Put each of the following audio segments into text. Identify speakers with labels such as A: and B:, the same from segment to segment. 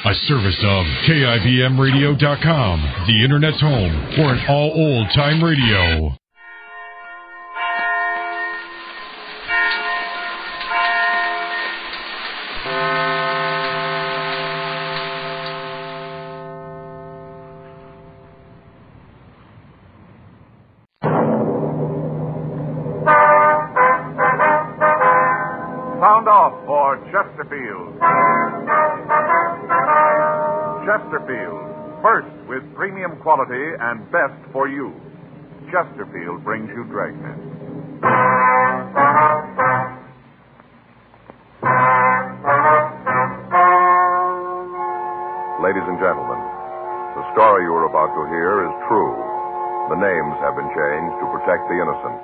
A: A service of KIBMradio.com, the Internet's home for an all old-time radio.
B: Sound off for Chesterfield. Chesterfield, first with premium quality and best for you. Chesterfield brings you Dragnet.
C: Ladies and gentlemen, the story you are about to hear is true. The names have been changed to protect the innocent.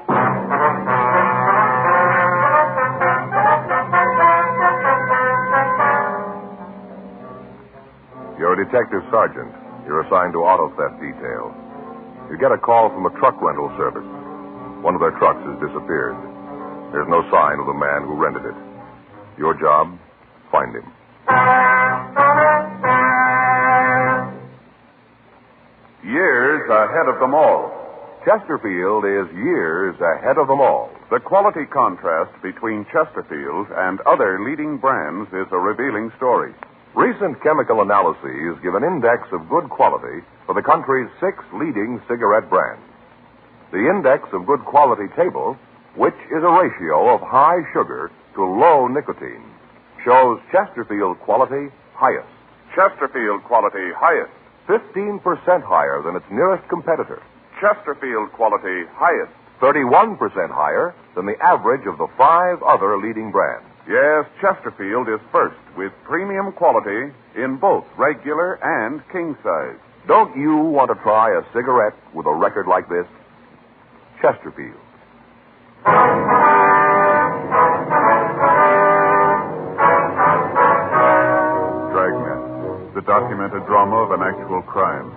C: You're a detective sergeant. You're assigned to auto theft detail. You get a call from a truck rental service. One of their trucks has disappeared. There's no sign of the man who rented it. Your job, find him.
B: Years ahead of them all.
C: Chesterfield is years ahead of them all.
B: The quality contrast between Chesterfield and other leading brands is a revealing story.
C: Recent chemical analyses give an index of good quality for the country's 6 leading cigarette brands. The index of good quality table, which is a ratio of high sugar to low nicotine, shows Chesterfield quality highest.
B: Chesterfield quality highest.
C: 15% higher than its nearest competitor.
B: Chesterfield quality highest.
C: 31% higher than the average of the 5 other leading brands.
B: Yes, Chesterfield is first with premium quality in both regular and king size.
C: Don't you want to try a cigarette with a record like this? Chesterfield.
B: Dragnet, the documented drama of an actual crime.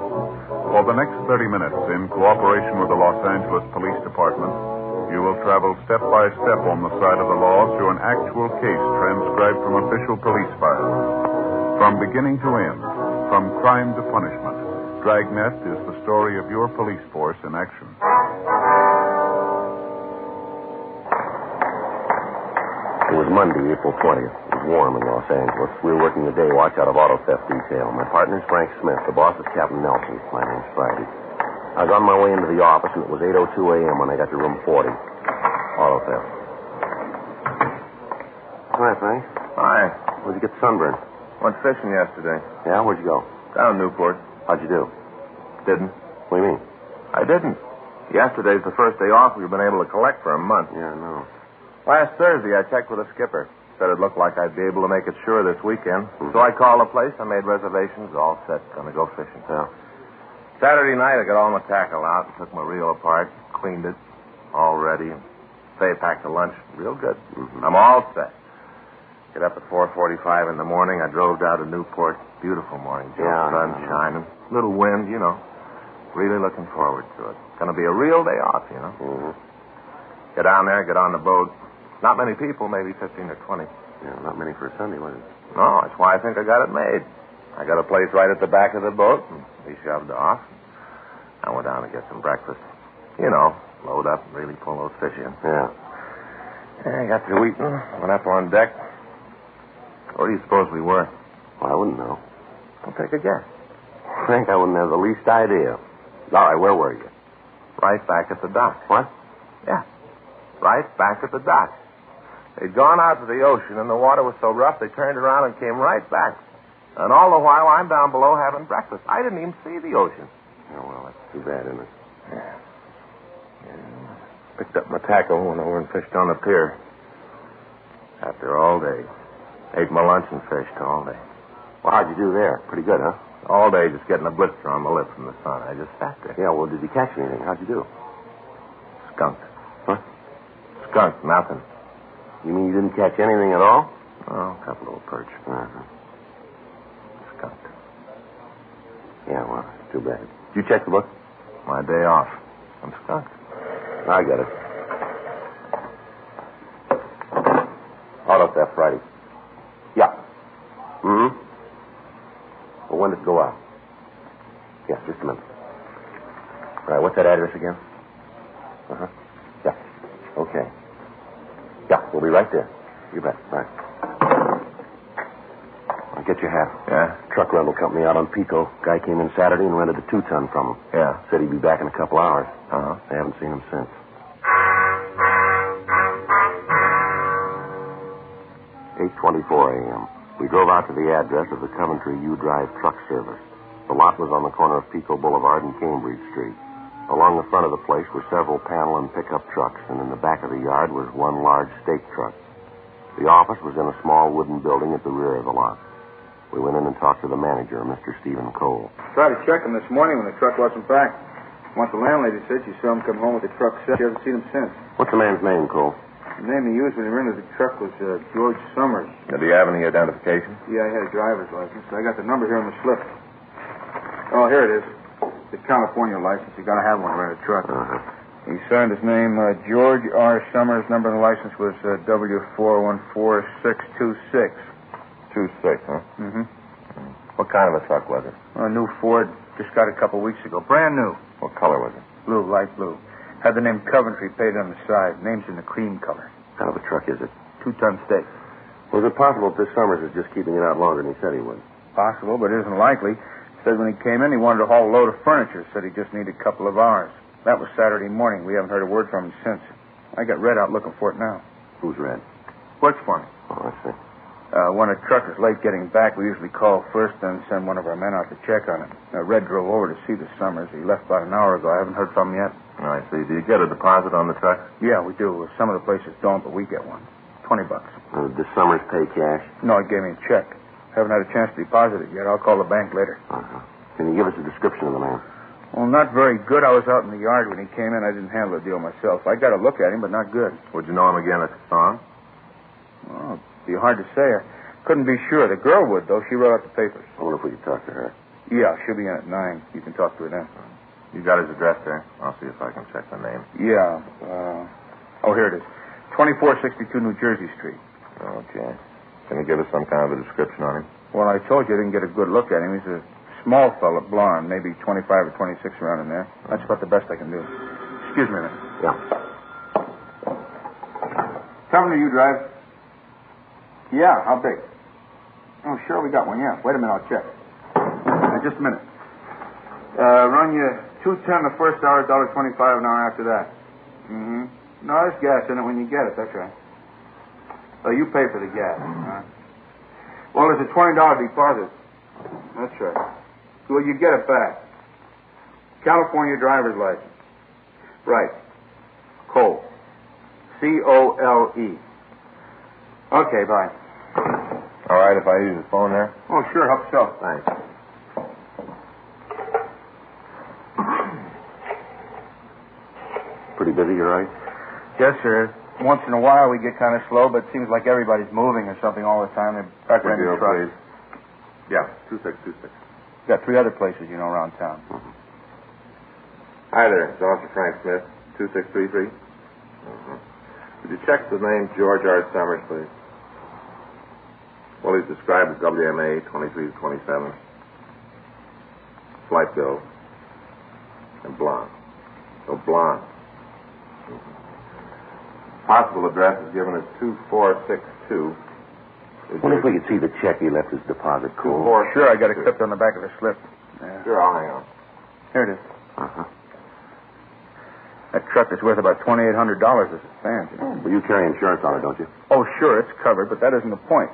B: For the next 30 minutes, in cooperation with the Los Angeles Police Department, you will travel step by step on the side of the law through an actual case transcribed from official police files. From beginning to end, from crime to punishment, Dragnet is the story of your police force in action.
D: It was Monday, April 20th. It was warm in Los Angeles. We were working the day watch out of auto theft detail. My partner's Frank Smith. The boss is Captain Nelson. My name's Friday. I was on my way into the office, and it was 8:02 a.m. when I got to room 40. Auto theft. Hi, Frank.
E: Hi.
D: Where'd you get sunburned?
E: Went fishing yesterday.
D: Yeah, where'd you go?
E: Down in Newport.
D: How'd you do?
E: Didn't.
D: What do you mean?
E: I didn't. Yesterday's the first day off we've been able to collect for a month.
D: Yeah, I know.
E: Last Thursday, I checked with the skipper. Said it looked like I'd be able to make it sure this weekend. So I called the place. I made reservations. All set. Gonna go fishing.
D: Yeah.
E: Saturday night, I got all my tackle out and took my reel apart, cleaned it, all ready, and they packed the lunch real good.
D: Mm-hmm.
E: I'm all set. Get up at 4:45 in the morning. I drove down to Newport. Beautiful morning, Joe.
D: Yeah,
E: Sun shining. Little wind, you know. Really looking forward to it. Gonna be a real day off, you know.
D: Mm-hmm.
E: Get down there, get on the boat. Not many people, maybe 15 or 20.
D: Yeah, not many for a Sunday, was it?
E: No, that's why I think I got it made. I got a place right at the back of the boat, and we shoved off. I went down to get some breakfast. You know, load up and really pull those fish in.
D: Yeah.
E: I got through eating, went up on deck. Where do you suppose we were?
D: Well, I wouldn't know.
E: Don't take a guess.
D: Frank, I wouldn't have the least idea. All right, where were you?
E: Right back at the dock.
D: What?
E: Yeah, right back at the dock. They'd gone out to the ocean, and the water was so rough they turned around and came right back. And all the while, I'm down below having breakfast. I didn't even see the ocean.
D: Oh, well, that's too bad, isn't it?
E: Yeah. Picked up my tackle, went over and fished on the pier. Sat there all day. Ate my lunch and fished all day.
D: Well, how'd you do there? Pretty good, huh?
E: All day just getting a blister on my lip from the sun. I just sat there.
D: Yeah, well, did you catch anything? How'd you do?
E: Skunk.
D: Huh?
E: Skunk, nothing.
D: You mean you didn't catch anything at all?
E: Oh, a couple of perch.
D: Uh-huh.
E: Skunk.
D: Yeah, well, too bad. Did you check the book?
E: My day off. I'm skunked.
D: I got it. Auto theft Friday. Yeah. Mm-hmm. when does it go out? Yeah, just a minute. All right, what's that address again? Uh-huh. Yeah. Okay. Yeah, we'll be right there. You bet. Right. I'll get your hat.
E: Yeah?
D: Truck rental company out on Pico. Guy came in Saturday and rented a 2-ton from him.
E: Yeah.
D: Said he'd be back in a couple hours.
E: Uh-huh.
D: I haven't seen him since. 8:24 a.m. We drove out to the address of the Coventry U-Drive truck service. The lot was on the corner of Pico Boulevard and Cambridge Street. Along the front of the place were several panel and pickup trucks, and in the back of the yard was one large stake truck. The office was in a small wooden building at the rear of the lot. We went in and talked to the manager, Mr. Stephen Cole.
F: Tried to check him this morning when the truck wasn't back. Once the landlady said she saw him come home with the truck set. She hasn't seen him since.
D: What's the man's name, Cole?
F: The name he used when he rented the truck was George Summers.
E: Did he have any identification?
F: Yeah, he had a driver's license. I got the number here on the slip. Oh, here it is. The California license. You got to have one to rent a truck.
D: Uh-huh.
F: He signed his name, George R. Summers. Number on the license was W414626.
E: 26, huh?
F: Mm-hmm.
E: What kind of a truck was it?
F: A new Ford. Just got it a couple weeks ago. Brand new.
E: What color was it?
F: Blue, light blue. Had the name Coventry painted on the side. Name's in the cream color.
D: What kind of a truck is it?
F: 2-ton stake.
D: Was it possible that this Summers is just keeping it out longer than he said he would?
F: Possible, but it isn't likely. Said when he came in, he wanted to haul a load of furniture. Said he just needed a couple of hours. That was Saturday morning. We haven't heard a word from him since. I got Red out looking for it now.
D: Who's Red?
F: Works for me.
D: Oh, I see.
F: When a truck is late getting back, we usually call first, then send one of our men out to check on it. Red drove over to see the Summers. He left about an hour ago. I haven't heard from him yet.
E: Oh, I see. Do you get a deposit on the truck?
F: Yeah, we do. Some of the places don't, but we get one. $20.
D: Does Summers pay cash?
F: No, he gave me a check. Haven't had a chance to deposit it yet. I'll call the bank later.
D: Uh-huh. Can you give us a description of the man?
F: Well, not very good. I was out in the yard when he came in. I didn't handle the deal myself. I got a look at him, but not good.
E: Would you know him again if you saw him?
F: Oh, it'd be hard to say. I couldn't be sure. The girl would, though. She wrote out the papers.
D: I wonder if we could talk to her.
F: Yeah, she'll be in at 9. You can talk to her then.
E: You got his address there? I'll see if I can check the name.
F: Yeah. Here it is. 2462 New Jersey Street.
E: Okay. Can you give us some kind of a description on him?
F: Well, I told you I didn't get a good look at him. He's a small fella, blonde, maybe 25 or 26 around in there. That's about the best I can do. Excuse me a minute.
D: Yeah.
F: Coventry U-Drive. Yeah, how big? Oh, sure, we got one, yeah. Wait a minute, I'll check. Just a minute. Run you 210 the first hour, $1.25 an hour after that. Mm-hmm. No, there's gas in it when you get it, that's right. Oh, you pay for the gas. Well, there's a $20 deposit. That's right. Well, you get it back. California driver's license. Right. Cole. C-O-L-E. Okay, bye.
E: All right, if I use the phone there?
F: Oh, sure, help yourself.
E: Thanks.
D: Pretty busy, you right?
F: Yes, sir. Once in a while we get kind of slow, but it seems like everybody's moving or something all the time. They're back
E: Record deal,
F: truck.
E: please. Yeah, 2626.
F: Got 3 other places, you know, around town.
D: Mm-hmm.
E: Hi there, it's Officer Frank Smith, 2633. Mm-hmm. Would you check the name George R. Summers, please? Well, he's described as WMA 23 to 27. Slight build. And blonde. So blonde. Mm-hmm. Possible address is given as 2462.
D: Wonder if we could see the check he left his deposit, Cole.
F: Sure, I got it clipped on the back of the slip. Yeah.
E: Sure, I'll hang on.
F: Here it is.
D: Uh-huh.
F: That truck is worth about $2,800 as it stands. You know?
D: Well, you carry insurance on it, don't you?
F: Oh, sure, it's covered, but that isn't the point.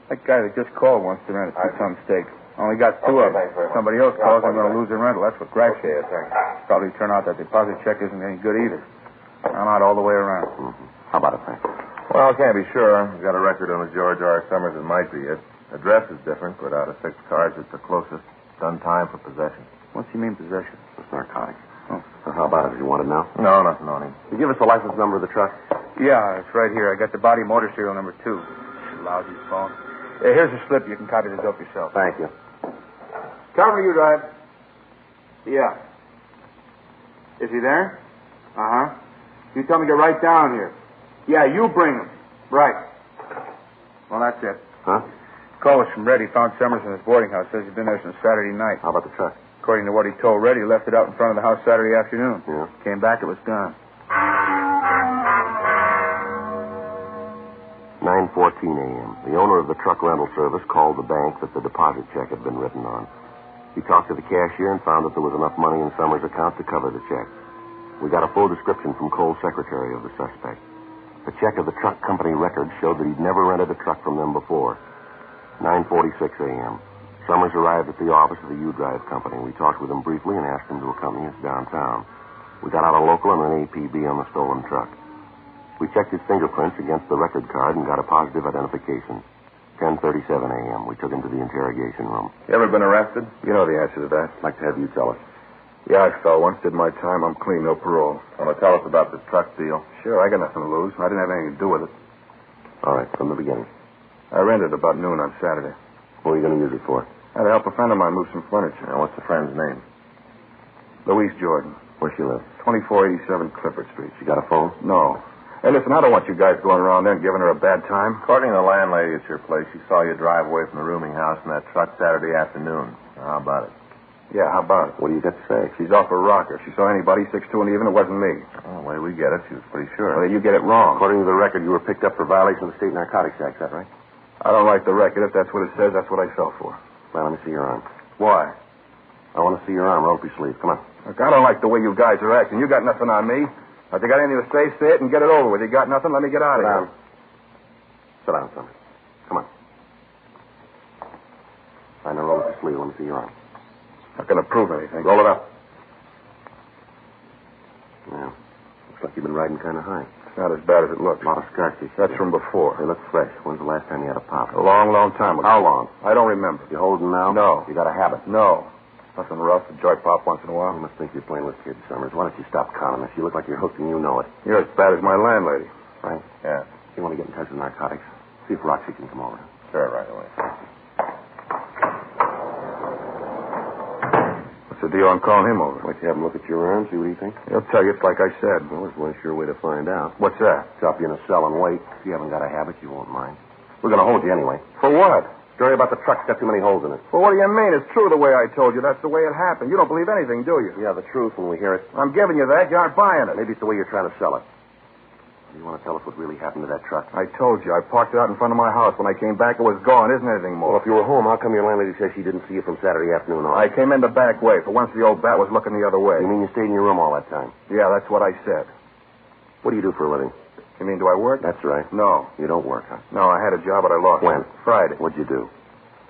F: That guy that just called wants to rent a 2-ton stake. Only got 2 of them.
E: thanks very much.
F: Somebody else calls, I'm going to lose their rental. That's what gripes me.
E: thanks.
F: Probably turn out that deposit check isn't any good either. I'm out all the way around.
D: Mm-hmm. How about it, Frank?
E: Well, I can't be sure. We've got a record on the George R. Summers. It might be it. Address is different, but out of 6 cards, it's the closest. Done time for possession.
F: What's he mean, possession?
D: It's narcotics.
F: Oh.
D: So how about it? You want it now?
E: No, nothing on him.
D: Can you give us the license number of the truck?
F: Yeah, it's right here. I got the body motor serial number 2. Lousy phone. Here's a slip. You can copy the dope yourself.
D: Thank you.
F: Coventry U-Drive. Yeah. Is he there? Uh-huh. You tell me to write down here. Yeah, you bring him. Right. Well, that's it.
D: Huh?
F: Call was from Red. He found Summers in his boarding house. Says he's been there since Saturday night.
D: How about the truck?
F: According to what he told Red, he left it out in front of the house Saturday afternoon.
D: Yeah.
F: Came back, it was gone.
D: 9:14 a.m. The owner of the truck rental service called the bank that the deposit check had been written on. He talked to the cashier and found that there was enough money in Summers' account to cover the check. We got a full description from Cole's secretary of the suspect. The check of the truck company records showed that he'd never rented a truck from them before. 9:46 a.m. Summers arrived at the office of the U-Drive company. We talked with him briefly and asked him to accompany us downtown. We got out a local and an APB on the stolen truck. We checked his fingerprints against the record card and got a positive identification. 10:37 a.m. We took him to the interrogation room.
G: You ever been arrested? You know the answer to that.
D: I'd like to have you tell us.
G: Yeah, I fell once, did my time. I'm clean, no parole.
E: Want to tell us about the truck deal?
G: Sure, I got nothing to lose. I didn't have anything to do with it.
D: All right, from the beginning.
G: I rented it about noon on Saturday.
D: What are you going to use it for?
G: I had to help a friend of mine move some furniture.
E: Now, what's the friend's name?
G: Louise Jordan,
D: Where she live?
G: 2487 Clifford Street.
D: She got a phone?
G: No. Hey, listen, I don't want you guys going around there and giving her a bad time.
E: According to the landlady at your place, she saw you drive away from the rooming house in that truck Saturday afternoon. Now, how about it?
G: Yeah, how about it?
D: What do you got to say?
G: She's off her rocker. If she saw anybody 6'2" and even, it wasn't me.
E: Oh, the way we get it, she was pretty sure.
G: Well, you get it wrong.
D: According to the record, you were picked up for violation of the State Narcotics Act, is that right?
G: I don't write the record. If that's what it says, that's what I fell for.
D: Well, let me see your arm.
G: Why?
D: I want to see your arm. Roll up your sleeve. Come on.
G: Look, I don't like the way you guys are acting. You got nothing on me. If you got anything to say it and get it over with. You got nothing, let me get out of here.
D: Sit down, Summers. Come on. Find a roll up your sleeve. Let me see your arm.
G: Not going to prove anything.
D: Roll it up. Yeah. Looks like you've been riding kind of high.
G: It's not as bad as it looks.
D: A lot of scar tissue.
G: That's from before.
D: They look fresh. When's the last time you had a pop?
G: A long, long time ago.
D: How long?
G: I don't remember.
D: You holding now?
G: No.
D: You got a habit?
G: No. Nothing rough. A joint pop once in a
D: You
G: while.
D: must think you're playing with kids, Summers. Why don't you stop conning us? You look like you're hooked and you know it.
G: You're as bad as my landlady.
D: Frank?
E: Yeah.
D: You want to get in touch with narcotics? See if Roxy can come over.
E: Sure, right away.
G: What's the deal on calling him over?
D: Why don't you have him look at your arm, see what he thinks?
G: He'll tell you it's like I said.
D: Well, there's one sure way to find out.
G: What's that?
D: Drop you in a cell and wait. If you haven't got a habit, you won't mind. We're going to hold you anyway.
G: For what?
D: Story about the truck's got too many holes in it.
G: Well, what do you mean? It's true the way I told you. That's the way it happened. You don't believe anything, do you?
D: Yeah, the truth when we hear it.
G: I'm giving you that. You aren't buying it.
D: Maybe it's the way you're trying to sell it. You want to tell us what really happened to that truck?
G: I told you. I parked it out in front of my house. When I came back, it was gone. Isn't anything more.
D: Well, if you were home, how come your landlady says she didn't see you from Saturday afternoon on?
G: I came in the back way. For once, the old bat was looking the other way.
D: You mean you stayed in your room all that time?
G: Yeah, that's what I said.
D: What do you do for a living?
G: You mean, do I work?
D: That's right.
G: No.
D: You don't work, huh?
G: No, I had a job, but I lost
D: When?
G: it. Friday.
D: What'd you do?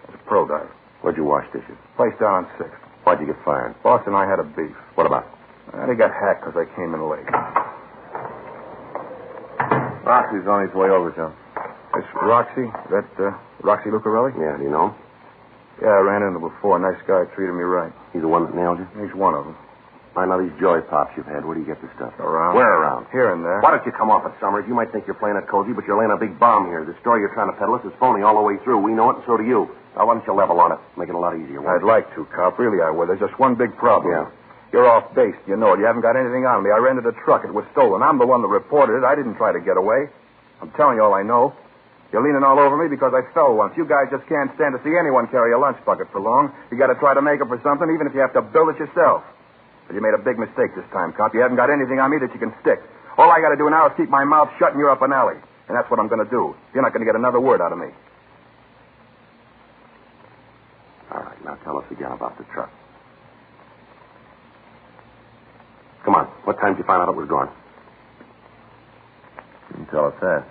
G: As a pro diver.
D: Where'd you wash dishes?
G: Place down on 6th.
D: Why'd you get fired?
G: Boss and I had a beef.
D: What about?
G: And he got hacked because I came in late.
E: Roxy's on his way over, John.
G: This Roxy? That, Roxy Lucarelli?
D: Yeah, do you know him?
G: Yeah, I ran into him before. Nice guy. Treated me right.
D: He's the one that nailed you?
G: He's one of them.
D: I know these joy pops you've had. Where do you get this stuff?
G: Around.
D: Where around?
G: Here and there.
D: Why don't you come off it, Summers? You might think you're playing it cozy, but you're laying a big bomb here. The story you're trying to peddle us is phony all the way through. We know it, and so do you. Now, why don't you level on it? Make it a lot easier.
G: I'd like to, Cop. Really, I would. There's just one big problem.
D: Yeah.
G: You're off base. You know it. You haven't got anything on me. I rented a truck. It was stolen. I'm the one that reported it. I didn't try to get away. I'm telling you all I know. You're leaning all over me because I fell once. You guys just can't stand to see anyone carry a lunch bucket for long. You got to try to make up for something, even if you have to build it yourself. But you made a big mistake this time, Cop. You haven't got anything on me that you can stick. All I got to do now is keep my mouth shut and you're up an alley. And that's what I'm going to do. You're not going to get another word out of me.
D: All right, now tell us again about the truck. Come on. What time did you find out it was gone?
E: You can tell us that.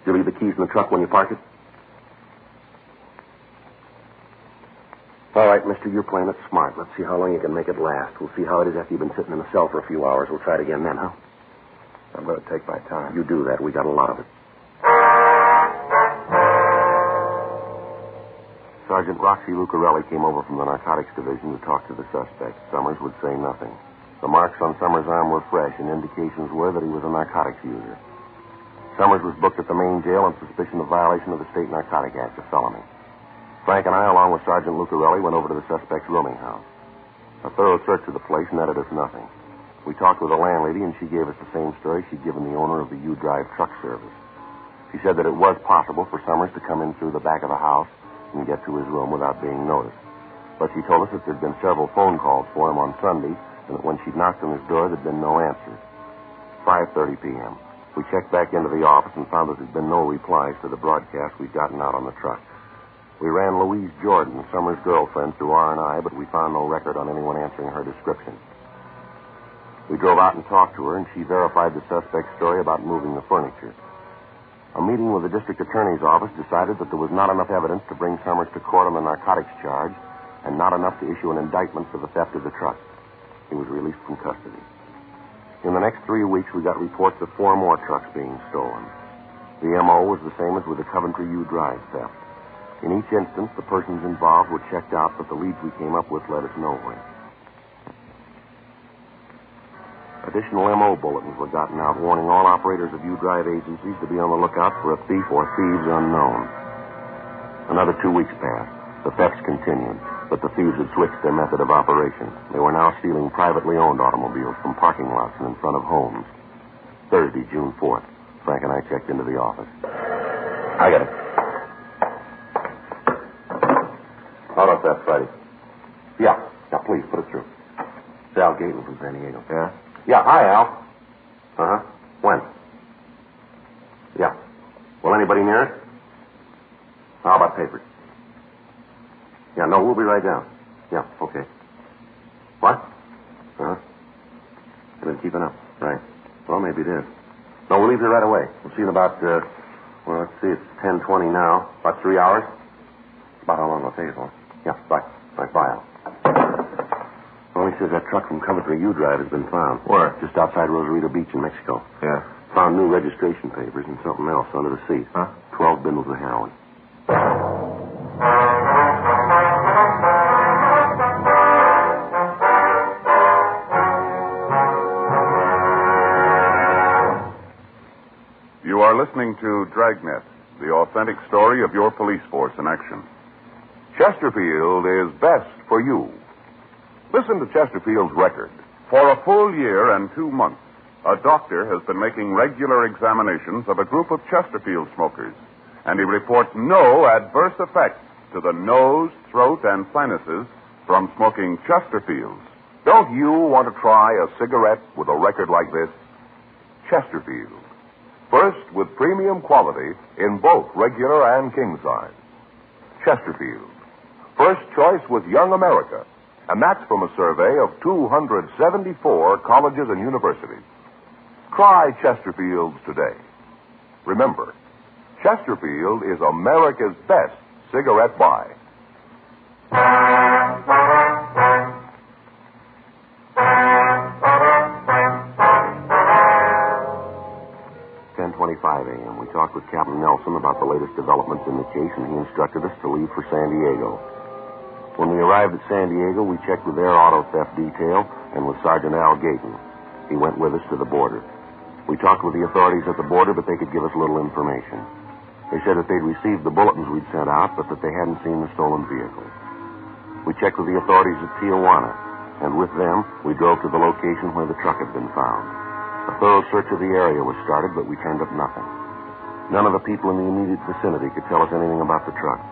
D: Did you leave the keys in the truck when you parked it? All right, mister, you're playing it smart. Let's see how long you can make it last. We'll see how it is after you've been sitting in the cell for a few hours. We'll try it again then, huh?
G: I'm going to take my time.
D: You do that. We got a lot of it. Sergeant Roxy Lucarelli came over from the narcotics division to talk to the suspect. Summers would say nothing. The marks on Summers' arm were fresh, and indications were that he was a narcotics user. Summers was booked at the main jail on suspicion of violation of the State Narcotic Act, a felony. Frank and I, along with Sergeant Lucarelli, went over to the suspect's rooming house. A thorough search of the place netted us nothing. We talked with the landlady, and she gave us the same story she'd given the owner of the U-Drive truck service. She said that it was possible for Summers to come in through the back of the house and get to his room without being noticed. But she told us that there'd been several phone calls for him on Sunday, and that when she'd knocked on his door, there'd been no answer. 5:30 p.m. We checked back into the office and found that there'd been no replies to the broadcast we'd gotten out on the truck. We ran Louise Jordan, Summers' girlfriend, through R&I, but we found no record on anyone answering her description. We drove out and talked to her, and she verified the suspect's story about moving the furniture. A meeting with the district attorney's office decided that there was not enough evidence to bring Summers to court on the narcotics charge and not enough to issue an indictment for the theft of the truck. He was released from custody. In the next 3 weeks, we got reports of 4 more trucks being stolen. The M.O. was the same as with the Coventry U Drive theft. In each instance, the persons involved were checked out, but the leads we came up with led us nowhere. Additional M.O. bulletins were gotten out warning all operators of U-Drive agencies to be on the lookout for a thief or thieves unknown. Another 2 weeks passed. The thefts continued, but the thieves had switched their method of operation. They were now stealing privately owned automobiles from parking lots and in front of homes. Thursday, June 4th, Frank and I checked into the office. I got it. Auto theft Friday. Yeah, please, put it through. It's Al Gaten from San Diego.
E: Yeah?
D: Yeah, hi, Al. Uh-huh. When? Yeah. Well, anybody near it? How about papers? Yeah, no, we'll be right down. Yeah, okay. What? Uh-huh. I've been keeping up. Right. Well, maybe it is. No, we'll leave here right away. We'll see you in about, let's see, it's 10:20 now. About 3 hours? About how long it'll take us, huh? Yeah, bye. Bye, Al. Well, he says that truck from Coventry U Drive has been found.
E: Where?
D: Just outside Rosarito Beach in Mexico.
E: Yeah.
D: Found new registration papers and something else under the seat.
E: Huh?
D: 12 bundles of heroin.
B: You are listening to Dragnet, the authentic story of your police force in action. Chesterfield is best for you. Listen to Chesterfield's record. For a full year and 2 months, a doctor has been making regular examinations of a group of Chesterfield smokers, and he reports no adverse effects to the nose, throat, and sinuses from smoking Chesterfields. Don't you want to try a cigarette with a record like this? Chesterfield. First with premium quality in both regular and king size. Chesterfield. First choice with Young America. And that's from a survey of 274 colleges and universities. Try Chesterfields today. Remember, Chesterfield is America's best cigarette buy.
D: 10:25 a.m. We talked with Captain Nelson about the latest developments in the case, and he instructed us to leave for San Diego. When we arrived at San Diego, we checked with their auto theft detail and with Sergeant Al Gaten. He went with us to the border. We talked with the authorities at the border, but they could give us little information. They said that they'd received the bulletins we'd sent out, but that they hadn't seen the stolen vehicles. We checked with the authorities at Tijuana, and with them, we drove to the location where the truck had been found. A thorough search of the area was started, but we turned up nothing. None of the people in the immediate vicinity could tell us anything about the truck.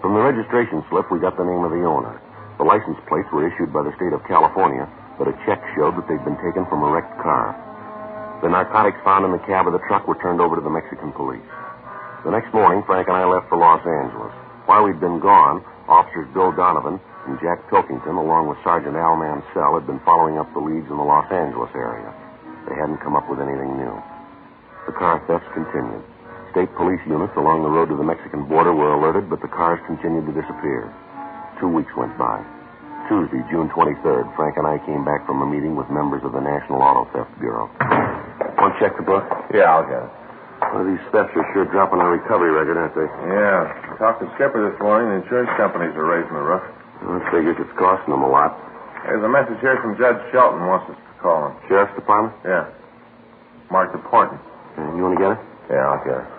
D: From the registration slip, we got the name of the owner. The license plates were issued by the state of California, but a check showed that they'd been taken from a wrecked car. The narcotics found in the cab of the truck were turned over to the Mexican police. The next morning, Frank and I left for Los Angeles. While we'd been gone, officers Bill Donovan and Jack Pilkington, along with Sergeant Al Mansell, had been following up the leads in the Los Angeles area. They hadn't come up with anything new. The car thefts continued. State police units along the road to the Mexican border were alerted, but the cars continued to disappear. 2 weeks went by. Tuesday, June 23rd, Frank and I came back from a meeting with members of the National Auto Theft Bureau. Want to check the book?
E: Yeah, I'll get it.
D: Well, these thefts are sure dropping our recovery record, aren't they?
E: Yeah. Talked to Skipper this morning. The insurance companies are raising the roof.
D: Well, I figures it's costing them a lot.
E: There's a message here from Judge Shelton. Wants us to call him.
D: Sheriff's Department?
E: Yeah. Marked important.
D: You want to get it?
E: Yeah, I'll get it.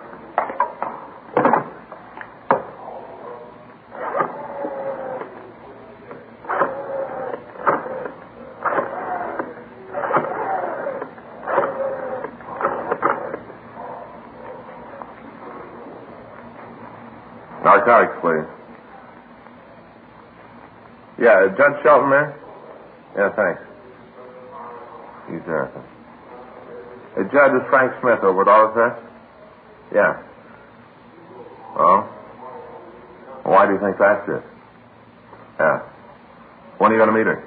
C: Narcotics
E: please. Yeah, Judge Shelton there? Yeah, thanks. He's there. Hey, Judge, it's Frank Smith over at Autofest? Yeah. Well, why do you think that's it? Yeah. When are you going to meet her?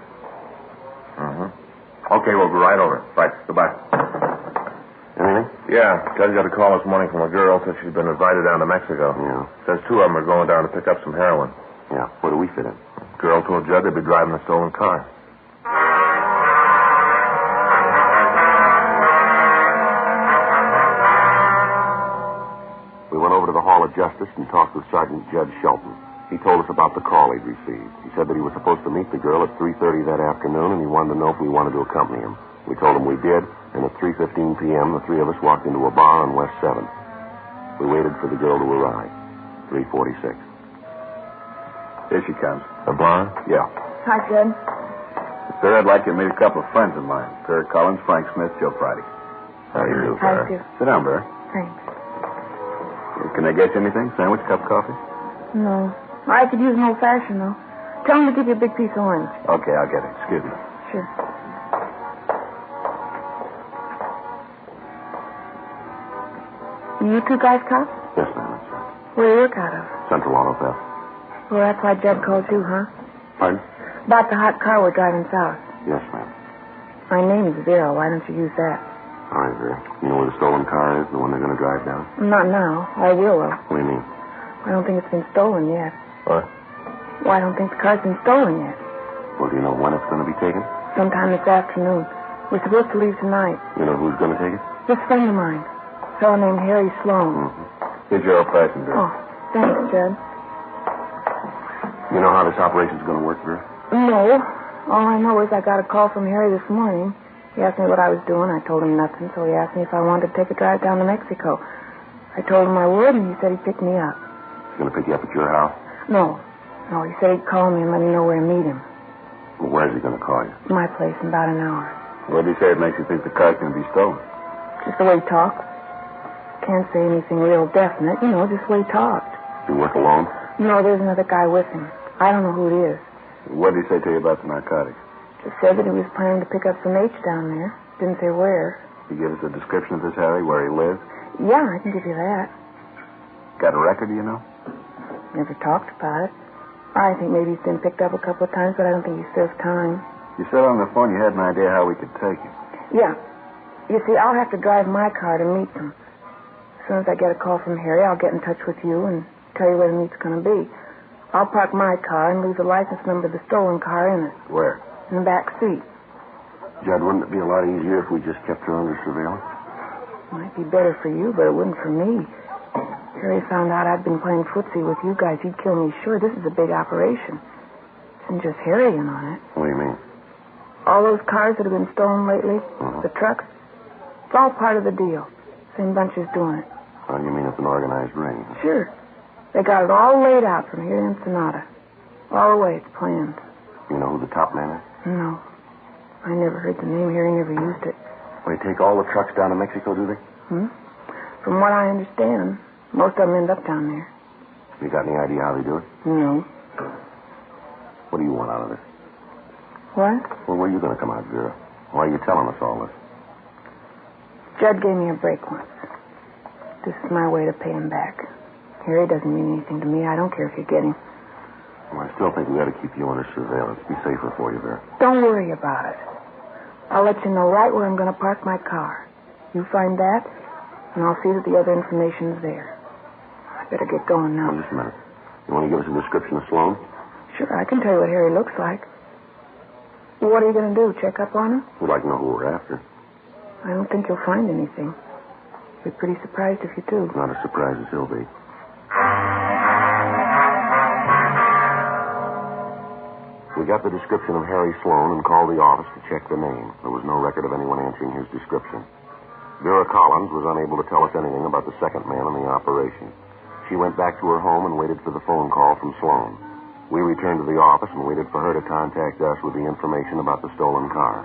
E: Mm-hmm. Okay, we'll be right over. Right, goodbye.
D: Anything?
E: Yeah, Judge got a call this morning from a girl. Said she's been invited down to Mexico.
D: Yeah.
E: Says two of them are going down to pick up some heroin.
D: Yeah. Where do we fit in?
E: Girl told Judd they'd be driving a stolen car.
D: We went over to the Hall of Justice and talked with Sergeant Judge Shelton. He told us about the call he'd received. He said that he was supposed to meet the girl at 3:30 that afternoon, and he wanted to know if we wanted to accompany him. We told him we did, and at 3:15 p.m., the three of us walked into a bar on West 7th. We waited for the girl to arrive. 3:46.
G: Here she comes.
E: The bar?
G: Yeah.
H: Hi, Jed.
G: Sir, I'd like you to meet a couple of friends of mine. Sarah Collins, Frank Smith, Joe Friday.
E: How do you do,
H: Hi,
E: sir?
H: Stu.
G: Sit down, Barry.
H: Thanks.
G: Can I get you anything? Sandwich, cup of coffee?
H: No. I could use an old-fashioned, though. Tell him to give you a big piece of orange.
G: Okay, I'll get it. Excuse me.
H: Sure. You two guys cops?
D: Yes, ma'am. That's right.
H: Where do you work out of?
D: Central Auto Theft.
H: Well, that's why Jed called you, huh?
D: Pardon?
H: About the hot car we're driving south.
D: Yes, ma'am.
H: My name's Vera. Why don't you use that?
D: All right, Vera. You know where the stolen car is, the one they're going to drive down?
H: Not now. I will, though.
D: What do you mean?
H: I don't think it's been stolen yet.
D: What?
H: Well, I don't think the car's been stolen yet.
D: Well, do you know when it's going to be taken?
H: Sometime this afternoon. We're supposed to leave tonight.
D: You know who's going to take it?
H: Just a friend of mine. A fellow named Harry Sloan.
D: Mm-hmm.
G: Here's your old-fashioned, Barry.
H: Oh, thanks, Jed.
D: You know how this operation's going to work, Vera?
H: No. All I know is I got a call from Harry this morning. He asked me what I was doing. I told him nothing, so he asked me if I wanted to take a drive down to Mexico. I told him I would, and he said he'd pick me up.
D: He's going to pick you up at your house?
H: No, he said he'd call me and let me know where to meet him.
D: Well, where's he going to call you?
H: My place in about an hour.
G: What did he say it makes you think the car's going to be stolen?
H: Just the way he talked. Can't say anything real definite, just the way he talked.
D: You work alone?
H: No, there's another guy with him. I don't know who it is.
G: What did he say to you about the narcotics?
H: Just said that he was planning to pick up some H down there. Didn't say where.
G: He give us a description of this Harry, where he lives?
H: Yeah, I can give you that.
G: Got a record, do you know?
H: Never talked about it. I think maybe he's been picked up a couple of times, but I don't think he served time.
G: You said on the phone you had an idea how we could take him.
H: Yeah. You see, I'll have to drive my car to meet them. As soon as I get a call from Harry, I'll get in touch with you and tell you where the meet's going to be. I'll park my car and leave the license number of the stolen car in it.
G: Where?
H: In the back seat.
D: Judd, wouldn't it be a lot easier if we just kept her under surveillance?
H: Might be better for you, but it wouldn't for me. Harry found out I'd been playing footsie with you guys. He'd kill me sure. This is a big operation. Isn't just Harry in on it.
D: What do you mean?
H: All those cars that have been stolen lately, the trucks, it's all part of the deal. Same bunch is doing it.
D: Oh, you mean it's an organized ring?
H: Sure. They got it all laid out from here to Ensenada. All the way it's planned.
D: You know who the top man is?
H: No. I never heard the name. Harry never used it.
D: Well, they take all the trucks down to Mexico, do they?
H: From what I understand, most of them end up down there.
D: You got any idea how they do it?
H: No.
D: What do you want out of this?
H: What?
D: Well, where are you going to come out, Vera? Why are you telling us all this?
H: Judd gave me a break once. This is my way to pay him back. Harry doesn't mean anything to me. I don't care if you get him.
D: Well, I still think we got to keep you under surveillance. Be safer for you, Vera.
H: Don't worry about it. I'll let you know right where I'm going to park my car. You find that, and I'll see that the other information's there. I better get going now.
D: Well, just a minute. You want to give us a description of Sloan?
H: Sure, I can tell you what Harry looks like. What are you going to do, check up on him?
D: We'd like to know who we're after.
H: I don't think you'll find anything. Be pretty surprised if you do.
D: Not as surprised as he'll be. We got the description of Harry Sloan and called the office to check the name. There was no record of anyone answering his description. Vera Collins was unable to tell us anything about the second man in the operation. She went back to her home and waited for the phone call from Sloan. We returned to the office and waited for her to contact us with the information about the stolen car.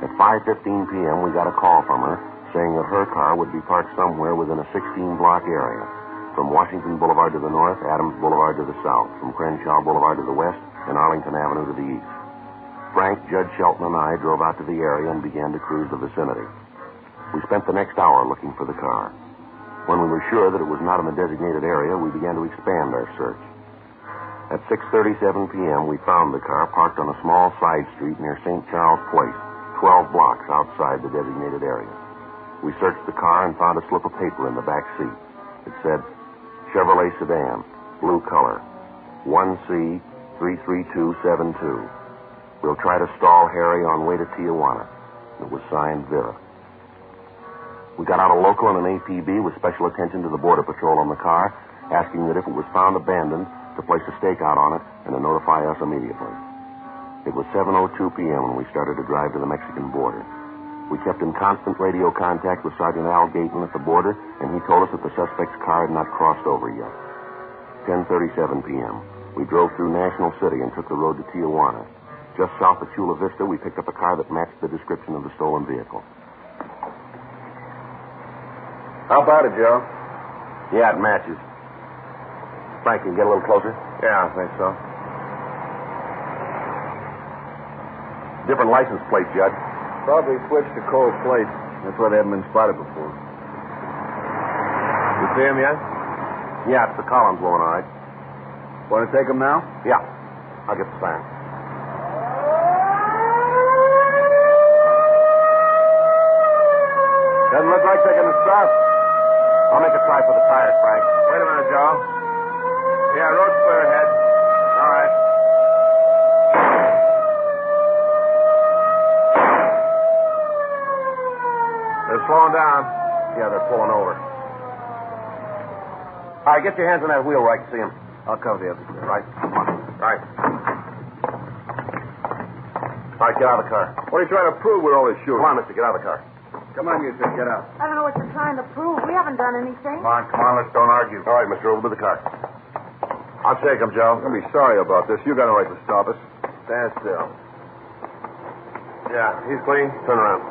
D: At 5:15 p.m., we got a call from her saying that her car would be parked somewhere within a 16-block area. From Washington Boulevard to the north, Adams Boulevard to the south, from Crenshaw Boulevard to the west, and Arlington Avenue to the east. Frank, Judge Shelton, and I drove out to the area and began to cruise the vicinity. We spent the next hour looking for the car. When we were sure that it was not in the designated area, we began to expand our search. At 6:37 p.m., we found the car parked on a small side street near St. Charles Place, 12 blocks outside the designated area. We searched the car and found a slip of paper in the back seat. It said, Chevrolet sedan, blue color, 1C33272. We'll try to stall Harry on way to Tijuana. It was signed Vera. We got out a local and an APB with special attention to the Border Patrol on the car, asking that if it was found abandoned, to place a stakeout on it and to notify us immediately. It was 7:02 p.m. when we started to drive to the Mexican border. We kept in constant radio contact with Sergeant Al Gayton at the border, and he told us that the suspect's car had not crossed over yet. 10:37 p.m. We drove through National City and took the road to Tijuana. Just south of Chula Vista, we picked up a car that matched the description of the stolen vehicle.
E: How about it, Joe?
D: Yeah, it matches. Frank, can you get a little closer?
E: Yeah, I think so.
D: Different license plate, Judge.
G: Probably switched to cold plate. That's why they haven't been spotted before.
E: You see him yet?
D: Yeah, it's the Collins woman, all right.
G: Want to take them now?
D: Yeah. I'll get the sign.
G: Doesn't look like they're going to stop.
D: I'll make a try for the tires, Frank.
E: Wait a minute, Joe. Yeah, road's clear ahead. All right. They're slowing down.
D: Yeah, they're pulling over. All right, get your hands on that wheel where I can see them.
G: I'll cover the other side.
D: Right. Come on. Right. All right, get out of the car.
G: What are you trying to prove with all this shooting?
D: Come on, mister, get out of the car.
G: Come on, you two, get out.
H: I don't know what you're trying to prove. We haven't done anything.
E: Come on, let's don't argue.
D: All right, mister, over to the car.
E: I'll take him, Joe.
G: I'm going to be sorry about this. You got a right to stop us.
E: Stand still. Yeah, he's clean.
D: Turn around.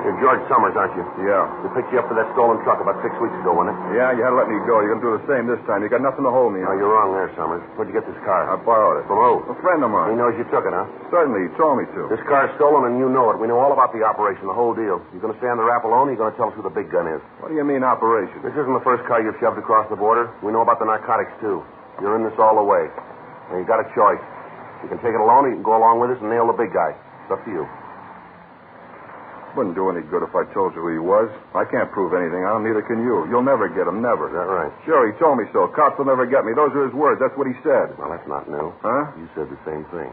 D: You're George Summers, aren't you?
G: Yeah.
D: We picked you up for that stolen truck about 6 weeks ago, wasn't it?
G: Yeah, you had to let me go. You're going to do the same this time. You got nothing to hold me.
D: No, you're wrong there, Summers. Where'd you get this car?
G: I borrowed it.
D: From who?
G: A friend of
D: He
G: mine.
D: knows you took it, huh?
G: Certainly, he told me to.
D: This car's stolen, and you know it. We know all about the operation, the whole deal. You going to stay on the rap alone, or you going to tell us who the big gun is?
G: What do you mean, operation?
D: This isn't the first car you've shoved across the border. We know about the narcotics, too. You're in this all the way. And you got a choice. You can take it alone, or you can go along with us and nail the big guy. It's up to you.
G: Wouldn't do any good if I told you who he was. I can't prove anything on him, neither can you. You'll never get him, never.
D: Is that right?
G: Sure, he told me so. Cops will never get me. Those are his words. That's what he said.
D: Well, that's not new.
G: Huh?
D: You said the same thing.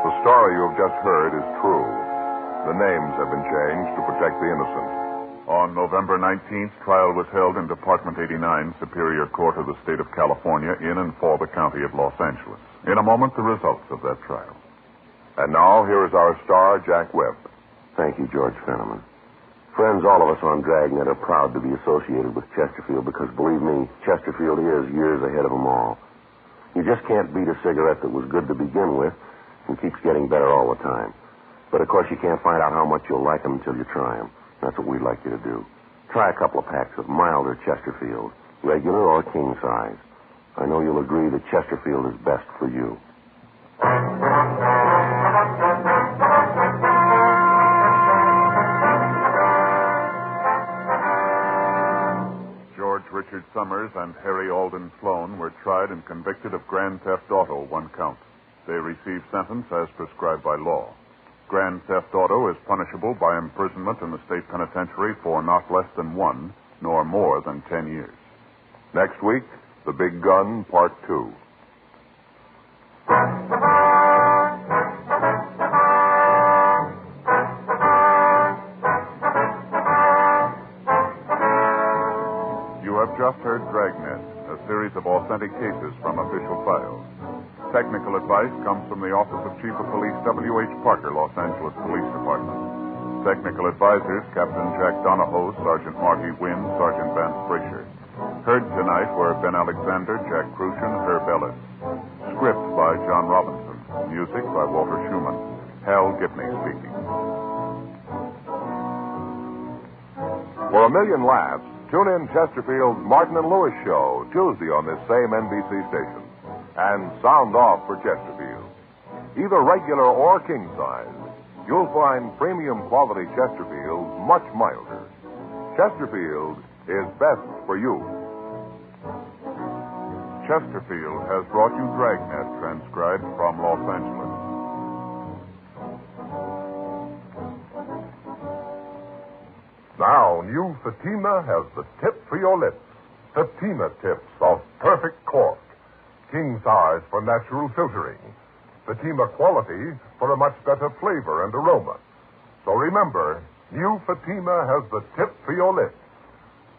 B: The story you have just heard is true. The names have been changed to protect the innocent. On November 19th, trial was held in Department 89, Superior Court of the State of California, in and for the County of Los Angeles. In a moment, the results of that trial. And now, here is our star, Jack Webb.
D: Thank you, George Fenneman. Friends, all of us on Dragnet are proud to be associated with Chesterfield because, believe me, Chesterfield is years ahead of them all. You just can't beat a cigarette that was good to begin with and keeps getting better all the time. But, of course, you can't find out how much you'll like them until you try them. That's what we'd like you to do. Try a couple of packs of milder Chesterfield, regular or king size. I know you'll agree that Chesterfield is best for you.
B: George Richard Summers and Harry Alden Sloan were tried and convicted of grand theft auto, 1 count. They received sentence as prescribed by law. Grand theft auto is punishable by imprisonment in the state penitentiary for not less than 1, nor more than 10 years. Next week, The Big Gun, Part 2. You have just heard Dragnet, a series of authentic cases from official files. Technical advice comes from the Office of Chief of Police W.H. Parker, Los Angeles Police Department. Technical advisors, Captain Jack Donahoe, Sergeant Marty Wynn, Sergeant Vance Frazier. Heard tonight were Ben Alexander, Jack Crucian, Herb Ellis. Script by John Robinson. Music by Walter Schumann. Hal Gibney speaking.
C: For a million laughs, tune in Chesterfield's Martin and Lewis Show, Tuesday on this same NBC station. And sound off for Chesterfield. Either regular or king size, you'll find premium quality Chesterfield much milder. Chesterfield is best for you.
B: Chesterfield has brought you Dragnet, transcribed from Los Angeles.
C: Now, new Fatima has the tip for your lips. Fatima tips of perfect cork. King size for natural filtering. Fatima quality for a much better flavor and aroma. So remember, new Fatima has the tip for your lips.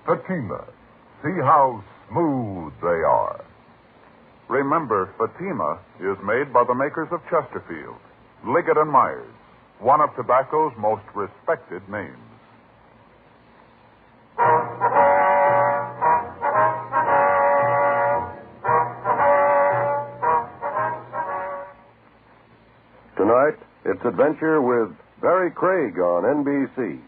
C: Fatima. See how smooth they are.
B: Remember, Fatima is made by the makers of Chesterfield, Liggett & Myers, one of tobacco's most respected names.
C: Tonight, it's adventure with Barry Craig on NBC.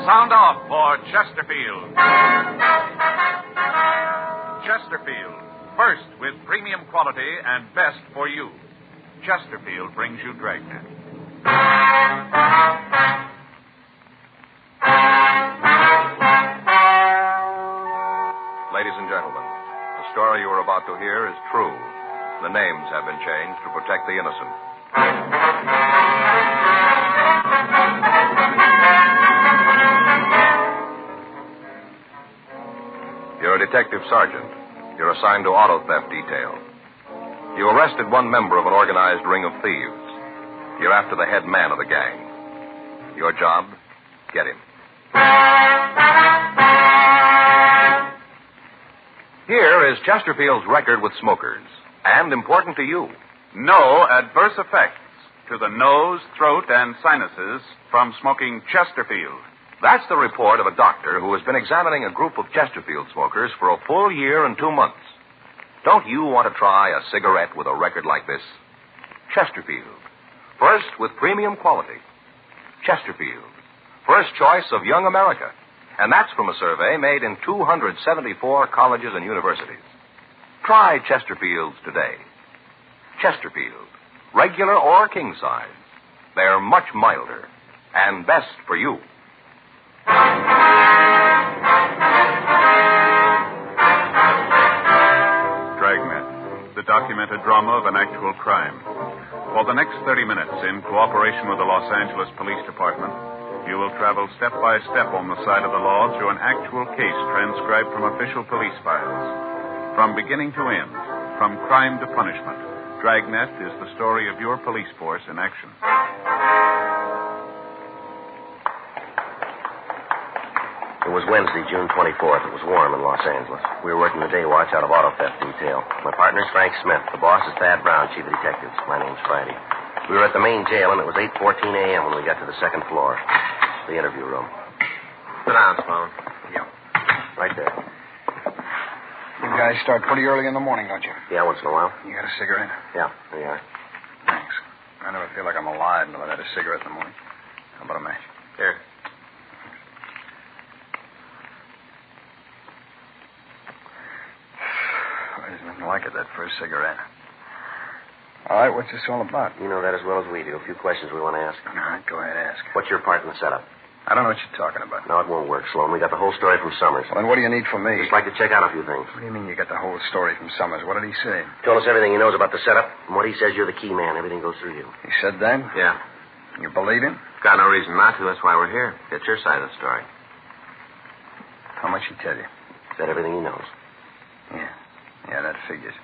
I: Sound off for Chesterfield. Chesterfield, first with premium quality and best for you. Chesterfield brings you Dragnet.
C: Ladies and gentlemen, the story you are about to hear is true. The names have been changed to protect the innocent. You're a detective sergeant. You're assigned to auto theft detail. You arrested one member of an organized ring of thieves. You're after the head man of the gang. Your job? Get him. Here is Chesterfield's record with smokers, and important to you.
I: No adverse effects to the nose, throat, and sinuses from smoking Chesterfield.
C: That's the report of a doctor who has been examining a group of Chesterfield smokers for a full year and 2 months. Don't you want to try a cigarette with a record like this? Chesterfield. First with premium quality. Chesterfield. First choice of young America. And that's from a survey made in 274 colleges and universities. Try Chesterfields today. Chesterfield. Regular or king size. They're much milder and best for you.
B: Dragnet, the documented drama of an actual crime. For the next 30 minutes, in cooperation with the Los Angeles Police Department, you will travel step by step on the side of the law through an actual case transcribed from official police files. From beginning to end, from crime to punishment, Dragnet is the story of your police force in action.
D: It was Wednesday, June 24th. It was warm in Los Angeles. We were working the day watch out of auto theft detail. My partner's Frank Smith. The boss is Thad Brown, chief of detectives. My name's Friday. We were at the main jail, and it was 8:14 a.m. when we got to the second floor, the interview room.
E: Sit down, Sloan.
D: Yeah. Right there.
G: You guys start pretty early in the morning, don't you?
D: Yeah, once in a while.
G: You got a cigarette?
D: Yeah, there you are.
G: Thanks. I never feel like I'm alive until I've had a cigarette in the morning. How about a match?
E: Here.
G: There's nothing like it, that first cigarette. All right, what's this all about?
D: You know that as well as we do. A few questions we want to ask.
G: All right, go ahead, ask.
D: What's your part in the setup?
G: I don't know what you're talking about.
D: No, it won't work, Sloan. We got the whole story from Summers.
G: Well, then what do you need from me?
D: Just like to check out a few things.
G: What do you mean you got the whole story from Summers? What did he say?
D: Told us everything he knows about the setup. From what he says, you're the key man. Everything goes through you.
G: He said that?
E: Yeah.
G: You believe him?
E: Got no reason not to. That's why we're here. Get your side of the story.
G: How much he tell you?
D: Said everything he knows.
G: Yeah, that figures.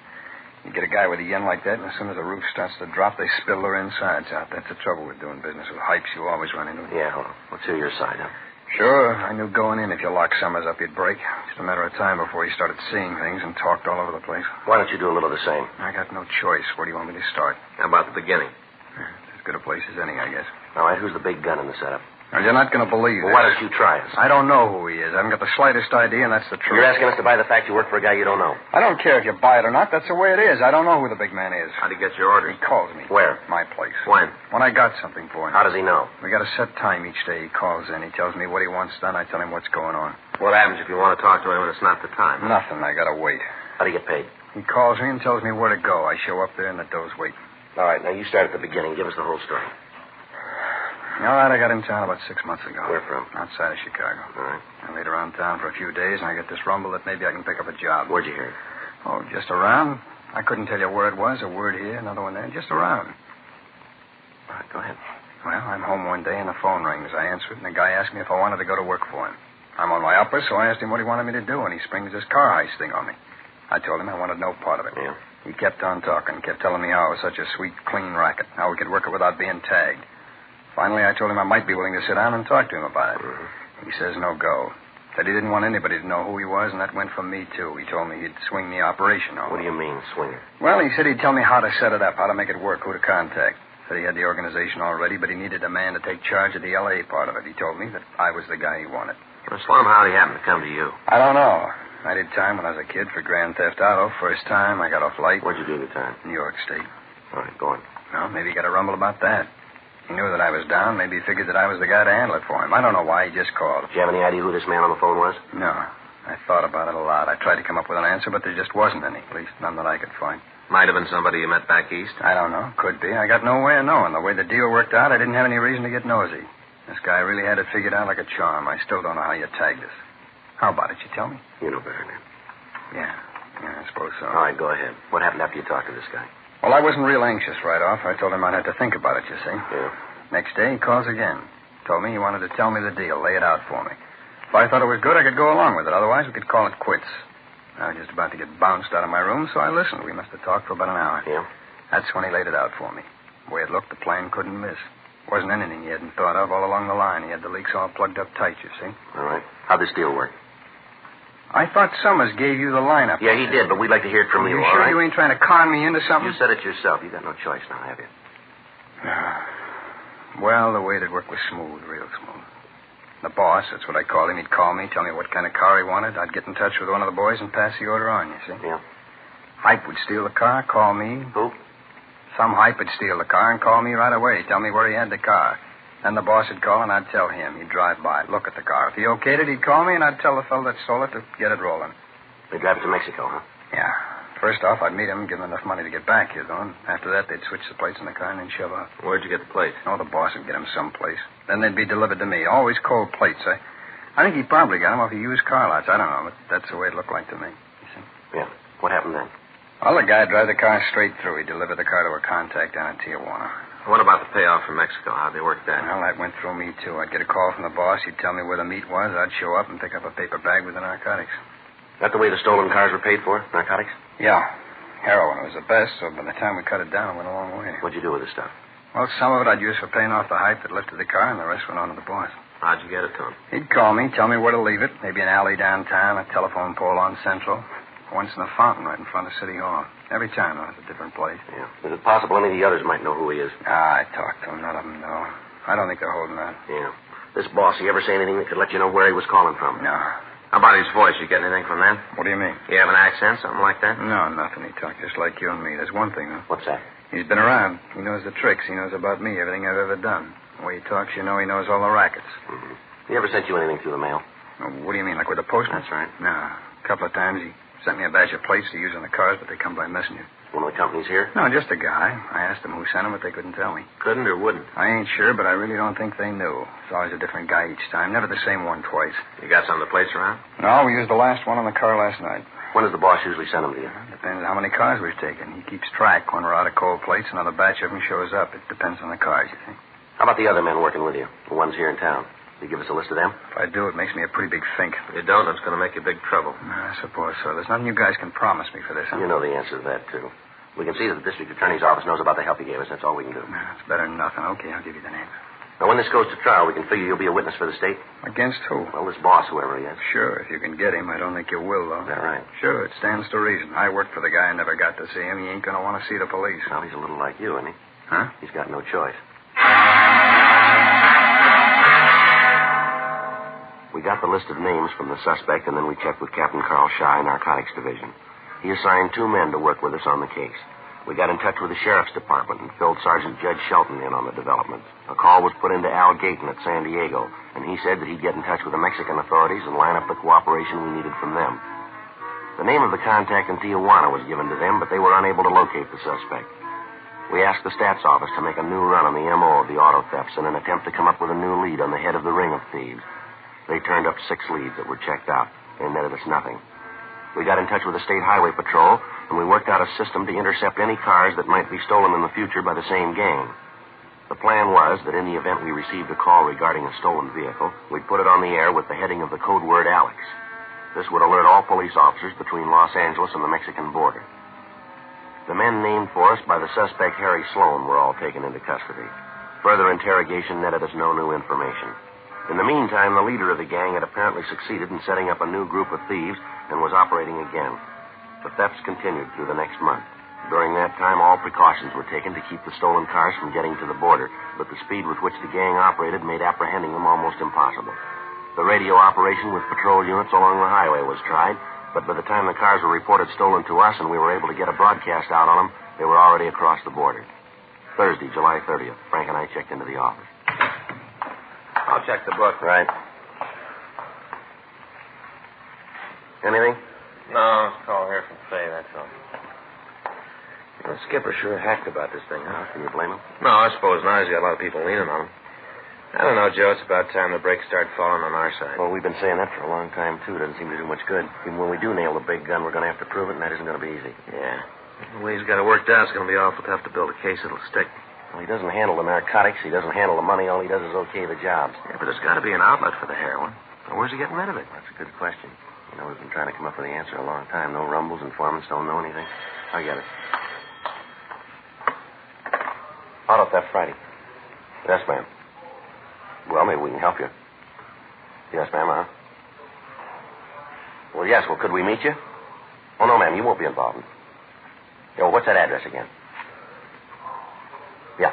G: You get a guy with a yen like that, and as soon as the roof starts to drop, they spill their insides out. That's the trouble with doing business with hypes. You always run into it.
D: Yeah, well, let's hear your side, huh?
G: Sure. I knew going in if you locked Summers up, you'd break. Just a matter of time before he started seeing things and talked all over the place.
D: Why don't you do a little of the same?
G: I got no choice. Where do you want me to start?
E: How about the beginning?
G: As good a place as any, I guess.
D: All right, who's the big gun in the setup?
G: Now, you're not going to believe
D: Well,
G: it.
D: why don't you try us?
G: I don't know who he is. I haven't got the slightest idea, and that's the truth.
D: You're asking us to buy the fact you work for a guy you don't know.
G: I don't care if you buy it or not. That's the way it is. I don't know who the big man is.
E: How'd he get your orders?
G: He calls me.
D: Where?
G: My place.
D: When?
G: When I got something for him.
D: How does he know?
G: We got a set time each day. He calls in. He tells me what he wants done. I tell him what's going on.
E: What happens if you want to talk to him when it's not the time?
G: Nothing. I got to wait.
D: How do you get paid?
G: He calls me and tells me where to go. I show up there and the doe's waiting.
D: All right, now you start at the beginning. Give us the whole story.
G: All right, I got in town about 6 months ago.
D: Where from?
G: Outside of Chicago.
D: All right.
G: I laid around town for a few days, and I get this rumble that maybe I can pick up a job.
D: Where'd you hear it?
G: Oh, just around. I couldn't tell you where it was, a word here, another one there, just around.
D: All right, go ahead.
G: Well, I'm home one day, and the phone rings. I answer it, and the guy asked me if I wanted to go to work for him. I'm on my uppers, so I asked him what he wanted me to do, and he springs this car heist thing on me. I told him I wanted no part of it.
D: Yeah.
G: He kept on talking, kept telling me how it was such a sweet, clean racket, how we could work it without being tagged. Finally, I told him I might be willing to sit down and talk to him about it.
D: Mm-hmm.
G: He says no go. That he didn't want anybody to know who he was, and that went for me, too. He told me he'd swing the operation on.
D: What do you mean, swinger?
G: Well, he said he'd tell me how to set it up, how to make it work, who to contact. Said he had the organization already, but he needed a man to take charge of the L.A. part of it. He told me that I was the guy he wanted.
E: Well, Slum, how'd he happen to come to you?
G: I don't know. I did time when I was a kid for Grand Theft Auto. First time, I got off light.
D: Where'd you do the time?
G: New York State.
D: All right, go on.
G: Well, maybe he got a rumble about that. He knew that I was down. Maybe he figured that I was the guy to handle it for him. I don't know why. He just called.
D: Did you have any idea who this man on the phone was?
G: No. I thought about it a lot. I tried to come up with an answer, but there just wasn't any. At least none that I could find.
E: Might have been somebody you met back east.
G: I don't know. Could be. I got no way of knowing. The way the deal worked out, I didn't have any reason to get nosy. This guy really had it figured out like a charm. I still don't know how you tagged us. How about it? You tell me?
D: You know better than that.
G: Yeah, I suppose so.
D: All right, go ahead. What happened after you talked to this guy?
G: Well, I wasn't real anxious right off. I told him I'd have to think about it, you see.
D: Yeah.
G: Next day, he calls again. Told me he wanted to tell me the deal, lay it out for me. If I thought it was good, I could go along with it. Otherwise, we could call it quits. I was just about to get bounced out of my room, so I listened. We must have talked for about an hour.
D: Yeah?
G: That's when he laid it out for me. The way it looked, the plan couldn't miss. Wasn't anything he hadn't thought of all along the line. He had the leaks all plugged up tight, you see.
D: All right. How'd this deal work?
G: I thought Summers gave you the lineup.
D: Yeah, he did, but we'd like to hear it from you,
G: You
D: all
G: sure
D: right?
G: you ain't trying to con me into something?
D: You said it yourself. You got no choice now, have you?
G: Well, the way it worked was smooth, real smooth. The boss, that's what I called him, he'd call me, tell me what kind of car he wanted. I'd get in touch with one of the boys and pass the order on, you see.
D: Yeah.
G: Hype would steal the car, call me.
D: Who?
G: Some hype would steal the car and call me right away, tell me where he had the car. Then the boss would call and I'd tell him. He'd drive by, look at the car. If he okayed it, he'd call me and I'd tell the fellow that sold it to get it rolling.
D: They drive it to Mexico, huh?
G: Yeah. First off, I'd meet him, give him enough money to get back here, though. And after that, they'd switch the plates in the car and then shove off.
E: Where'd you get the plates?
G: Oh, the boss would get them someplace. Then they'd be delivered to me. Always cold plates. I think he probably got them off the used car lots. I don't know, but that's the way it looked like to me. You see?
D: Yeah. What happened then?
G: Well, the guy'd drive the car straight through. He'd deliver the car to a contact down in Tijuana.
E: What about the payoff from Mexico? How'd they work that?
G: Well, that went through me, too. I'd get a call from the boss. He'd tell me where the meat was. I'd show up and pick up a paper bag with the narcotics.
D: That the way the stolen cars were paid for? Narcotics?
G: Yeah. Heroin was the best, so by the time we cut it down, it went a long way.
D: What'd you do with the stuff?
G: Well, some of it I'd use for paying off the hype that lifted the car, and the rest went on to the boss.
E: How'd you get it to him?
G: He'd call me, tell me where to leave it. Maybe an alley downtown, a telephone pole on Central. Once in a fountain right in front of City Hall. Every time, though, it's a different place.
D: Yeah. Is it possible any of the others might know who he is?
G: I talked to him. None of them know. I don't think they're holding out.
D: Yeah. This boss, he ever say anything that could let you know where he was calling from?
G: No.
E: How about his voice? You get anything from that?
G: What do you mean?
E: You have an accent, something like that?
G: No, nothing. He talked just like you and me. There's one thing, though.
D: What's that?
G: He's been around. He knows the tricks. He knows about me, everything I've ever done. The way he talks, you know he knows all the rackets.
D: Mm-hmm. He ever sent you anything through the mail?
G: Oh, what do you mean, like with the postman?
D: That's right.
G: No. A couple of times he sent me a batch of plates to use on the cars, but they come by messenger.
D: One of the companies here?
G: No, just a guy. I asked them who sent them, but they couldn't tell me.
E: Couldn't or wouldn't?
G: I ain't sure, but I really don't think they knew. It's always a different guy each time. Never the same one twice.
E: You got some of the plates around?
G: No, we used the last one on the car last night.
D: When does the boss usually send them to you?
G: Depends on how many cars we've taken. He keeps track. When we're out of cold plates, another batch of them shows up. It depends on the cars, you see.
D: How about the other men working with you? The ones here in town? Will you give us a list of them?
G: If I do, it makes me a pretty big think.
E: If you don't, it's going to make you big trouble.
G: I suppose so. There's nothing you guys can promise me for this, huh?
D: You know the answer to that, too. We can see that the district attorney's office knows about the help you gave us. That's all we can do.
G: It's better than nothing. Okay, I'll give you the names.
D: Now, when this goes to trial, we can figure you'll be a witness for the state?
G: Against who?
D: Well, this boss, whoever he is.
G: Sure, if you can get him. I don't think you will, though.
D: Is that right?
G: Sure, it stands to reason. I worked for the guy and never got to see him. He ain't going to want to see the police.
D: Well, he's a little like you, isn't he?
G: Huh?
D: He's got no choice. We got the list of names from the suspect, and then we checked with Captain Carl Shy, Narcotics Division. He assigned 2 men to work with us on the case. We got in touch with the Sheriff's Department and filled Sergeant Judge Shelton in on the developments. A call was put into Al Gayton at San Diego, and he said that he'd get in touch with the Mexican authorities and line up the cooperation we needed from them. The name of the contact in Tijuana was given to them, but they were unable to locate the suspect. We asked the Stats Office to make a new run on the M.O. of the auto thefts in an attempt to come up with a new lead on the head of the ring of thieves. They turned up 6 leads that were checked out. They netted us nothing. We got in touch with the State Highway Patrol, and we worked out a system to intercept any cars that might be stolen in the future by the same gang. The plan was that in the event we received a call regarding a stolen vehicle, we'd put it on the air with the heading of the code word Alex. This would alert all police officers between Los Angeles and the Mexican border. The men named for us by the suspect Harry Sloan were all taken into custody. Further interrogation netted us no new information. In the meantime, the leader of the gang had apparently succeeded in setting up a new group of thieves and was operating again. The thefts continued through the next month. During that time, all precautions were taken to keep the stolen cars from getting to the border, but the speed with which the gang operated made apprehending them almost impossible. The radio operation with patrol units along the highway was tried, but by the time the cars were reported stolen to us and we were able to get a broadcast out on them, they were already across the border. Thursday, July 30th, Frank and I checked into the office.
E: I'll check the book.
D: Right. Anything?
E: No, it's a call here from Faye, that's all.
D: The skipper sure hacked about this thing, huh? Can you blame him?
E: No, I suppose not. He's got a lot of people leaning on him. I don't know, Joe. It's about time the brakes start falling on our side.
D: Well, we've been saying that for a long time, too. It doesn't seem to do much good. Even when we do nail the big gun, we're going to have to prove it, and that isn't going to be easy.
E: Yeah. The way he's got it worked out, it's going to be awful tough to build a case that'll stick.
D: Well, he doesn't handle the narcotics. He doesn't handle the money. All he does is okay the jobs.
E: Yeah, but there's got to be an outlet for the heroin. Well, where's he getting rid of it?
D: That's a good question. You know, we've been trying to come up with the answer a long time. No rumbles, informants don't know anything. I get it. Auto theft Friday. Yes, ma'am. Well, maybe we can help you. Yes, ma'am, huh? Well, yes. Well, could we meet you? Oh, no, ma'am. You won't be involved. Yeah, well, what's that address again? Yeah.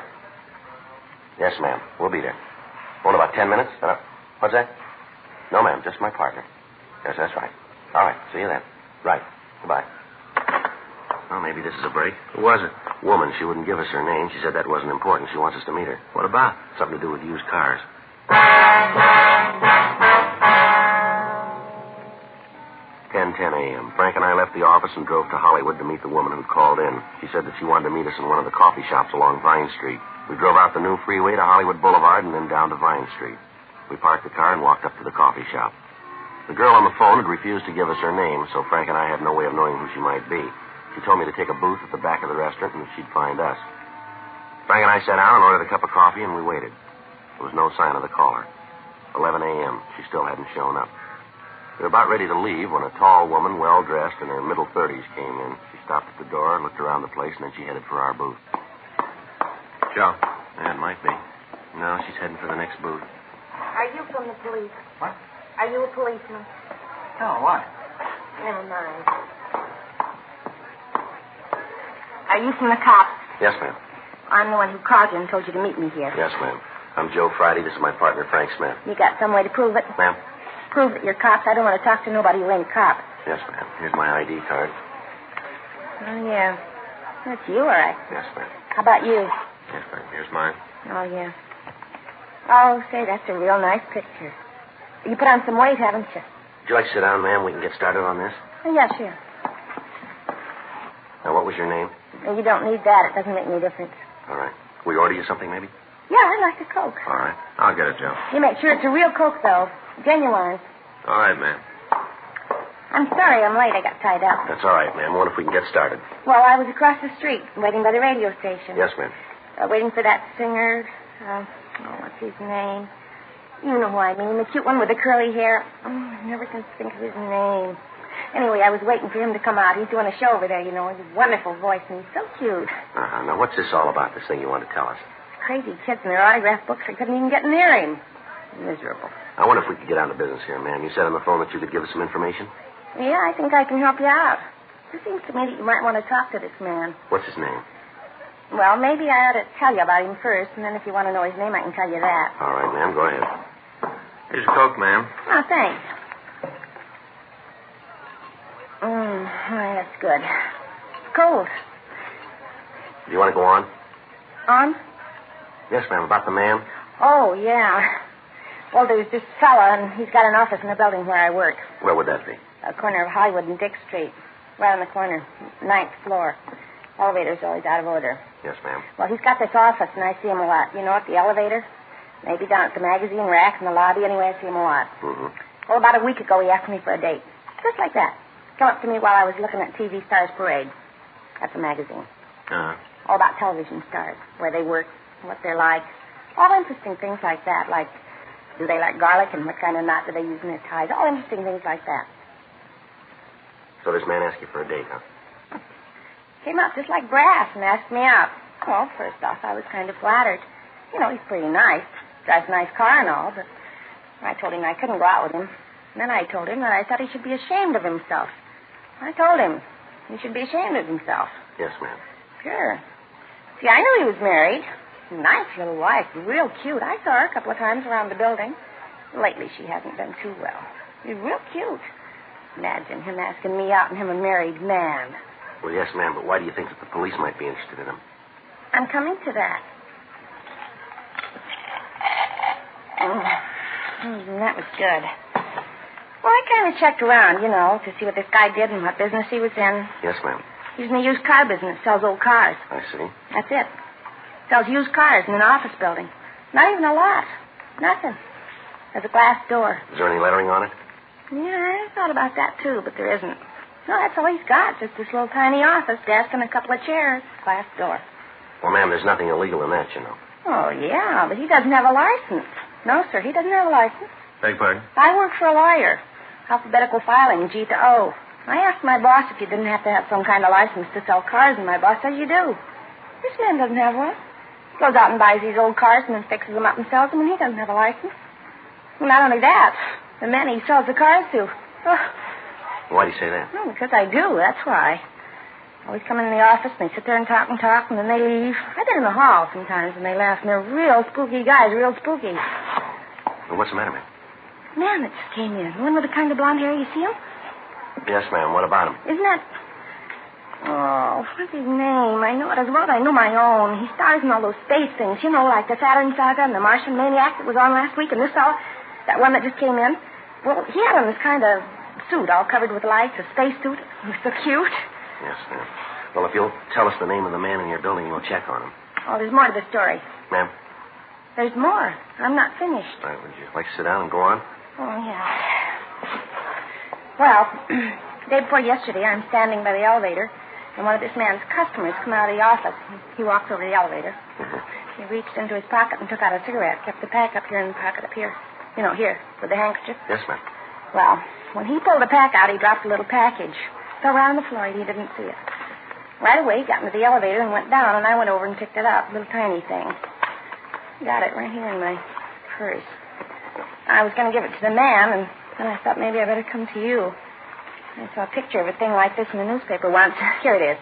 D: Yes, ma'am. We'll be there. Oh, in about 10 minutes? What's that? No, ma'am. Just my partner. Yes, that's right. All right. See you then. Right. Goodbye. Well, maybe this is a break.
E: Who was it?
D: Woman. She wouldn't give us her name. She said that wasn't important. She wants us to meet her.
E: What about?
D: Something to do with used cars. 10:10 a.m. Frank and I left the office and drove to Hollywood to meet the woman who'd called in. She said that she wanted to meet us in one of the coffee shops along Vine Street. We drove out the new freeway to Hollywood Boulevard and then down to Vine Street. We parked the car and walked up to the coffee shop. The girl on the phone had refused to give us her name, so Frank and I had no way of knowing who she might be. She told me to take a booth at the back of the restaurant and she'd find us. Frank and I sat down and ordered a cup of coffee and we waited. There was no sign of the caller. 11 a.m. She still hadn't shown up. We were about ready to leave when a tall woman, well-dressed, in her middle 30s, came in. She stopped at the door, looked around the place, and then she headed for our booth.
E: Joe.
D: Yeah, it might be. No, she's heading for the next booth.
H: Are you from the police?
F: What?
H: Are you a policeman?
F: No, why?
H: Never mind. Are you from the cops?
D: Yes, ma'am.
H: I'm the one who called you and told you to meet me here.
D: Yes, ma'am. I'm Joe Friday. This is my partner, Frank Smith.
H: You got some way to prove it?
D: Ma'am?
H: Prove that you're cops. I don't want to talk to nobody who ain't cops.
D: Yes, ma'am. Here's my ID card.
H: Oh, yeah. That's you, all right.
D: Yes, ma'am.
H: How about you?
D: Yes, ma'am. Here's mine.
H: Oh, yeah. Oh, say, that's a real nice picture. You put on some weight, haven't you?
D: Would you like to sit down, ma'am? We can get started on this.
H: Oh, yeah, sure.
D: Now, what was your name?
H: You don't need that. It doesn't make any difference.
D: All right. Will we order you something, maybe?
H: Yeah, I'd like a Coke.
D: All right.
E: I'll get it, Joe.
H: You make sure it's a real Coke, though. Genuine.
E: All right, ma'am.
H: I'm sorry I'm late. I got tied up.
D: That's all right, ma'am. I wonder if we can get started.
H: Well, I was across the street, waiting by the radio station.
D: Yes, ma'am.
H: Waiting for that singer. What's his name? You know who I mean. The cute one with the curly hair. I never can think of his name. Anyway, I was waiting for him to come out. He's doing a show over there, you know. His wonderful voice, and he's so cute.
D: Now, what's this all about, this thing you want to tell us?
H: Crazy kids and their autograph books. I couldn't even get near him. Miserable.
D: I wonder if we could get down to business here, ma'am. You said on the phone that you could give us some information?
H: Yeah, I think I can help you out. It seems to me that you might want to talk to this man.
D: What's his name?
H: Well, maybe I ought to tell you about him first, and then if you want to know his name, I can tell you that.
D: All right, ma'am. Go ahead. Here's a Coke, ma'am.
J: Oh, thanks. That's good. Cold.
D: Do you want to go on?
J: On?
D: Yes, ma'am. About the man?
J: Oh, yeah. Well, there's this fella, and he's got an office in the building where I work.
D: Where would that be?
J: A corner of Hollywood and Dick Street. Right on the corner. 9th floor. Elevator's always out of order.
D: Yes, ma'am.
J: Well, he's got this office, and I see him a lot. You know, at the elevator? Maybe down at the magazine rack in the lobby. Anyway, I see him a lot.
D: Mm-hmm.
J: Well, about a week ago, he asked me for a date. Just like that. Come up to me while I was looking at TV Stars Parade. That's a magazine.
D: Uh-huh.
J: All about television stars, where they work, what they're like. All interesting things like that, like do they like garlic and what kind of knot do they use in their ties. All interesting things like that.
D: So this man asked you for a date, huh?
J: Came up just like brass and asked me out. Well, first off, I was kind of flattered. You know, he's pretty nice. Drives a nice car and all, but I told him I couldn't go out with him. And then I told him that I thought he should be ashamed of himself. I told him he should be ashamed of himself.
D: Yes, ma'am.
J: Sure. See, I knew he was married. Nice little wife, real cute. I saw her a couple of times around the building. Lately, she hasn't done too well. She's real cute. Imagine him asking me out and him a married man.
D: Well, yes, ma'am, but why do you think that the police might be interested in him?
J: I'm coming to that. That was good. Well, I kind of checked around, you know, to see what this guy did and what business he was in.
D: Yes, ma'am.
J: He's in the used car business, sells old cars.
D: I see.
J: That's it. Sells used cars in an office building. Not even a lot. Nothing. There's a glass door.
D: Is there any lettering on it?
J: Yeah, I thought about that, too, but there isn't. No, that's all he's got. Just this little tiny office, desk, and a couple of chairs. Glass door.
D: Well, ma'am, there's nothing illegal in that, you know.
J: Oh, yeah, but he doesn't have a license. No, sir, he doesn't have a license.
D: Beg pardon?
J: I work for a lawyer. Alphabetical filing, G to O. I asked my boss if you didn't have to have some kind of license to sell cars, and my boss says you do. This man doesn't have one. He goes out and buys these old cars and then fixes them up and sells them, and he doesn't have a license. Well, not only that, the men he sells the cars to. Oh.
D: Why do you say that?
J: Oh, because I do, that's why. Always come in the office, and they sit there and talk, and then they leave. I've been in the hall sometimes, and they laugh, and they're real spooky guys, real spooky.
D: Well, what's the matter, ma'am?
J: Man that just came in. The one with the kind of blonde hair, you see him?
D: Yes, ma'am. What about him?
J: Isn't that... Oh, what's his name? I know it as well as I know my own. He stars in all those space things, you know, like the Saturn Saga and the Martian Maniac that was on last week, and this fella, that one that just came in. Well, he had on this kind of suit all covered with lights, a space suit. He was so cute.
D: Yes, ma'am. Well, if you'll tell us the name of the man in your building, we'll check on him.
J: Oh, there's more to the story.
D: Ma'am?
J: There's more. I'm not finished.
D: All right, would you like to sit down and go on?
J: Oh, yeah. Well, the day before yesterday, I'm standing by the elevator, and one of this man's customers come out of the office. He walked over the elevator.
D: Mm-hmm.
J: He reached into his pocket and took out a cigarette, kept the pack up here in the pocket up here. You know, here, with the handkerchief.
D: Yes, ma'am.
J: Well, when he pulled the pack out, he dropped a little package. Fell right on the floor, and he didn't see it. Right away, he got into the elevator and went down, and I went over and picked it up, a little tiny thing. Got it right here in my purse. I was going to give it to the man, and then I thought maybe I better come to you. I saw a picture of a thing like this in the newspaper once. Here it is.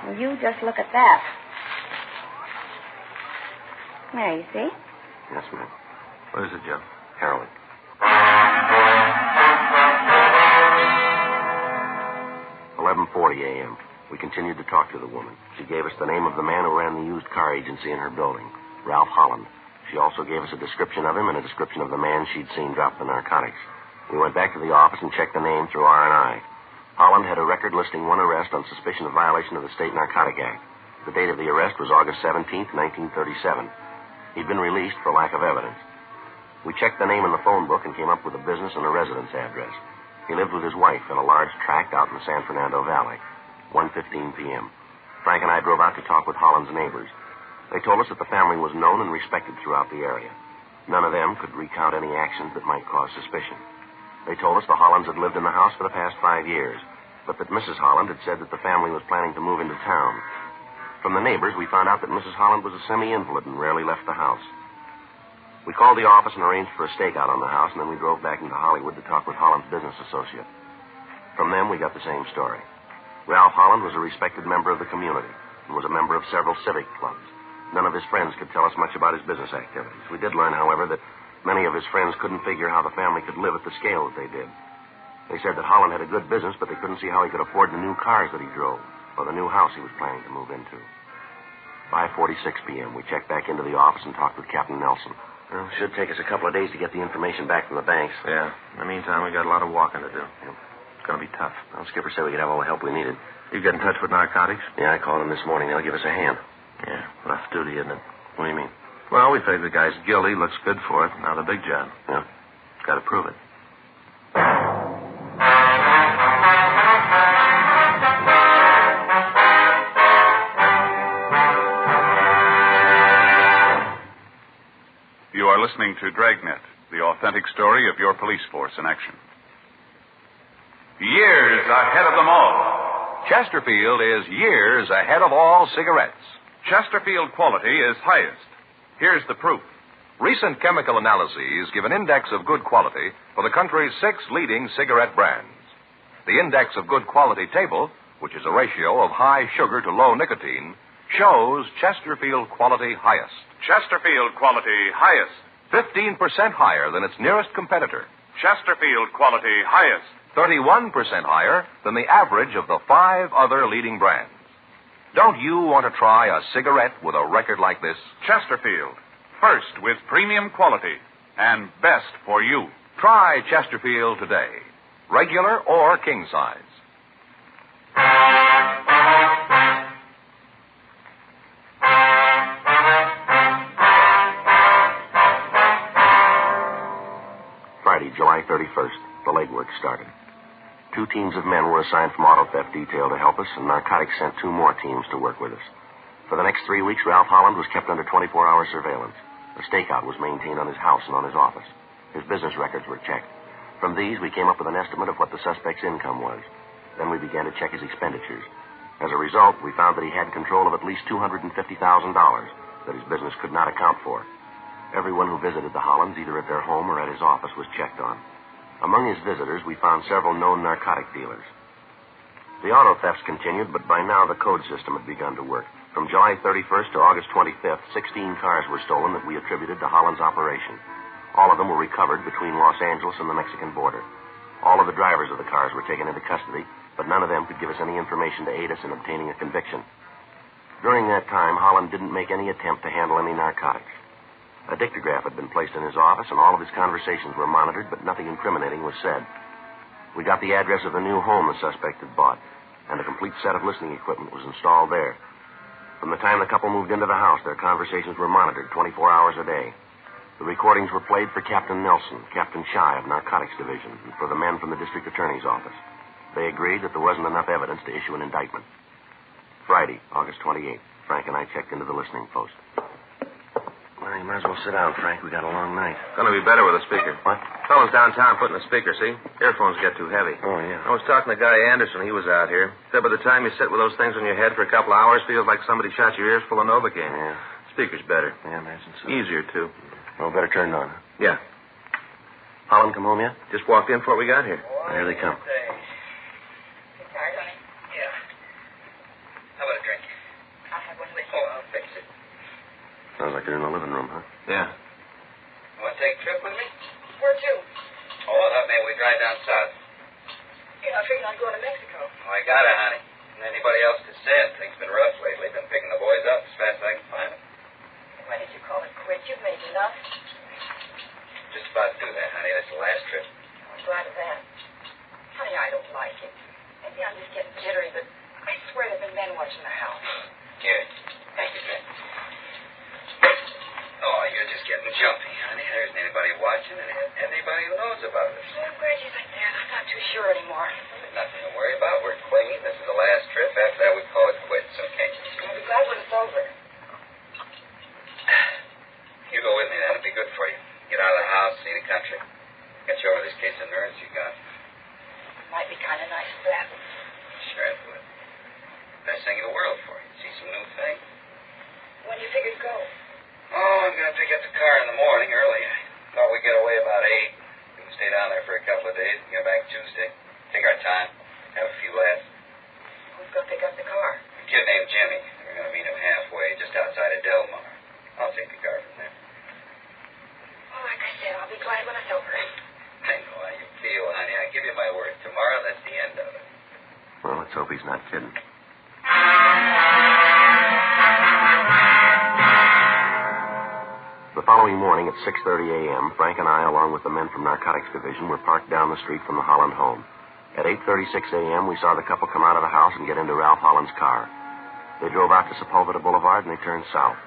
J: Well, you just look at that. There, you see?
D: Yes, ma'am. What is it, Joe? Heroin. 11:40 a.m. We continued to talk to the woman. She gave us the name of the man who ran the used car agency in her building, Ralph Holland. She also gave us a description of him and a description of the man she'd seen drop the narcotics. We went back to the office and checked the name through R&I. Holland had a record listing one arrest on suspicion of violation of the State Narcotic Act. The date of the arrest was August 17th, 1937. He'd been released for lack of evidence. We checked the name in the phone book and came up with a business and a residence address. He lived with his wife in a large tract out in the San Fernando Valley. 1:15 p.m. Frank and I drove out to talk with Holland's neighbors. They told us that the family was known and respected throughout the area. None of them could recount any actions that might cause suspicion. They told us the Hollands had lived in the house for the past 5 years, but that Mrs. Holland had said that the family was planning to move into town. From the neighbors, we found out that Mrs. Holland was a semi-invalid and rarely left the house. We called the office and arranged for a stakeout on the house, and then we drove back into Hollywood to talk with Holland's business associate. From them, we got the same story. Ralph Holland was a respected member of the community and was a member of several civic clubs. None of his friends could tell us much about his business activities. We did learn, however, that Many of his friends couldn't figure how the family could live at the scale that they did. They said that Holland had a good business, but they couldn't see how he could afford the new cars that he drove or the new house he was planning to move into. 5:46 p.m., we checked back into the office and talked with Captain Nelson. Well, it should take us a couple of days to get the information back from the banks.
E: Yeah. In the meantime, we got a lot of walking to do.
D: Yep.
E: It's going to be tough.
D: Well, Skipper said we could have all the help we needed.
E: You get in touch with narcotics?
D: Yeah, I called them this morning. They'll give us a hand.
E: Yeah, rough duty, isn't it?
D: What do you mean?
E: Well, we figured the guy's guilty. Looks good for it. Now the big job.
D: Yeah.
E: Got to prove it.
B: You are listening to Dragnet, the authentic story of your police force in action.
I: Years ahead of them all. Chesterfield is years ahead of all cigarettes. Chesterfield quality is highest. Here's the proof. Recent chemical analyses give an index of good quality for the country's 6 leading cigarette brands. The index of good quality table, which is a ratio of high sugar to low nicotine, shows Chesterfield quality highest. Chesterfield quality highest. 15% higher than its nearest competitor. Chesterfield quality highest. 31% higher than the average of the 5 other leading brands. Don't you want to try a cigarette with a record like this? Chesterfield. First with premium quality and best for you. Try Chesterfield today. Regular or king size.
D: Friday, July 31st, the legwork started. 2 teams of men were assigned from auto theft detail to help us, and narcotics sent 2 more teams to work with us. For the next 3 weeks, Ralph Holland was kept under 24-hour surveillance. A stakeout was maintained on his house and on his office. His business records were checked. From these, we came up with an estimate of what the suspect's income was. Then we began to check his expenditures. As a result, we found that he had control of at least $250,000 that his business could not account for. Everyone who visited the Hollands, either at their home or at his office, was checked on. Among his visitors, we found several known narcotic dealers. The auto thefts continued, but by now the code system had begun to work. From July 31st to August 25th, 16 cars were stolen that we attributed to Holland's operation. All of them were recovered between Los Angeles and the Mexican border. All of the drivers of the cars were taken into custody, but none of them could give us any information to aid us in obtaining a conviction. During that time, Holland didn't make any attempt to handle any narcotics. A dictograph had been placed in his office, and all of his conversations were monitored, but nothing incriminating was said. We got the address of the new home the suspect had bought, and a complete set of listening equipment was installed there. From the time the couple moved into the house, their conversations were monitored 24 hours a day. The recordings were played for Captain Nelson, Captain Shy of Narcotics Division, and for the men from the district attorney's office. They agreed that there wasn't enough evidence to issue an indictment. Friday, August 28th, Frank and I checked into the listening post. Well, you might as well sit down, Frank. We got a long night.
E: Going to be better with a speaker.
D: What?
E: Fellow's downtown putting a speaker, see? Earphones get too heavy.
D: Oh, yeah.
E: I was talking to Guy Anderson. He was out here. Said by the time you sit with those things on your head for a couple of hours, feels like somebody shot your ears full of Novocaine.
D: Yeah.
E: Speaker's better.
D: Yeah, I imagine so.
E: Easier, too.
D: Well, better turn it on.
E: Yeah.
D: Holland come home yet?
E: Just walked in before we got here.
D: Here they come.
K: Yeah. How about a drink? I'll have one with you. Oh, I'll fix it.
D: Sounds like they're in the living room, huh?
E: Yeah.
K: You want to take a trip with me?
H: Where to?
K: Oh, I thought maybe we'd drive down south.
H: Yeah, I figured I'd go to Mexico.
K: Oh, I got it, honey. And anybody else to send. Things been rough lately. Been picking the boys up as fast as I can find them.
H: Why did you call it quits? You've made enough.
K: Just about to do that, honey. That's the last trip.
H: I'm glad of that. Honey, I don't like it. Maybe I'm just getting jittery, but I swear there have been men watching the house.
K: Here. Thank you, Ben. Oh, you're just getting jumpy, honey. There isn't anybody watching and anybody who knows about it.
H: I'm glad you think that. I'm not too sure anymore.
K: There's nothing to worry about. We're clean. This is the last trip. After that, we call it quits, okay?
D: Let's hope he's not kidding. The following morning at 6:30 a.m., Frank and I, along with the men from Narcotics Division, were parked down the street from the Holland home. At 8:36 a.m., we saw the couple come out of the house and get into Ralph Holland's car. They drove out to Sepulveda Boulevard and they turned south.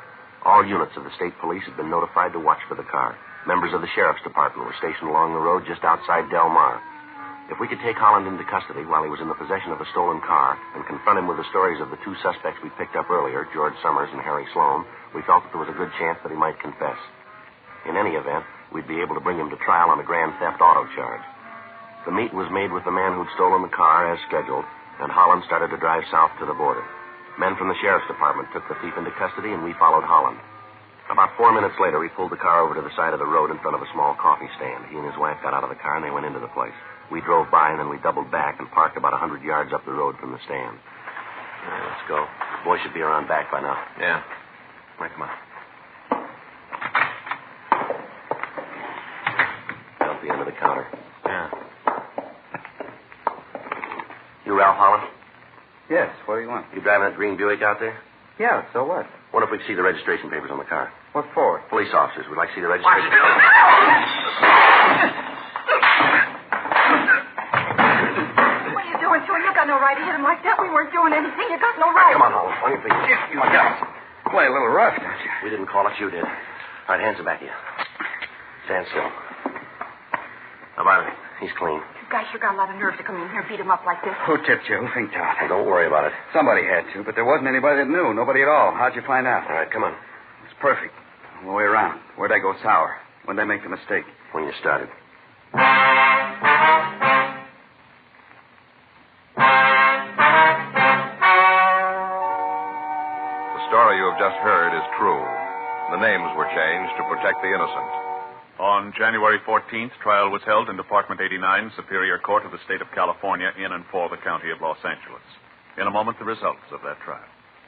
D: All units of the state police had been notified to watch for the car. Members of the sheriff's department were stationed along the road just outside Del Mar. If we could take Holland into custody while he was in the possession of a stolen car and confront him with the stories of the two suspects we picked up earlier, George Summers and Harry Sloan, we felt that there was a good chance that he might confess. In any event, we'd be able to bring him to trial on a grand theft auto charge. The meet was made with the man who'd stolen the car as scheduled, and Holland started to drive south to the border. Men from the sheriff's department took the thief into custody, and we followed Holland. About 4 minutes later, he pulled the car over to the side of the road in front of a small coffee stand. He and his wife got out of the car, and they went into the place. We drove by, and then we doubled back and parked about 100 yards up the road from the stand. All right, let's go. The boy should be around back by now.
I: Yeah.
D: All right, come on. Down at the end of the counter.
I: Yeah.
D: You Ralph Holland?
F: Yes, what do you want?
D: You driving that green Buick out there?
F: Yeah, so what?
D: Wonder if we could see the registration papers on the car.
F: What for?
D: Police officers. We'd like to see the registration papers.
J: What are you doing, Joe? You got no right to hit him like that. We weren't doing anything. You got no right.
D: Come on, Holland. On your feet.
F: My God. Boy, a little rough, don't you?
D: We didn't call it. You did. All right, hands are back of you. Stand still. How about it? He's clean.
J: You guys sure got a lot of nerve to come in here and beat him up like this.
F: Who tipped you? Who thinked out?
D: Hey, don't worry about it.
F: Somebody had to, but there wasn't anybody that knew. Nobody at all. How'd you find out?
D: All right, come on.
F: It's perfect. All the way around. Where'd I go sour? When'd I make the mistake?
D: When you started.
I: The story you have just heard is true. The names were changed to protect the innocent.
B: On January 14th, trial was held in Department 89, Superior Court of the State of California, in and for the County of Los Angeles. In a moment, the results of that trial.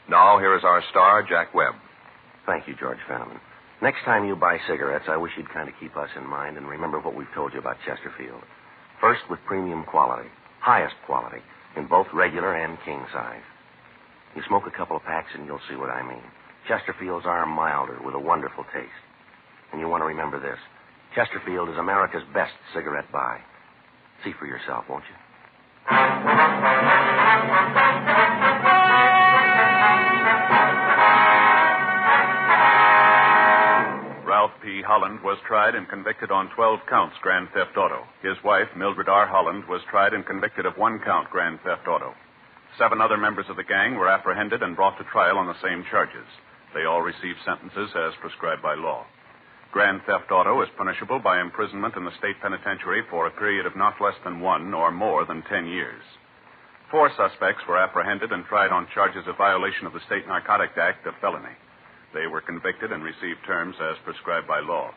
I: Now, here is our star, Jack Webb.
D: Thank you, George Fenneman. Next time you buy cigarettes, I wish you'd kind of keep us in mind and remember what we've told you about Chesterfield. First, with premium quality, highest quality, in both regular and king size. You smoke a couple of packs and you'll see what I mean. Chesterfields are milder with a wonderful taste. And you want to remember this. Chesterfield is America's best cigarette buy. See for yourself, won't you?
B: Ralph P. Holland was tried and convicted on 12 counts grand theft auto. His wife, Mildred R. Holland, was tried and convicted of 1 count grand theft auto. 7 other members of the gang were apprehended and brought to trial on the same charges. They all received sentences as prescribed by law. Grand theft auto is punishable by imprisonment in the state penitentiary for a period of not less than 1 or more than 10 years. 4 suspects were apprehended and tried on charges of violation of the State Narcotic Act of felony. They were convicted and received terms as prescribed by law.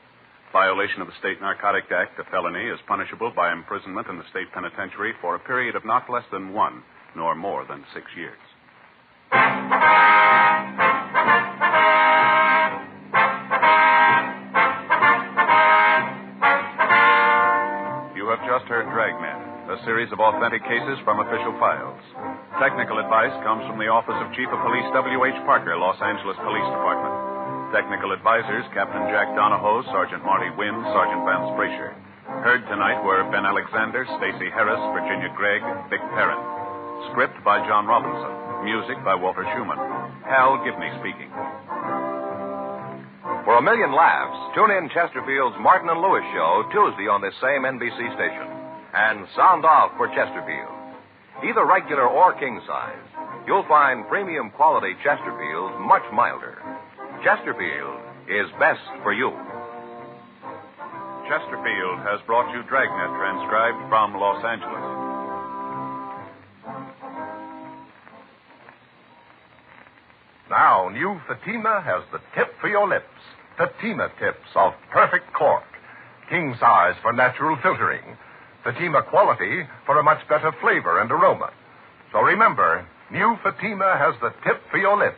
B: Violation of the State Narcotic Act of felony is punishable by imprisonment in the state penitentiary for a period of not less than 1 nor more than 6 years. You have just heard Dragnet, a series of authentic cases from official files. Technical advice comes from the Office of Chief of Police W.H. Parker, Los Angeles Police Department. Technical advisors, Captain Jack Donahoe, Sergeant Marty Wynn, Sergeant Vance Frazier. Heard tonight were Ben Alexander, Stacey Harris, Virginia Gregg, Vic Perrin. Script by John Robinson. Music by Walter Schumann. Hal Gibney speaking.
I: For a million laughs, tune in Chesterfield's Martin and Lewis show Tuesday on this same NBC station. And sound off for Chesterfield. Either regular or king size, you'll find premium quality Chesterfield much milder. Chesterfield is best for you.
B: Chesterfield has brought you Dragnet, transcribed from Los Angeles.
L: Now, new Fatima has the tip for your lips. Fatima tips of perfect cork. King size for natural filtering. Fatima quality for a much better flavor and aroma. So remember, new Fatima has the tip for your lips.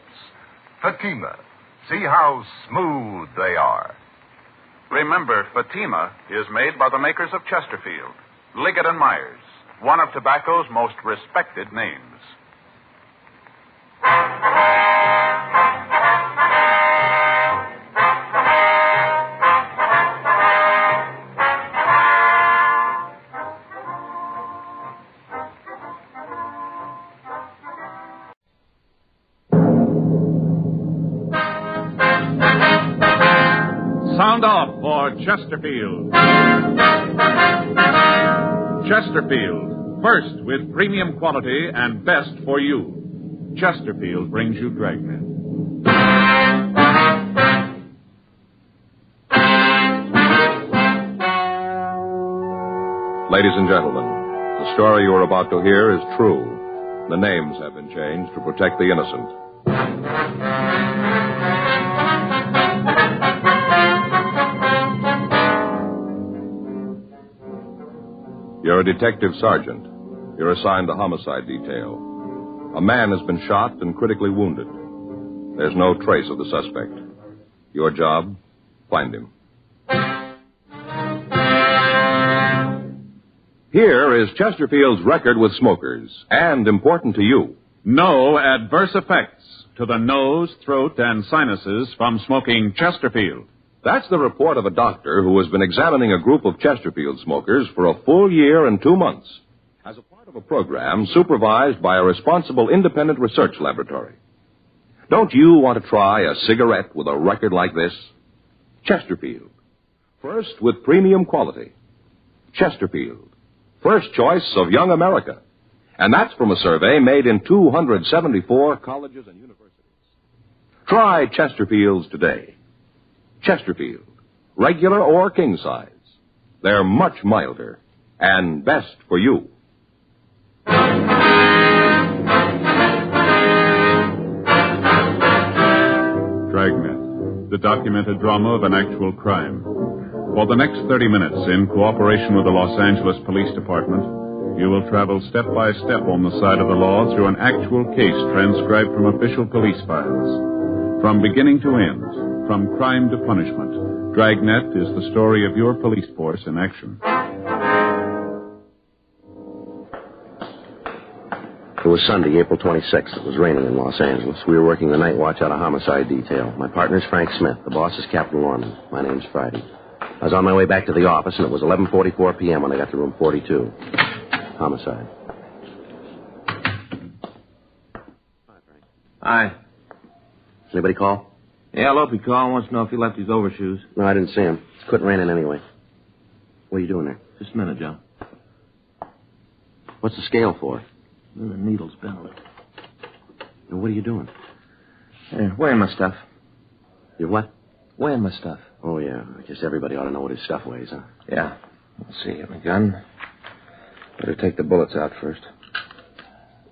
L: Fatima. See how smooth they are.
B: Remember, Fatima is made by the makers of Chesterfield, Liggett & Myers, one of tobacco's most respected names.
M: Sound off for Chesterfield. Chesterfield, first with premium quality and best for you. Chesterfield brings you Dragnet.
I: Ladies and gentlemen, the story you are about to hear is true. The names have been changed to protect the innocent. You're a detective sergeant. You're assigned to homicide detail. A man has been shot and critically wounded. There's no trace of the suspect. Your job, find him. Here is Chesterfield's record with smokers, and important to you.
M: No adverse effects to the nose, throat, and sinuses from smoking Chesterfield.
I: That's the report of a doctor who has been examining a group of Chesterfield smokers for a full year and 2 months, as a part of a program supervised by a responsible independent research laboratory. Don't you want to try a cigarette with a record like this? Chesterfield. First with premium quality. Chesterfield. First choice of young America. And that's from a survey made in 274 colleges and universities. Try Chesterfields today. Chesterfield, regular or king size. They're much milder and best for you.
M: Dragnet, the documented drama of an actual crime. For the next 30 minutes, in cooperation with the Los Angeles Police Department, you will travel step by step on the side of the law through an actual case transcribed from official police files. From beginning to end, from crime to punishment, Dragnet is the story of your police force in action.
D: It was Sunday, April 26th. It was raining in Los Angeles. We were working the night watch out of homicide detail. My partner's Frank Smith. The boss is Captain Norman. My name's Friday. I was on my way back to the office, and it was 11:44 p.m. when I got to room 42. Homicide. Hi, Frank.
E: Hi.
D: Anybody call?
E: Yeah, Lope called. Wants to know if he left his overshoes.
D: No, I didn't see him. It's quit raining anyway. What are you doing there?
E: Just a minute, Joe.
D: What's the scale for?
E: The needle's bent.
D: And what are you doing?
E: Here, weighing my stuff.
D: You're what?
E: Weighing my stuff.
D: Oh, yeah. I guess everybody ought to know what his stuff weighs, huh?
E: Yeah. Let's see. Get my gun. Better take the bullets out first.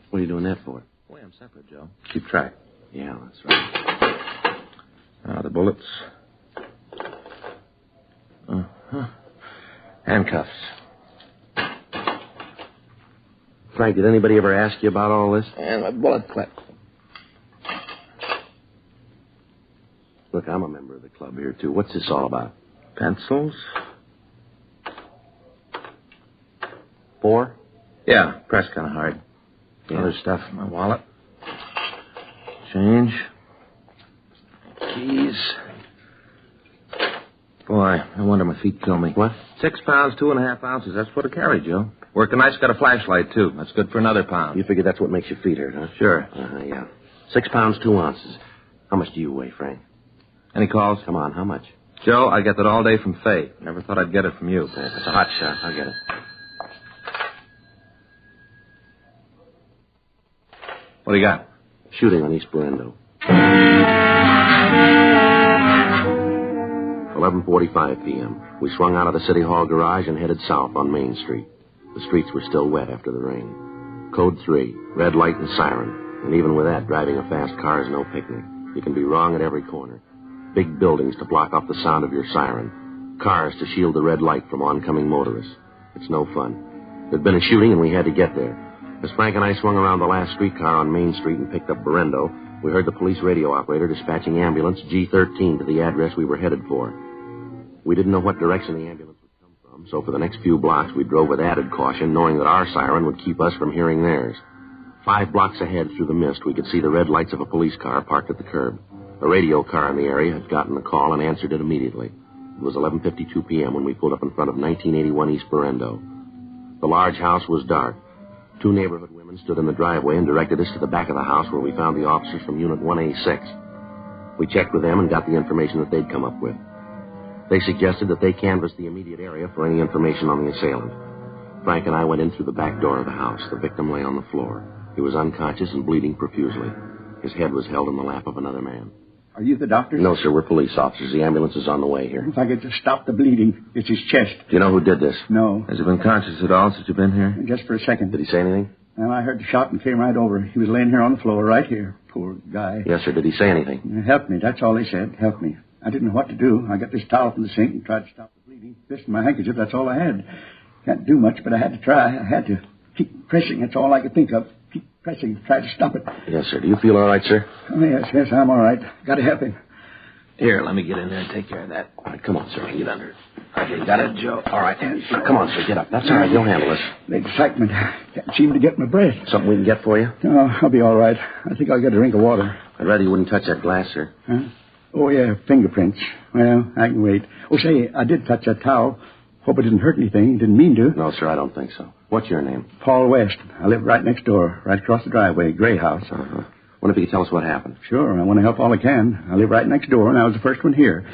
D: What are you doing that for?
E: Weigh them separate, Joe. Keep track.
D: Yeah, that's right.
E: Now, the bullets. Uh-huh. Handcuffs.
D: Frank, did anybody ever ask you about all this?
E: And my bullet clip.
D: Look, I'm a member of the club here, too. What's this all about?
E: Pencils.
D: 4?
E: Yeah, pressed kind of hard.
D: Yeah.
E: Other stuff in my wallet. Change. Keys. Boy, I wonder my feet kill me.
D: What?
E: 6 pounds, 2.5 ounces. That's what I carry, Joe. Working night's got a flashlight, too. That's good for another pound.
D: You figure that's what makes your feet hurt, huh?
E: Sure.
D: Yeah. 6 pounds, 2 ounces. How much do you weigh, Frank?
E: Any calls?
D: Come on, how much?
E: Joe, I get that all day from Faye. Never thought I'd get it from you.
D: That's a hot shot. I'll get it.
E: What do you got?
D: Shooting on East Berendo. 11:45 p.m. We swung out of the City Hall garage and headed south on Main Street. The streets were still wet after the rain. Code 3, red light and siren. And even with that, driving a fast car is no picnic. You can be wrong at every corner. Big buildings to block off the sound of your siren. Cars to shield the red light from oncoming motorists. It's no fun. There'd been a shooting and we had to get there. As Frank and I swung around the last streetcar on Main Street and picked up Berendo, we heard the police radio operator dispatching ambulance G13 to the address we were headed for. We didn't know what direction the ambulance would come from, them, so for the next few blocks we drove with added caution, knowing that our siren would keep us from hearing theirs. 5 blocks ahead through the mist, we could see the red lights of a police car parked at the curb. A radio car in the area had gotten the call and answered it immediately. It was 11:52 p.m. when we pulled up in front of 1981 East Berendo. The large house was dark. 2 neighborhood women stood in the driveway and directed us to the back of the house where we found the officers from Unit 1A6. We checked with them and got the information that they'd come up with. They suggested that they canvass the immediate area for any information on the assailant. Frank and I went in through the back door of the house. The victim lay on the floor. He was unconscious and bleeding profusely. His head was held in the lap of another man.
N: Are you the doctor?
D: No, sir. We're police officers. The ambulance is on the way here.
N: If I could just stop the bleeding. It's his chest.
D: Do you know who did this?
N: No.
O: Has he been conscious at all since you've been here?
N: Just for a second.
D: Did he say anything?
N: Well, I heard the shot and came right over. He was laying here on the floor, right here. Poor guy.
D: Yes, sir. Did he say anything?
N: Help me. That's all he said. Help me. I didn't know what to do. I got this towel from the sink and tried to stop the bleeding. This and my handkerchief, that's all I had. Can't do much, but I had to try. I had to keep pressing. That's all I could think of. Keep pressing. Try to stop it.
D: Yes, sir. Do you feel all right, sir?
N: Oh, yes, I'm all right. Got to help him.
O: Here, let me get in there and take care of that.
D: All right, come on, sir. Get under.
O: Okay, got it, Joe.
D: All right. Come on, sir. Get up. That's all right. You'll handle this.
N: The excitement. Can't seem to get my breath.
D: Something we can get for you?
N: No, I'll be all right. I think I'll get a drink of water.
D: I'd rather you wouldn't touch that glass, sir.
N: Huh? Oh, yeah, fingerprints. Well, I can wait. Oh, say, I did touch that towel. Hope it didn't hurt anything. Didn't mean to.
D: No, sir, I don't think so. What's your name?
N: Paul West. I live right next door, right across the driveway, gray house.
D: Uh-huh. Wonder if you could tell us what happened.
N: Sure, I want to help all I can. I live right next door, and I was the first one here.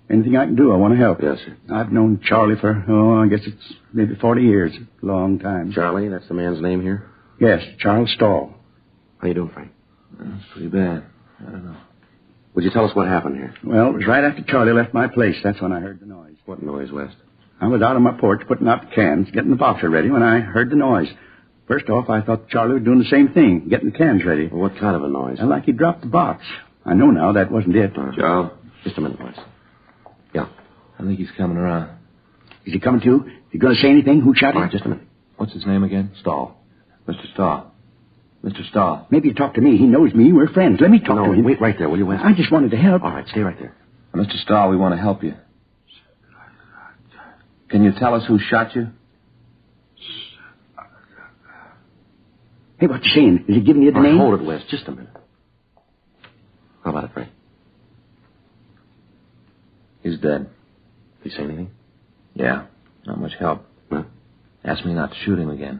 N: Anything I can do, I want to help.
D: Yes, sir.
N: I've known Charlie for, I guess it's maybe 40 years. Long time.
D: Charlie, that's the man's name here?
N: Yes, Charles Stahl.
D: How you doing, Frank?
O: That's pretty bad. I don't know.
D: Would you tell us what happened here?
N: Well, it was right after Charlie left my place. That's when I heard the noise.
D: What noise, West?
N: I was out on my porch putting out the cans, getting the boxer ready when I heard the noise. First off, I thought Charlie was doing the same thing, getting the cans ready.
D: Well, what kind of a noise?
N: Well, like he dropped the box. I know now that wasn't it.
O: Joe?
D: Just a minute, West. Yeah.
O: I think he's coming around.
N: Is he coming too? You going to say anything? Who shot him?
D: All right, just a minute.
O: What's his name again?
D: Stahl.
O: Mr. Stahl. Mr. Stahl.
N: Maybe you talk to me. He knows me. We're friends. Let me talk to him.
D: Wait right there, will you, West?
N: I just wanted to help.
D: All right, stay right there.
O: Mr. Stahl, we want to help you. Can you tell us who shot you?
N: Hey, what you saying? Is he giving you the name?
D: Hold it, West. Just a minute. How about it, Frank?
O: He's dead.
D: Did he say anything?
O: Yeah. Not much help.
D: Huh?
O: Asked me not to shoot him again.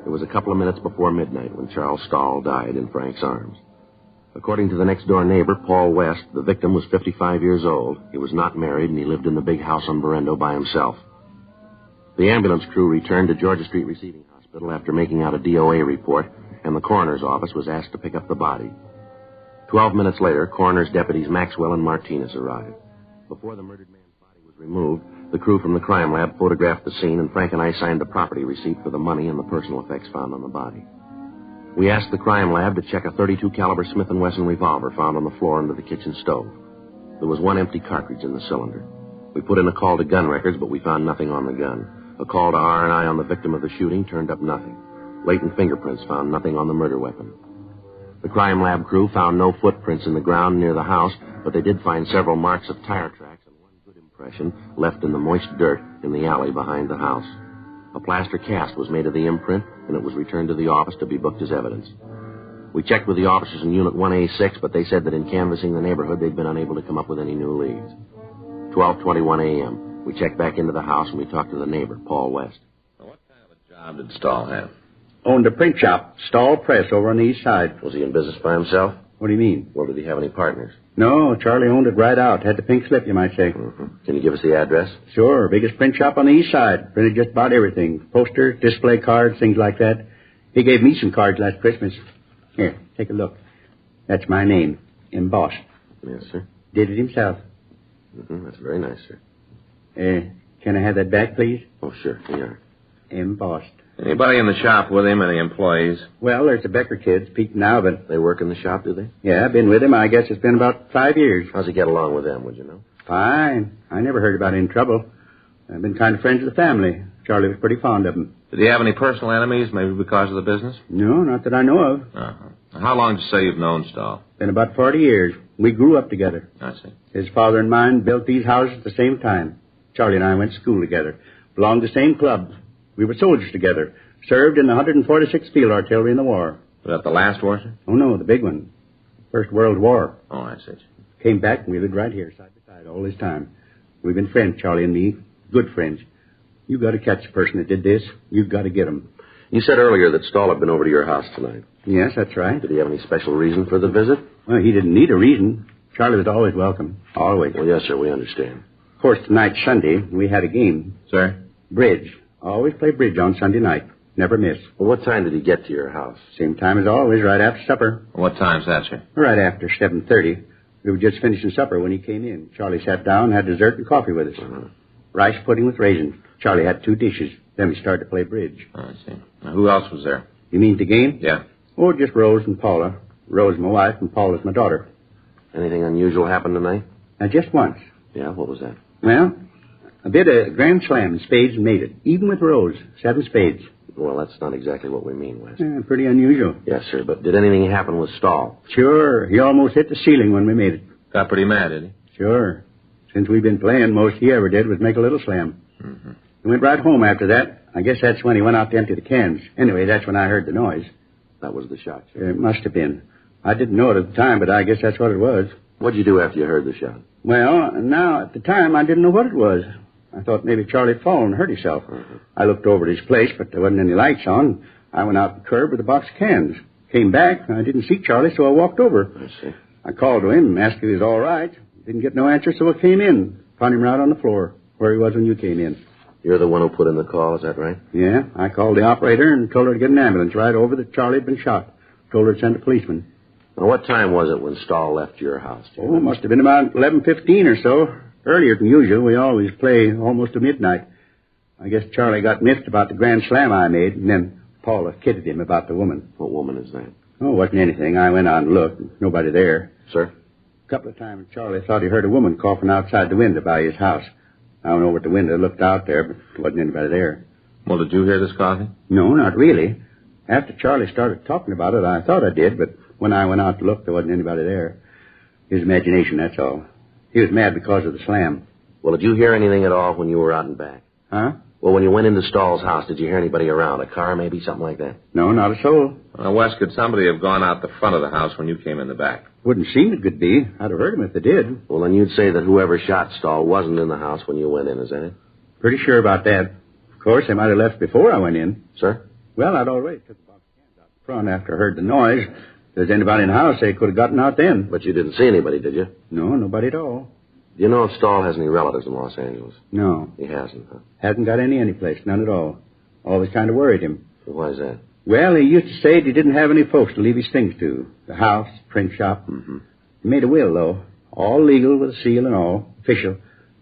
D: It was a couple of minutes before midnight when Charles Stahl died in Frank's arms. According to the next-door neighbor, Paul West, the victim was 55 years old. He was not married, and he lived in the big house on Berendo by himself. The ambulance crew returned to Georgia Street Receiving Hospital after making out a DOA report, and the coroner's office was asked to pick up the body. 12 minutes later, coroner's deputies Maxwell and Martinez arrived. Before the murdered man's body was removed, the crew from the crime lab photographed the scene, and Frank and I signed the property receipt for the money and the personal effects found on the body. We asked the crime lab to check a .32 caliber Smith & Wesson revolver found on the floor under the kitchen stove. There was one empty cartridge in the cylinder. We put in a call to gun records, but we found nothing on the gun. A call to R&I on the victim of the shooting turned up nothing. Latent fingerprints found nothing on the murder weapon. The crime lab crew found no footprints in the ground near the house, but they did find several marks of tire tracks and one good impression left in the moist dirt in the alley behind the house. A plaster cast was made of the imprint, and it was returned to the office to be booked as evidence. We checked with the officers in Unit 1A6, but they said that in canvassing the neighborhood, they'd been unable to come up with any new leads. 12:21 a.m. We checked back into the house, and we talked to the neighbor, Paul West.
O: What kind of a job did Stahl have?
N: Owned a print shop, Stahl Press, over on the east side.
D: Was he in business by himself?
N: What do you mean?
D: Well, did he have any partners?
N: No, Charlie owned it right out. Had the pink slip, you might say.
D: Mm-hmm. Can you give us the address?
N: Sure. Biggest print shop on the east side. Printed just about everything. Posters, display cards, things like that. He gave me some cards last Christmas. Here, take a look. That's my name, embossed.
D: Yes, sir.
N: Did it himself.
D: Mm-hmm. That's very nice, sir.
N: Can I have that back, please?
D: Oh, sure. Here.
N: Embossed.
O: Anybody in the shop with him? Any employees?
N: Well, there's the Becker kids, Pete and Alvin.
D: They work in the shop, do they?
N: Yeah, I've been with him. I guess it's been about 5 years.
D: How's he get along with them, would you know?
N: Fine. I never heard about any trouble. I've been kind of friends with the family. Charlie was pretty fond of them.
O: Did he have any personal enemies, maybe because of the business?
N: No, not that I know of.
O: Uh-huh. How long did you say you've known Stahl?
N: Been about 40 years. We grew up together.
O: I see.
N: His father and mine built these houses at the same time. Charlie and I went to school together. Belonged to the same club. We were soldiers together. Served in the 146th Field Artillery in the war.
O: Was that the last war, sir?
N: Oh, no, the big one. First World War.
O: Oh, I see.
N: Came back and we lived right here, side by side, all this time. We've been friends, Charlie and me. Good friends. You got to catch the person that did this. You've got to get him.
D: You said earlier that Stahl had been over to your house tonight.
N: Yes, that's right.
D: Did he have any special reason for the visit?
N: Well, he didn't need a reason. Charlie was always welcome. Always.
D: Well, yes, sir, we understand.
N: Of course, tonight's Sunday. We had a game.
O: Sir?
N: Bridge. Always play bridge on Sunday night. Never miss.
D: Well, what time did he get to your house?
N: Same time as always, right after supper.
O: What time's that, sir?
N: Right after 7:30. We were just finishing supper when he came in. Charlie sat down, had dessert and coffee with us. Rice pudding with raisins. Charlie had 2 dishes. Then we started to play bridge.
O: Oh, I see. Now, who else was there?
N: You mean the game?
O: Yeah.
N: Oh, just Rose and Paula. Rose, my wife, and Paula's my daughter.
D: Anything unusual happened tonight?
N: Just once.
D: Yeah, what was that?
N: Well, I bid a grand slam in spades and made it. Even with Rose. 7 spades.
D: Well, that's not exactly what we mean, Wes.
N: Pretty unusual.
D: Yes, sir, but did anything happen with Stahl?
N: Sure. He almost hit the ceiling when we made it.
O: Got pretty mad, did he?
N: Sure. Since we've been playing, most he ever did was make a little slam.
O: Mm-hmm.
N: He went right home after that. I guess that's when he went out to empty the cans. Anyway, that's when I heard the noise.
D: That was the shot, sir.
N: It must have been. I didn't know it at the time, but I guess that's what it was.
D: What'd you do after you heard the shot?
N: Well, now, at the time, I didn't know what it was. I thought maybe Charlie had fallen and hurt himself.
D: Mm-hmm.
N: I looked over at his place, but there wasn't any lights on. I went out the curb with a box of cans. Came back, and I didn't see Charlie, so I walked over.
D: I see.
N: I called to him and asked if he was all right. Didn't get no answer, so I came in. Found him right on the floor, where he was when you came in.
D: You're the one who put in the call, is that right?
N: Yeah, I called the operator and told her to get an ambulance right over that Charlie had been shot. Told her to send a policeman.
D: Now, what time was it when Stahl left your house, Jim?
N: Oh, it must have been about 11:15 or so. Earlier than usual. We always play almost to midnight. I guess Charlie got miffed about the grand slam I made, and then Paula kidded him about the woman.
D: What woman is that?
N: Oh, it wasn't anything. I went out and looked. Nobody there.
D: Sir?
N: A couple of times Charlie thought he heard a woman coughing outside the window by his house. I went over to the window, looked out there, but there wasn't anybody there.
O: Well, did you hear this coughing?
N: No, not really. After Charlie started talking about it, I thought I did, but when I went out to look, there wasn't anybody there. His imagination, that's all. He was mad because of the slam.
D: Well, did you hear anything at all when you were out and back?
N: Huh?
D: Well, when you went into Stahl's house, did you hear anybody around? A car, maybe? Something like that?
N: No, not a soul.
O: Wes, could somebody have gone out the front of the house when you came in the back?
N: Wouldn't seem it could be. I'd have heard him if they did.
D: Well, then you'd say that whoever shot Stahl wasn't in the house when you went in, is that it?
N: Pretty sure about that. Of course, they might have left before I went in.
D: Sir?
N: Well, I'd already took the box of cans out the front after I heard the noise. If there's anybody in the house, they could have gotten out then.
D: But you didn't see anybody, did you?
N: No, nobody at all.
D: Do you know if Stahl has any relatives in Los Angeles?
N: No.
D: He hasn't, huh?
N: Hasn't got any place, none at all. Always kind of worried him.
D: Why is that?
N: Well, he used to say he didn't have any folks to leave his things to. The house, print shop.
D: Mm-hmm.
N: He made a will, though. All legal with a seal and all. Official.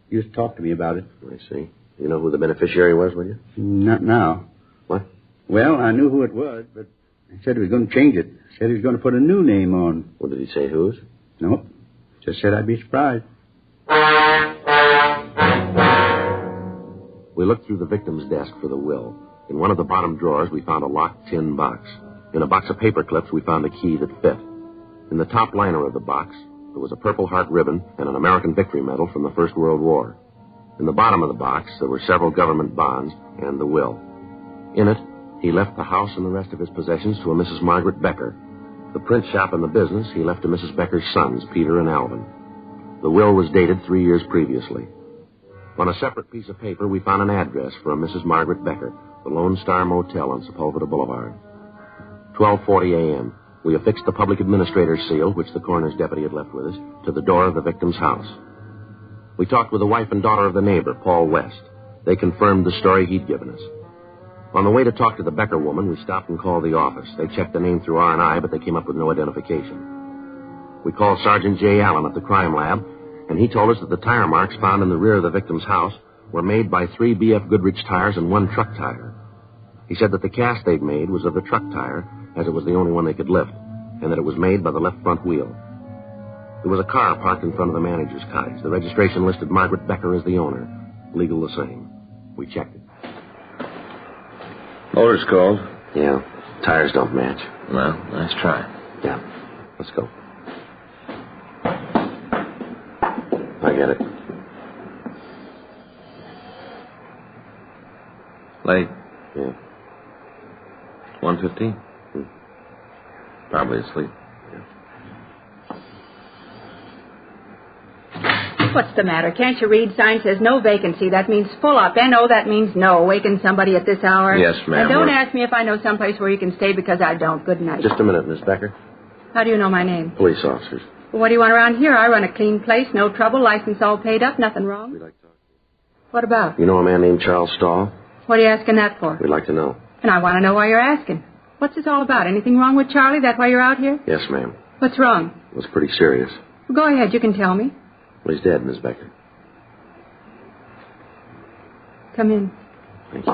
N: He used to talk to me about it.
D: I see. You know who the beneficiary was, would you?
N: Not now.
D: What?
N: Well, I knew who it was, but he said he was going to change it. Said he was going to put a new name on.
D: Well, did he say whose?
N: Nope. Just said I'd be surprised.
D: We looked through the victim's desk for the will. In one of the bottom drawers, we found a locked tin box. In a box of paper clips, we found a key that fit. In the top liner of the box, there was a Purple Heart ribbon and an American Victory Medal from the First World War. In the bottom of the box, there were several government bonds and the will. In it, he left the house and the rest of his possessions to a Mrs. Margaret Becker. The print shop and the business he left to Mrs. Becker's sons, Peter and Alvin. The will was dated 3 years previously. On a separate piece of paper, we found an address for a Mrs. Margaret Becker, the Lone Star Motel on Sepulveda Boulevard. 12:40 a.m. We affixed the public administrator's seal, which the coroner's deputy had left with us, to the door of the victim's house. We talked with the wife and daughter of the neighbor, Paul West. They confirmed the story he'd given us. On the way to talk to the Becker woman, we stopped and called the office. They checked the name through R&I, but they came up with no identification. We called Sergeant J. Allen at the crime lab, and he told us that the tire marks found in the rear of the victim's house were made by 3 B.F. Goodrich tires and 1 truck tire. He said that the cast they'd made was of the truck tire, as it was the only one they could lift, and that it was made by the left front wheel. There was a car parked in front of the manager's cottage. The registration listed Margaret Becker as the owner. Legal the same. We checked it.
O: Motor's cold.
D: Yeah. Tires don't match.
O: Well, nice try.
D: Yeah. Let's go. Forget it.
O: Late.
D: Yeah.
O: 1:15. Probably asleep.
P: What's the matter? Can't you read? Sign says no vacancy. That means full up. N-O, that means no. Waken somebody at this hour.
O: Yes, ma'am.
P: And don't ask me if I know someplace where you can stay because I don't. Good night.
D: Just a minute, Miss Becker.
P: How do you know my name?
D: Police officers.
P: Well, what do you want around here? I run a clean place. No trouble. License all paid up. Nothing wrong. What about?
D: You know a man named Charles Stahl?
P: What are you asking that for?
D: We'd like to know.
P: And I want to know why you're asking. What's this all about? Anything wrong with Charlie? That why you're out here?
D: Yes, ma'am.
P: What's wrong?
D: It was pretty serious.
P: Well, go ahead. You can tell me.
D: Well, he's dead, Miss Becker.
P: Come in.
D: Thank you.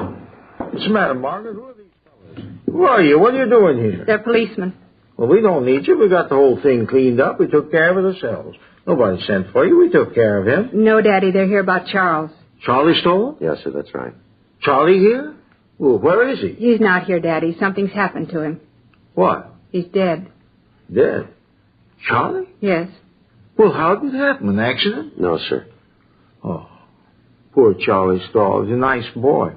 Q: What's the matter, Margaret? Who are these fellas? Who are you? What are you doing here?
P: They're policemen.
Q: Well, we don't need you. We got the whole thing cleaned up. We took care of it ourselves. Nobody sent for you. We took care of him.
P: No, Daddy. They're here about Charles.
Q: Charlie Stoll?
D: Yes, sir, that's right.
Q: Charlie here? Well, where is he?
P: He's not here, Daddy. Something's happened to him.
Q: What?
P: He's dead.
Q: Dead? Charlie?
P: Yes.
Q: Well, how did it happen? An accident?
D: No, sir.
Q: Oh, poor Charlie Stoll. He's a nice boy.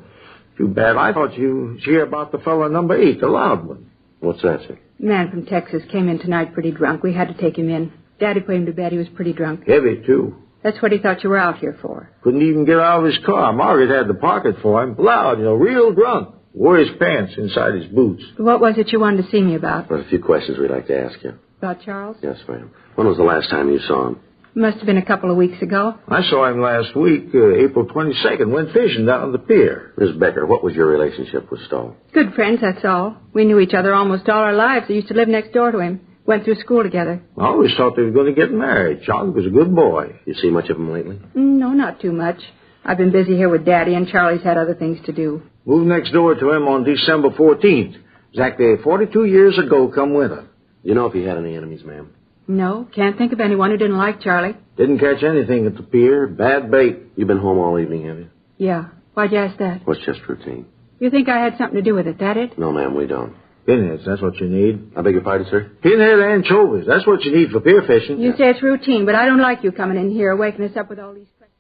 Q: Too bad. I thought you was here about the fellow number 8, the loud one.
D: What's that, sir?
P: A man from Texas came in tonight pretty drunk. We had to take him in. Daddy put him to bed. He was pretty drunk.
Q: Heavy, too.
P: That's what he thought you were out here for.
Q: Couldn't even get out of his car. Margaret had the pocket for him. Loud, real drunk. Wore his pants inside his boots.
P: What was it you wanted to see me about?
D: Well, a few questions we'd like to ask you.
P: About Charles?
D: Yes, ma'am. When was the last time you saw him?
P: Must have been a couple of weeks ago.
Q: I saw him last week, April 22nd. Went fishing down on the pier.
D: Miss Becker, what was your relationship with Stahl?
P: Good friends, that's all. We knew each other almost all our lives. I used to live next door to him. Went through school together.
Q: I always thought they were going to get married. Charlie was a good boy.
D: You see much of him lately?
P: No, not too much. I've been busy here with Daddy, and Charlie's had other things to do.
Q: Moved next door to him on December 14th. Exactly 42 years ago come winter.
D: You know if he had any enemies, ma'am?
P: No, can't think of anyone who didn't like Charlie.
Q: Didn't catch anything at the pier. Bad bait.
D: You've been home all evening, have you?
P: Yeah. Why'd you ask that?
D: Well, it's just routine.
P: You think I had something to do with it, that it?
D: No, ma'am, we don't.
Q: Pinheads, that's what you need.
D: I beg your pardon, sir?
Q: Pinhead anchovies, that's what you need for pier fishing.
P: You say it's routine, but I don't like you coming in here, waking us up with all these questions.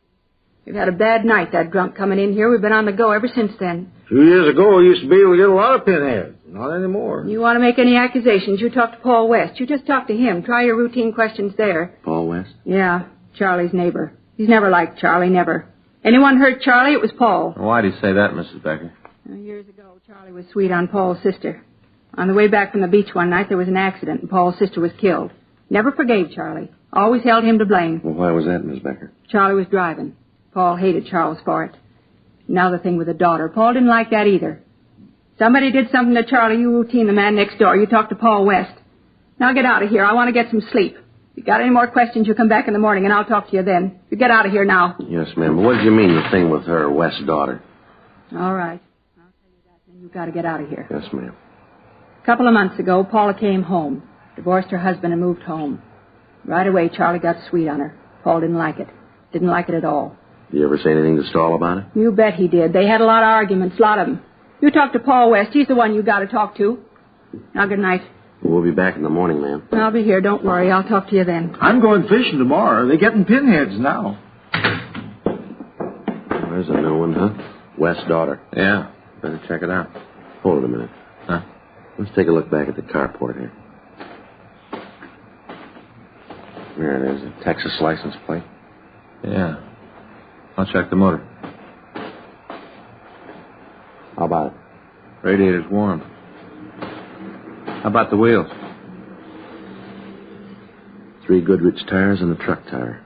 P: We've had a bad night, that drunk coming in here. We've been on the go ever since then.
Q: 2 years ago, we used to be able to get a lot of pinheads. Not anymore.
P: You want to make any accusations, you talk to Paul West. You just talk to him. Try your routine questions there.
D: Paul West?
P: Yeah, Charlie's neighbor. He's never liked Charlie, never. Anyone hurt Charlie, it was Paul.
O: Why do you say that, Mrs. Becker?
P: Years ago, Charlie was sweet on Paul's sister. On the way back from the beach one night, there was an accident, and Paul's sister was killed. Never forgave Charlie. Always held him to blame.
D: Well, why was that, Miss Becker?
P: Charlie was driving. Paul hated Charles for it. Now the thing with the daughter. Paul didn't like that either. Somebody did something to Charlie. You routine the man next door. You talk to Paul West. Now get out of here. I want to get some sleep. If you got any more questions, you come back in the morning, and I'll talk to you then. You get out of here now.
D: Yes, ma'am. But what did you mean, the thing with her West's daughter?
P: All right. I'll tell you that, then you've got to get out of here.
D: Yes, ma'am.
P: A couple of months ago, Paula came home. Divorced her husband and moved home. Right away, Charlie got sweet on her. Paul didn't like it. Didn't like it at all.
D: Did you ever say anything to Stahl about it?
P: You bet he did. They had a lot of arguments, a lot of them. You talk to Paul West. He's the one you got to talk to. Now, good night.
D: We'll be back in the morning, ma'am.
P: I'll be here. Don't worry. I'll talk to you then.
Q: I'm going fishing tomorrow. They're getting pinheads now.
D: There's a new one, huh? West's daughter.
O: Yeah. Better check it out.
D: Hold it a minute.
O: Huh?
D: Let's take a look back at the carport here. There it is, a Texas license plate.
O: Yeah. I'll check the motor.
D: How about it?
O: Radiator's warm. How about the wheels?
D: 3 Goodrich tires and the truck tire.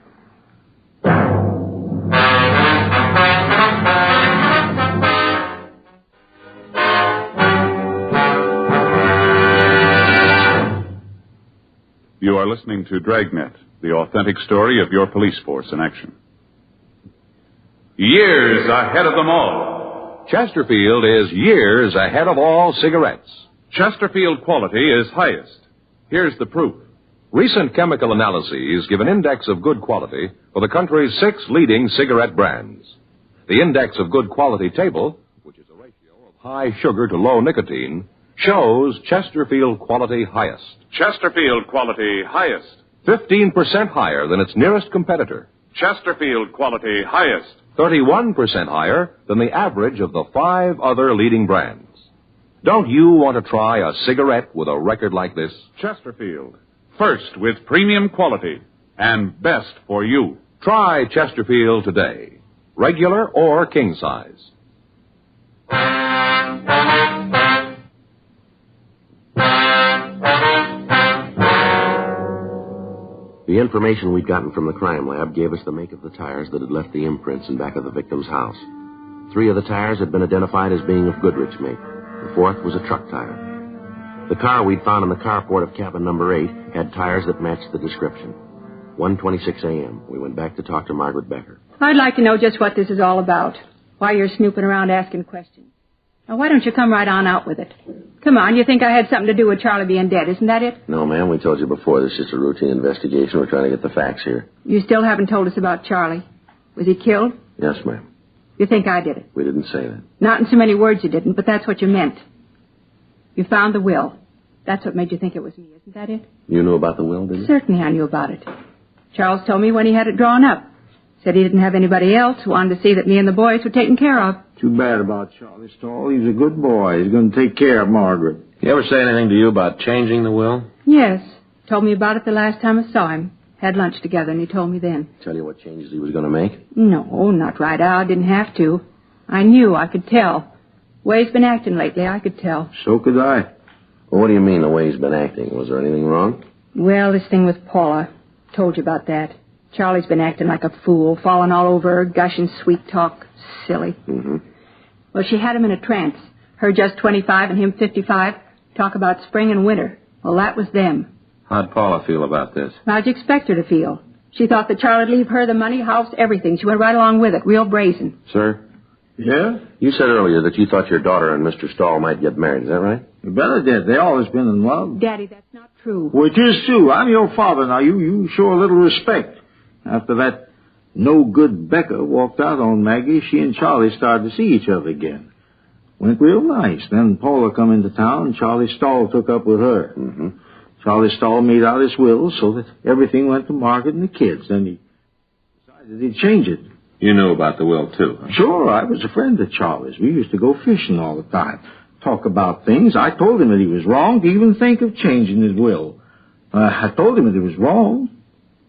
M: You are listening to Dragnet, the authentic story of your police force in action.
I: Years ahead of them all. Chesterfield is years ahead of all cigarettes. Chesterfield quality is highest. Here's the proof. Recent chemical analyses give an index of good quality for the country's 6 leading cigarette brands. The index of good quality table, which is a ratio of high sugar to low nicotine, shows Chesterfield quality highest.
M: Chesterfield quality highest.
I: 15% higher than its nearest competitor.
M: Chesterfield quality highest.
I: 31% higher than the average of the 5 other leading brands. Don't you want to try a cigarette with a record like this?
M: Chesterfield. First with premium quality and best for you.
I: Try Chesterfield today. Regular or king size.
D: The information we'd gotten from the crime lab gave us the make of the tires that had left the imprints in back of the victim's house. 3 of the tires had been identified as being of Goodrich make. The 4th was a truck tire. The car we'd found in the carport of cabin number 8 had tires that matched the description. 1:26 a.m. We went back to talk to Margaret Becker.
P: I'd like to know just what this is all about. Why you're snooping around asking questions. Now, why don't you come right on out with it? Come on, you think I had something to do with Charlie being dead, isn't that it?
D: No, ma'am, we told you before. This is just a routine investigation. We're trying to get the facts here.
P: You still haven't told us about Charlie. Was he killed?
D: Yes, ma'am.
P: You think I did it?
D: We didn't say that.
P: Not in so many words you didn't, but that's what you meant. You found the will. That's what made you think it was me, isn't that it?
D: You knew about the will, didn't you?
P: Certainly I knew about it. Charles told me when he had it drawn up. Said he didn't have anybody else who wanted to see that me and the boys were taken care of.
Q: Too bad about Charlie Stahl. He's a good boy. He's going to take care of Margaret.
O: He ever say anything to you about changing the will?
P: Yes. Told me about it the last time I saw him. Had lunch together, and he told me then.
D: Tell you what changes he was going to make?
P: No, not right out. Didn't have to. I knew. I could tell. The way he's been acting lately, I could tell.
Q: So could I.
D: Well, what do you mean, the way he's been acting? Was there anything wrong?
P: Well, this thing with Paula. Told you about that. Charlie's been acting like a fool, falling all over her, gushing sweet talk. Silly.
D: Mm-hmm.
P: Well, she had him in a trance. Her just 25 and him 55. Talk about spring and winter. Well, that was them.
O: How'd Paula feel about this?
P: How'd you expect her to feel? She thought that Charlie'd leave her the money, house, everything. She went right along with it, real brazen.
D: Sir?
Q: Yeah?
D: You said earlier that you thought your daughter and Mr. Stahl might get married. Is that right?
Q: You better did. They always been in love.
P: Daddy, that's not true.
Q: Well, it is true. I'm your father now. You show a little respect. After that no-good Becca walked out on Maggie, she and Charlie started to see each other again. Went real nice. Then Paula come into town, and Charlie Stahl took up with her.
D: Mm-hmm.
Q: Charlie Stahl made out his will so that everything went to Margaret and the kids. Then he decided he'd change it.
O: You knew about the will, too, huh?
Q: Sure, I was a friend of Charlie's. We used to go fishing all the time, talk about things. I told him that he was wrong to even think of changing his will. I told him that he was wrong.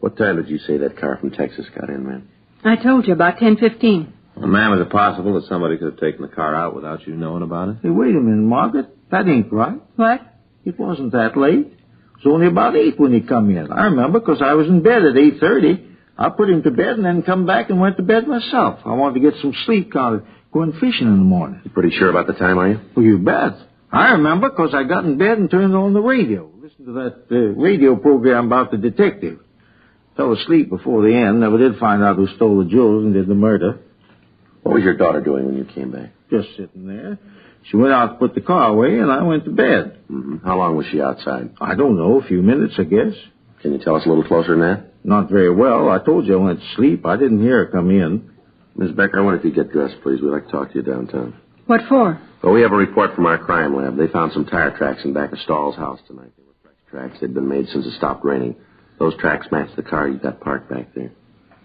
D: What time did you say that car from Texas got in, man?
P: I told you, about 10:15.
O: Well, ma'am, is it possible that somebody could have taken the car out without you knowing about it?
Q: Hey, wait a minute, Margaret. That ain't right.
P: What?
Q: It wasn't that late. It was only about 8 when he come in. I remember because I was in bed at 8:30. I put him to bed and then come back and went to bed myself. I wanted to get some sleep going fishing in the morning.
D: You pretty sure about the time, are you?
Q: Well, you bet. I remember because I got in bed and turned on the radio. Listened to that radio program about the detective. Fell asleep before the end. Never did find out who stole the jewels and did the murder.
D: What was your daughter doing when you came back?
Q: Just sitting there. She went out to put the car away, and I went to bed.
D: Mm-hmm. How long was she outside?
Q: I don't know, a few minutes, I guess.
D: Can you tell us a little closer than that?
Q: Not very well. I told you I went to sleep. I didn't hear her come in.
D: Miss Becker, I wonder if you get dressed, please. We'd like to talk to you downtown.
P: What for?
D: Well, we have a report from our crime lab. They found some tire tracks in back of Stahl's house tonight. They were fresh tracks. They'd been made since it stopped raining. Those tracks match the car you got parked back there.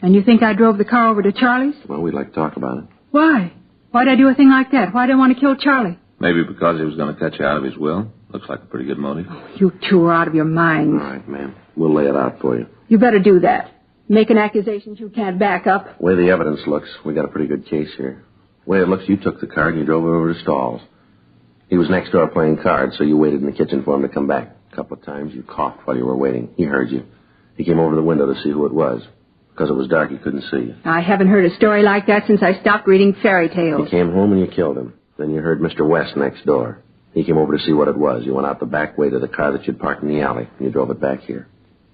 P: And you think I drove the car over to Charlie's?
D: Well, we'd like to talk about it.
P: Why? Why'd I do a thing like that? Why'd I want to kill Charlie?
O: Maybe because he was going to cut you out of his will. Looks like a pretty good motive.
P: You two are out of your minds.
D: All right, ma'am. We'll lay it out for you.
P: You better do that. Making accusations you can't back up.
D: The way the evidence looks, we got a pretty good case here. The way it looks, you took the car and you drove it over to Stahl's. He was next door playing cards, so you waited in the kitchen for him to come back. A couple of times you coughed while you were waiting. He heard you. He came over the window to see who it was. Because it was dark, he couldn't see you.
P: I haven't heard a story like that since I stopped reading fairy tales.
D: You came home and you killed him. Then you heard Mr. West next door. He came over to see what it was. You went out the back way to the car that you'd parked in the alley, and you drove it back here.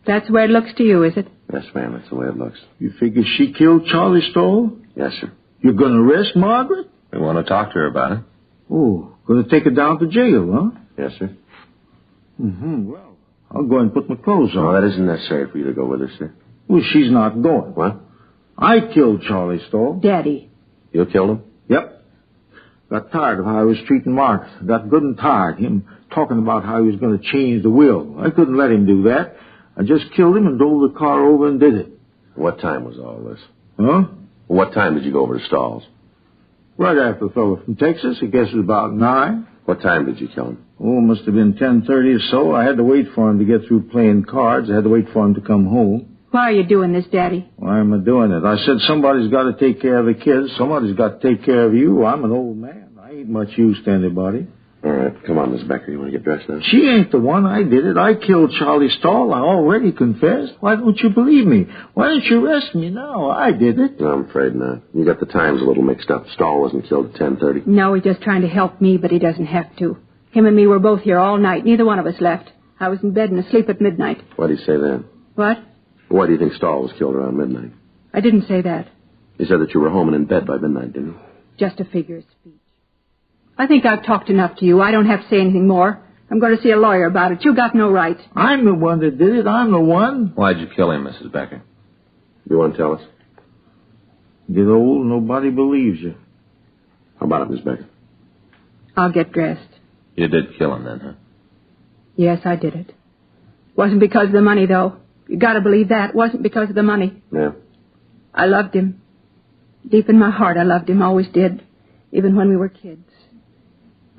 P: That's the way it looks to you, is it?
D: Yes, ma'am, that's the way it looks.
Q: You figure she killed Charlie Stahl?
D: Yes, sir.
Q: You're going to arrest Margaret?
O: We want to talk to her about it.
Q: Oh, going to take her down to jail, huh?
D: Yes, sir.
Q: Mm-hmm. Well, I'll go and put my clothes on.
D: No, that isn't necessary for you to go with her, sir.
Q: Well, she's not going.
D: What?
Q: I killed Charlie Stahl.
P: Daddy.
D: You killed him?
Q: Yep. Got tired of how he was treating Margaret. Got good and tired. Him talking about how he was going to change the will. I couldn't let him do that. I just killed him and drove the car over and did it.
D: What time was all this?
Q: Huh?
D: What time did you go over to Stahl's?
Q: Right after the fellow from Texas. I guess it was about 9.
D: What time did you kill him?
Q: Oh, it must have been 10:30 or so. I had to wait for him to get through playing cards. I had to wait for him to come home.
P: Why are you doing this, Daddy?
Q: Why am I doing it? I said somebody's got to take care of the kids. Somebody's got to take care of you. I'm an old man. I ain't much use to anybody.
D: All right, come on, Miss Becker. You want to get dressed now?
Q: She ain't the one. I did it. I killed Charlie Stahl. I already confessed. Why don't you believe me? Why don't you arrest me now? I did it.
D: No, I'm afraid not. You got the times a little mixed up. Stahl wasn't killed at 10:30.
P: No, he's just trying to help me, but he doesn't have to. Him and me were both here all night. Neither one of us left. I was in bed and asleep at midnight.
D: Why do you say that?
P: What?
D: Why do you think Stahl was killed around midnight?
P: I didn't say that.
D: You said that you were home and in bed by midnight, didn't you?
P: Just a figure of speech. I think I've talked enough to you. I don't have to say anything more. I'm going to see a lawyer about it. You got no right.
Q: I'm the one that did it. I'm the one.
O: Why'd you kill him, Mrs. Becker?
D: You want to tell us?
Q: Get old, nobody believes you.
D: How about it, Miss Becker?
P: I'll get dressed.
O: You did kill him then, huh?
P: Yes, I did it. Wasn't because of the money, though. You got to believe that. It wasn't because of the money.
D: Yeah.
P: I loved him. Deep in my heart, I loved him. Always did. Even when we were kids.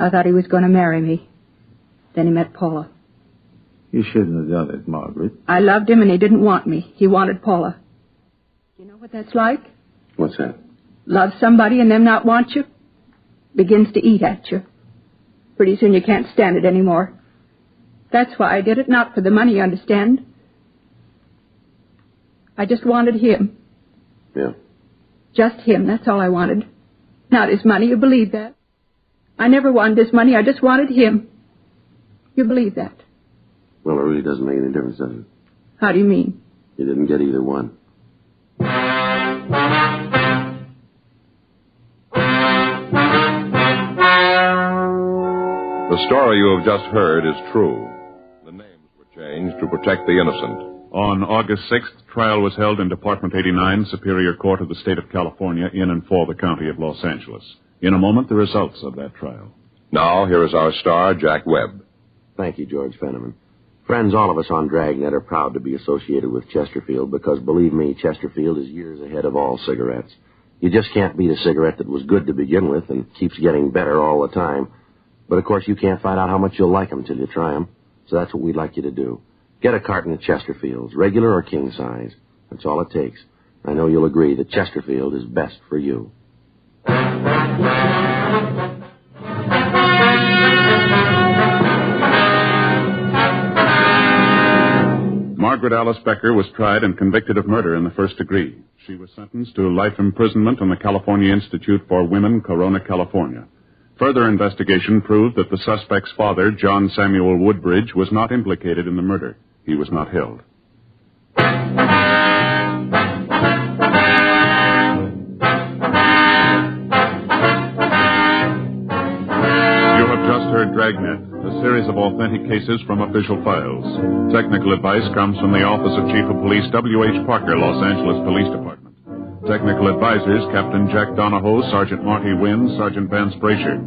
P: I thought he was going to marry me. Then he met Paula.
Q: You shouldn't have done it, Margaret.
P: I loved him and he didn't want me. He wanted Paula. You know what that's like?
D: What's that?
P: Love somebody and them not want you. Begins to eat at you. Pretty soon you can't stand it anymore. That's why I did it, not for the money, you understand. I just wanted him.
D: Yeah.
P: Just him, that's all I wanted. Not his money, you believe that? I never wanted his money, I just wanted him. You believe that?
D: Well, it really doesn't make any difference, does it?
P: How do you mean?
D: You didn't get either one.
I: The story you have just heard is true. The names were changed to protect the innocent.
M: On August 6th, trial was held in Department 89, Superior Court of the State of California, in and for the County of Los Angeles. In a moment, the results of that trial.
I: Now, here is our star, Jack Webb.
D: Thank you, George Fenneman. Friends, all of us on Dragnet are proud to be associated with Chesterfield because, believe me, Chesterfield is years ahead of all cigarettes. You just can't beat a cigarette that was good to begin with and keeps getting better all the time. But, of course, you can't find out how much you'll like them till you try them. So that's what we'd like you to do. Get a carton of Chesterfields, regular or king size. That's all it takes. I know you'll agree that Chesterfield is best for you.
M: Margaret Alice Becker was tried and convicted of murder in the first degree. She was sentenced to life imprisonment in the California Institute for Women, Corona, California. Further investigation proved that the suspect's father, John Samuel Woodbridge, was not implicated in the murder. He was not held. Heard Dragnet, a series of authentic cases from official files. Technical advice comes from the Office of Chief of Police W.H. Parker, Los Angeles Police Department. Technical advisors, Captain Jack Donahoe, Sergeant Marty Wynn, Sergeant Vance Brasher.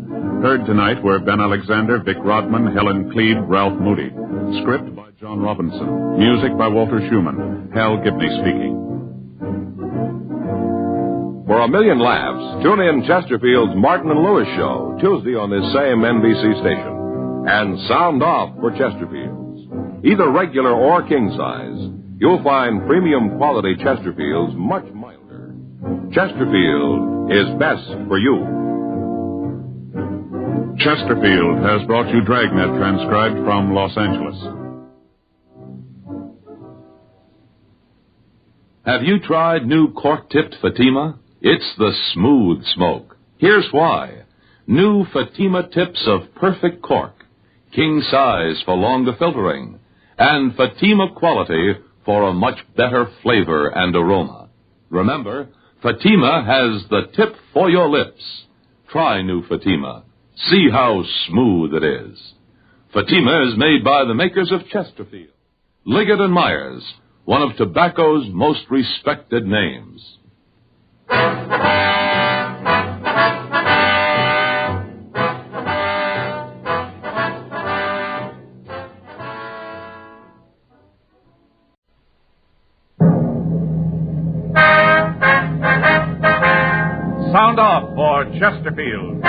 M: Heard tonight were Ben Alexander, Vic Rodman, Helen Cleve, Ralph Moody. Script by John Robinson. Music by Walter Schumann. Hal Gibney speaking.
I: For a million laughs, tune in Chesterfield's Martin and Lewis Show, Tuesday on this same NBC station. And sound off for Chesterfield's. Either regular or king size, you'll find premium quality Chesterfield's much milder. Chesterfield is best for you.
M: Chesterfield has brought you Dragnet, transcribed from Los Angeles.
R: Have you tried new cork-tipped Fatima? It's the smooth smoke. Here's why. New Fatima tips of perfect cork, king size for longer filtering, and Fatima quality for a much better flavor and aroma. Remember, Fatima has the tip for your lips. Try new Fatima. See how smooth it is. Fatima is made by the makers of Chesterfield, Liggett & Myers, one of tobacco's most respected names.
M: Sound off for Chesterfield.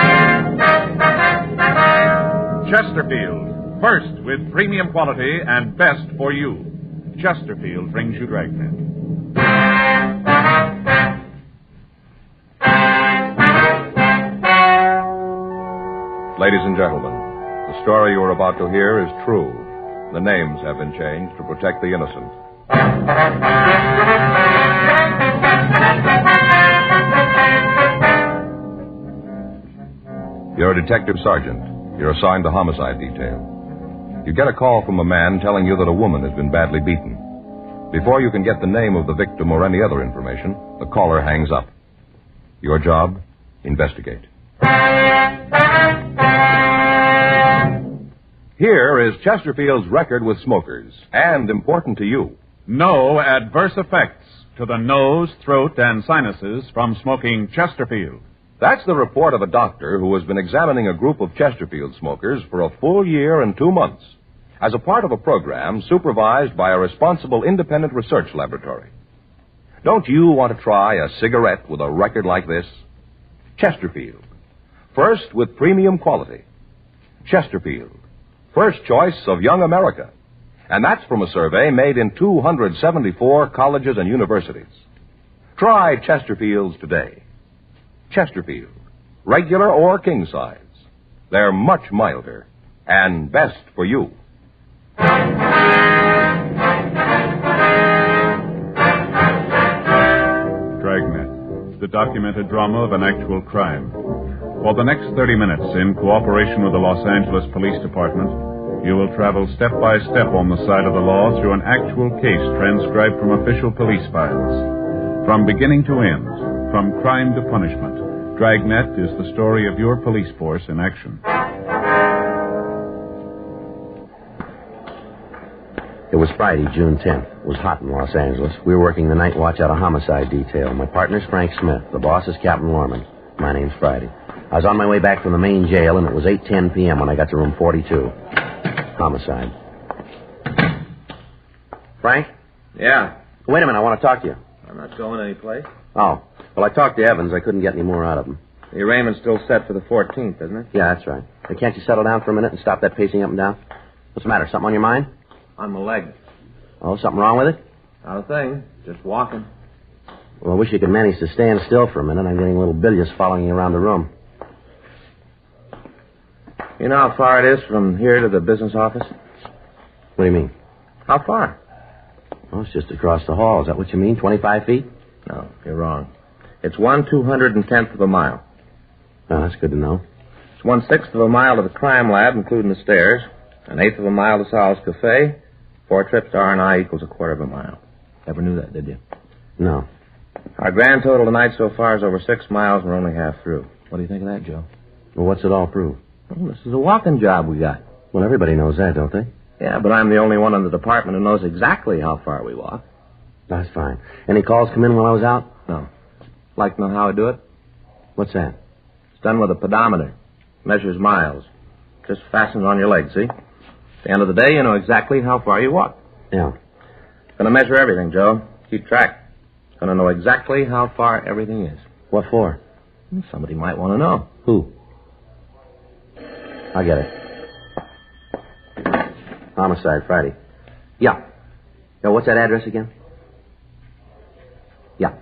M: Chesterfield, first with premium quality and best for you. Chesterfield brings you Dragnet.
I: Ladies and gentlemen, the story you are about to hear is true. The names have been changed to protect the innocent. You're a detective sergeant. You're assigned to homicide detail. You get a call from a man telling you that a woman has been badly beaten. Before you can get the name of the victim or any other information, the caller hangs up. Your job? Investigate. Here is Chesterfield's record with smokers, and important to you.
M: No adverse effects to the nose, throat, and sinuses from smoking Chesterfield.
I: That's the report of a doctor who has been examining a group of Chesterfield smokers for a full year and 2 months as a part of a program supervised by a responsible independent research laboratory. Don't you want to try a cigarette with a record like this? Chesterfield. First with premium quality. Chesterfield. First choice of young America. And that's from a survey made in 274 colleges and universities. Try Chesterfields today. Chesterfield. Regular or king size. They're much milder and best for you.
M: Dragnet, the documented drama of an actual crime. For the next 30 minutes, in cooperation with the Los Angeles Police Department, you will travel step by step on the side of the law through an actual case transcribed from official police files. From beginning to end, from crime to punishment, Dragnet is the story of your police force in action.
D: It was Friday, June 10th. It was hot in Los Angeles. We were working the night watch out of homicide detail. My partner's Frank Smith. The boss is Captain Lorman. My name's Friday. I was on my way back from the main jail, and it was 8:10 p.m. when I got to room 42. Homicide. Frank?
O: Yeah?
D: Wait a minute, I want to talk to you.
O: I'm not going anyplace.
D: Oh. Well, I talked to Evans. I couldn't get any more out of him.
O: The arraignment's still set for the 14th, isn't it?
D: Yeah, that's right. Hey, can't you settle down for a minute and stop that pacing up and down? What's the matter? Something on your mind?
O: On my leg.
D: Oh, something wrong with it?
O: Not a thing. Just walking.
D: Well, I wish you could manage to stand still for a minute. I'm getting a little bilious following you around the room.
O: You know how far it is from here to the business office?
D: What do you mean?
O: How far?
D: Oh, it's just across the hall. Is that what you mean, 25 feet?
O: No, you're wrong. It's 1/210th of a mile.
D: Oh, that's good to know.
O: It's 1/6 of a mile to the crime lab, including the stairs. 1/8 of a mile to Sal's Cafe. 4 trips to R&I equals 1/4 of a mile. Never knew that, did you?
D: No.
O: Our grand total tonight so far is over 6 miles, and we're only half through. What do you think of that, Joe?
D: Well, what's it all prove?
O: Well, this is a walking job we got.
D: Well, everybody knows that, don't they?
O: Yeah, but I'm the only one in the department who knows exactly how far we walk.
D: That's fine. Any calls come in while I was out?
O: No. Like to know how I do it?
D: What's that?
O: It's done with a pedometer. Measures miles. Just fastens on your leg, see? At the end of the day, you know exactly how far you walk.
D: Yeah.
O: Gonna measure everything, Joe. Keep track. Gonna know exactly how far everything is.
D: What for?
O: Somebody might want to know.
D: Who? I get it. Homicide, Friday. Yeah. Now, what's that address again? Yeah.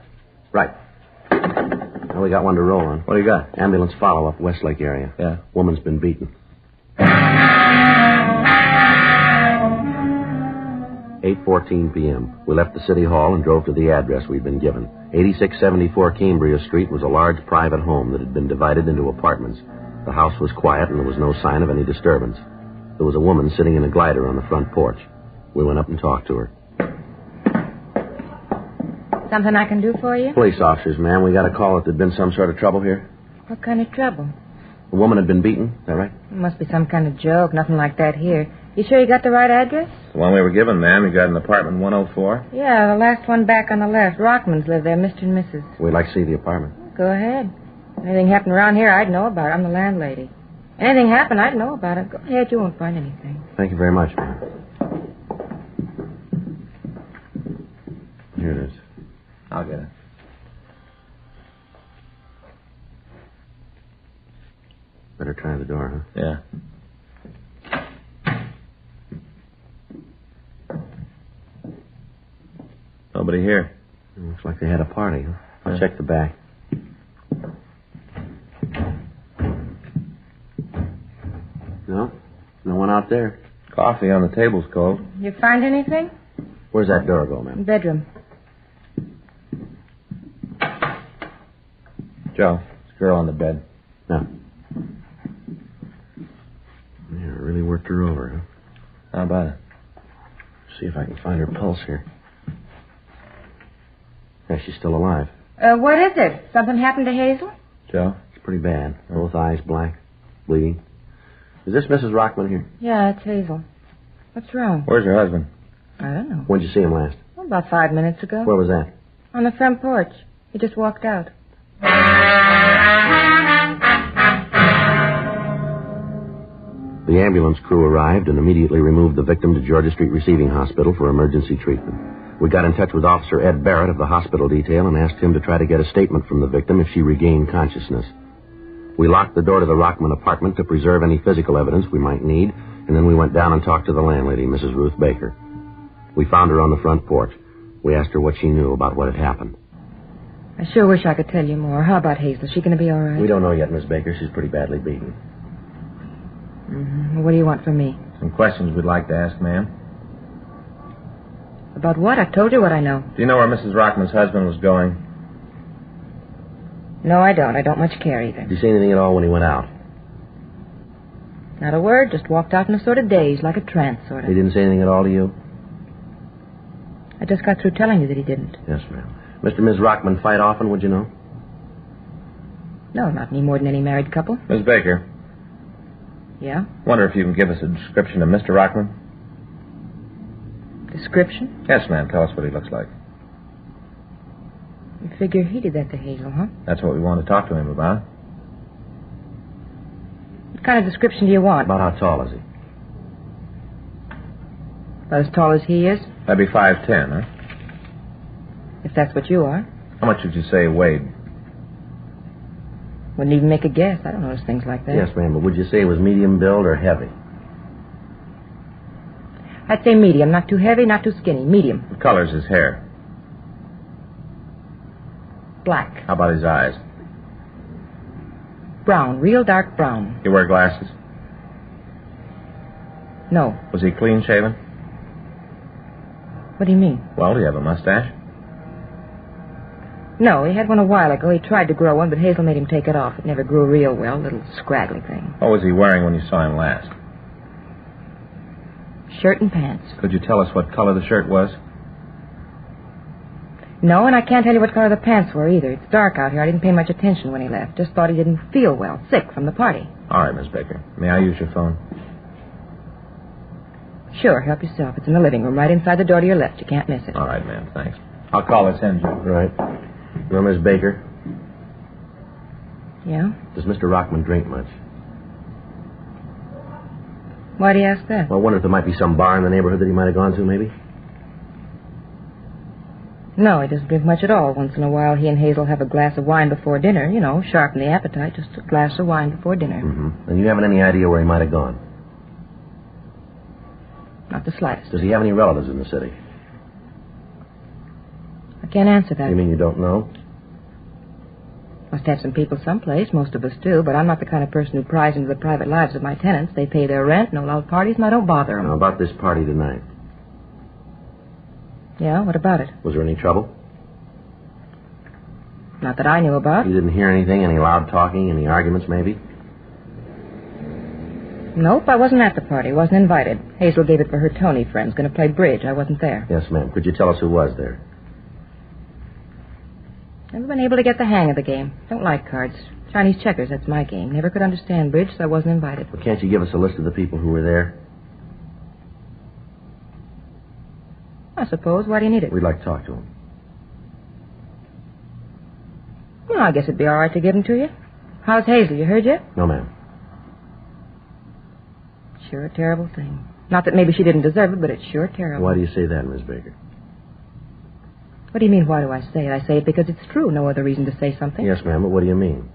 D: Right. Now, we got one to roll on.
O: What do you got?
D: Ambulance follow-up, Westlake area.
O: Yeah.
D: Woman's been beaten. 8:14 p.m. We left the city hall and drove to the address we'd been given. 8674 Cambria Street was a large private home that had been divided into apartments. The house was quiet and there was no sign of any disturbance. There was a woman sitting in a glider on the front porch. We went up and talked to her.
S: Something I can do for you?
D: Police officers, ma'am. We got a call that there'd been some sort of trouble here.
S: What kind of trouble?
D: A woman had been beaten. Is that right?
S: It must be some kind of joke. Nothing like that here. You sure you got the right address?
O: The one we were given, ma'am. You got an apartment 104?
S: Yeah, the last one back on the left. Rockmans live there, Mr. and Mrs.
D: We'd like to see the apartment.
S: Go ahead. Anything happened around here, I'd know about it. I'm the landlady. Anything happened, I'd know about it. Go ahead, you won't find anything.
D: Thank you very much, ma'am. Here it is.
O: I'll get it.
D: Better try the door, huh?
O: Yeah. Nobody here.
D: Looks like they had a party, huh? I'll check the back. No? No one out there.
O: Coffee on the table's cold.
S: You find anything?
D: Where's that door go, ma'am?
S: Bedroom.
O: Joe, this girl on the bed.
D: No. Yeah, really worked her over, huh?
O: How about it?
D: See if I can find her pulse here. Yeah, she's still alive.
S: What is it? Something happened to Hazel?
O: Joe?
D: It's pretty bad. Both eyes black, bleeding. Is this Mrs. Rockman here?
S: Yeah, it's Hazel. What's wrong?
O: Where's her husband?
S: I don't know.
D: When'd you see him last?
S: Well, about 5 minutes ago.
D: Where was that?
S: On the front porch. He just walked out.
D: The ambulance crew arrived and immediately removed the victim to Georgia Street Receiving Hospital for emergency treatment. We got in touch with Officer Ed Barrett of the hospital detail and asked him to try to get a statement from the victim if she regained consciousness. We locked the door to the Rockman apartment to preserve any physical evidence we might need, and then we went down and talked to the landlady, Mrs. Ruth Baker. We found her on the front porch. We asked her what she knew about what had happened.
S: I sure wish I could tell you more. How about Hazel? Is she going to be all right?
D: We don't know yet, Miss Baker. She's pretty badly beaten.
S: Mm-hmm. Well, what do you want from me?
O: Some questions we'd like to ask, ma'am.
S: About what? I've told you what I know.
O: Do you know where Mrs. Rockman's husband was going?
S: No, I don't. I don't much care either.
D: Did you see anything at all when he went out?
S: Not a word. Just walked out in a sort of daze, like a trance, sort of.
D: He didn't say anything at all to you?
S: I just got through telling you that he didn't.
D: Yes, ma'am. Mr. and Ms. Rockman fight often, would you know?
S: No, not any more than any married couple.
O: Miss Baker.
S: Yeah?
O: Wonder if you can give us a description of Mr. Rockman?
S: Description?
O: Yes, ma'am. Tell us what he looks like.
S: You figure he did that to Hazel, huh?
O: That's what we want to talk to him about.
S: What kind of description do you want?
D: About how tall is he?
S: About as tall as he is?
O: That'd be 5'10", huh?
S: If that's what you are.
O: How much would you say he weighed?
S: Wouldn't even make a guess. I don't notice things like that.
D: Yes, ma'am, but would you say he was medium build or heavy?
S: I'd say medium. Not too heavy, not too skinny. Medium.
O: What color's his hair?
S: Black.
O: How about his eyes?
S: Brown. Real dark brown.
O: You wear glasses?
S: No.
O: Was he clean shaven?
S: What do you mean?
O: Well, do you have a mustache?
S: No, he had one a while ago. He tried to grow one, but Hazel made him take it off. It never grew real well. Little scraggly thing.
O: What was he wearing when you saw him last?
S: Shirt and pants.
O: Could you tell us what color the shirt was?
S: No, and I can't tell you what color the pants were either. It's dark out here. I didn't pay much attention when he left. Just thought he didn't feel well. Sick from the party.
O: All right, Miss Baker. May I use your phone?
S: Sure, help yourself. It's in the living room, right inside the door to your left. You can't miss it.
O: All right, ma'am. Thanks. I'll call this in, Joe.
D: Right. You know, Miss Baker?
S: Yeah?
D: Does Mr. Rockman drink much?
S: Why do you ask that?
D: Well, I wonder if there might be some bar in the neighborhood that he might have gone to, maybe?
S: No, he doesn't drink much at all. Once in a while, he and Hazel have a glass of wine before dinner. You know, sharpen the appetite. Just a glass of wine before dinner.
D: Mm-hmm. And you haven't any idea where he might have gone?
S: Not the slightest.
D: Does he have any relatives in the city?
S: I can't answer that.
D: You mean you don't know?
S: Must have some people someplace. Most of us do. But I'm not the kind of person who pries into the private lives of my tenants. They pay their rent, no loud parties, and I don't bother them.
D: Now, about this party tonight.
S: Yeah, what about it?
D: Was there any trouble?
S: Not that I knew about.
D: You didn't hear anything? Any loud talking? Any arguments, maybe?
S: Nope, I wasn't at the party. Wasn't invited. Hazel gave it for her Tony friends. Going to play bridge. I wasn't there.
D: Yes, ma'am. Could you tell us who was there?
S: Never been able to get the hang of the game. Don't like cards. Chinese checkers, that's my game. Never could understand bridge, so I wasn't invited.
D: Well, can't you give us a list of the people who were there?
S: I suppose. Why do you need it?
D: We'd like to talk to them.
S: Well, I guess it'd be all right to give them to you. How's Hazel? You heard yet?
D: No, ma'am.
S: Sure a terrible thing. Not that maybe she didn't deserve it, but it's sure terrible.
D: Why do you say that, Miss Baker?
S: What do you mean, why do I say it? I say it because it's true. No other reason to say something.
D: Yes, ma'am, but what do you mean?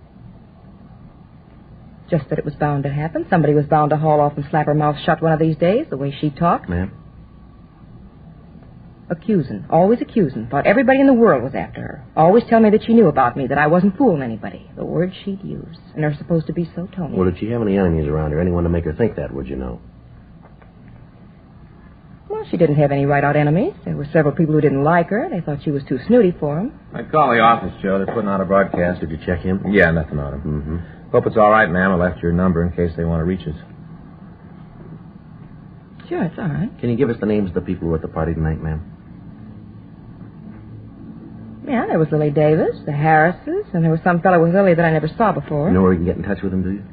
S: Just that it was bound to happen. Somebody was bound to haul off and slap her mouth shut one of these days, the way she talked.
D: Ma'am?
S: Accusing. Always accusing. Thought everybody in the world was after her. Always tell me that she knew about me, that I wasn't fooling anybody. The words she'd use. And they're supposed to be so Tony.
D: Well, did she have any enemies around her? Anyone to make her think that, would you know?
S: Well, she didn't have any right-out enemies. There were several people who didn't like her. They thought she was too snooty for them.
O: I call the office, Joe. They're putting out a broadcast.
D: Did you check him?
O: Yeah, nothing on him.
D: Mm-hmm.
O: Hope it's all right, ma'am. I left your number in case they want to reach us.
S: Sure, it's all right.
D: Can you give us the names of the people who were at the party tonight, ma'am?
S: Yeah, there was Lily Davis, the Harrises, and there was some fellow with Lily that I never saw before.
D: You know where we can get in touch with them, do you?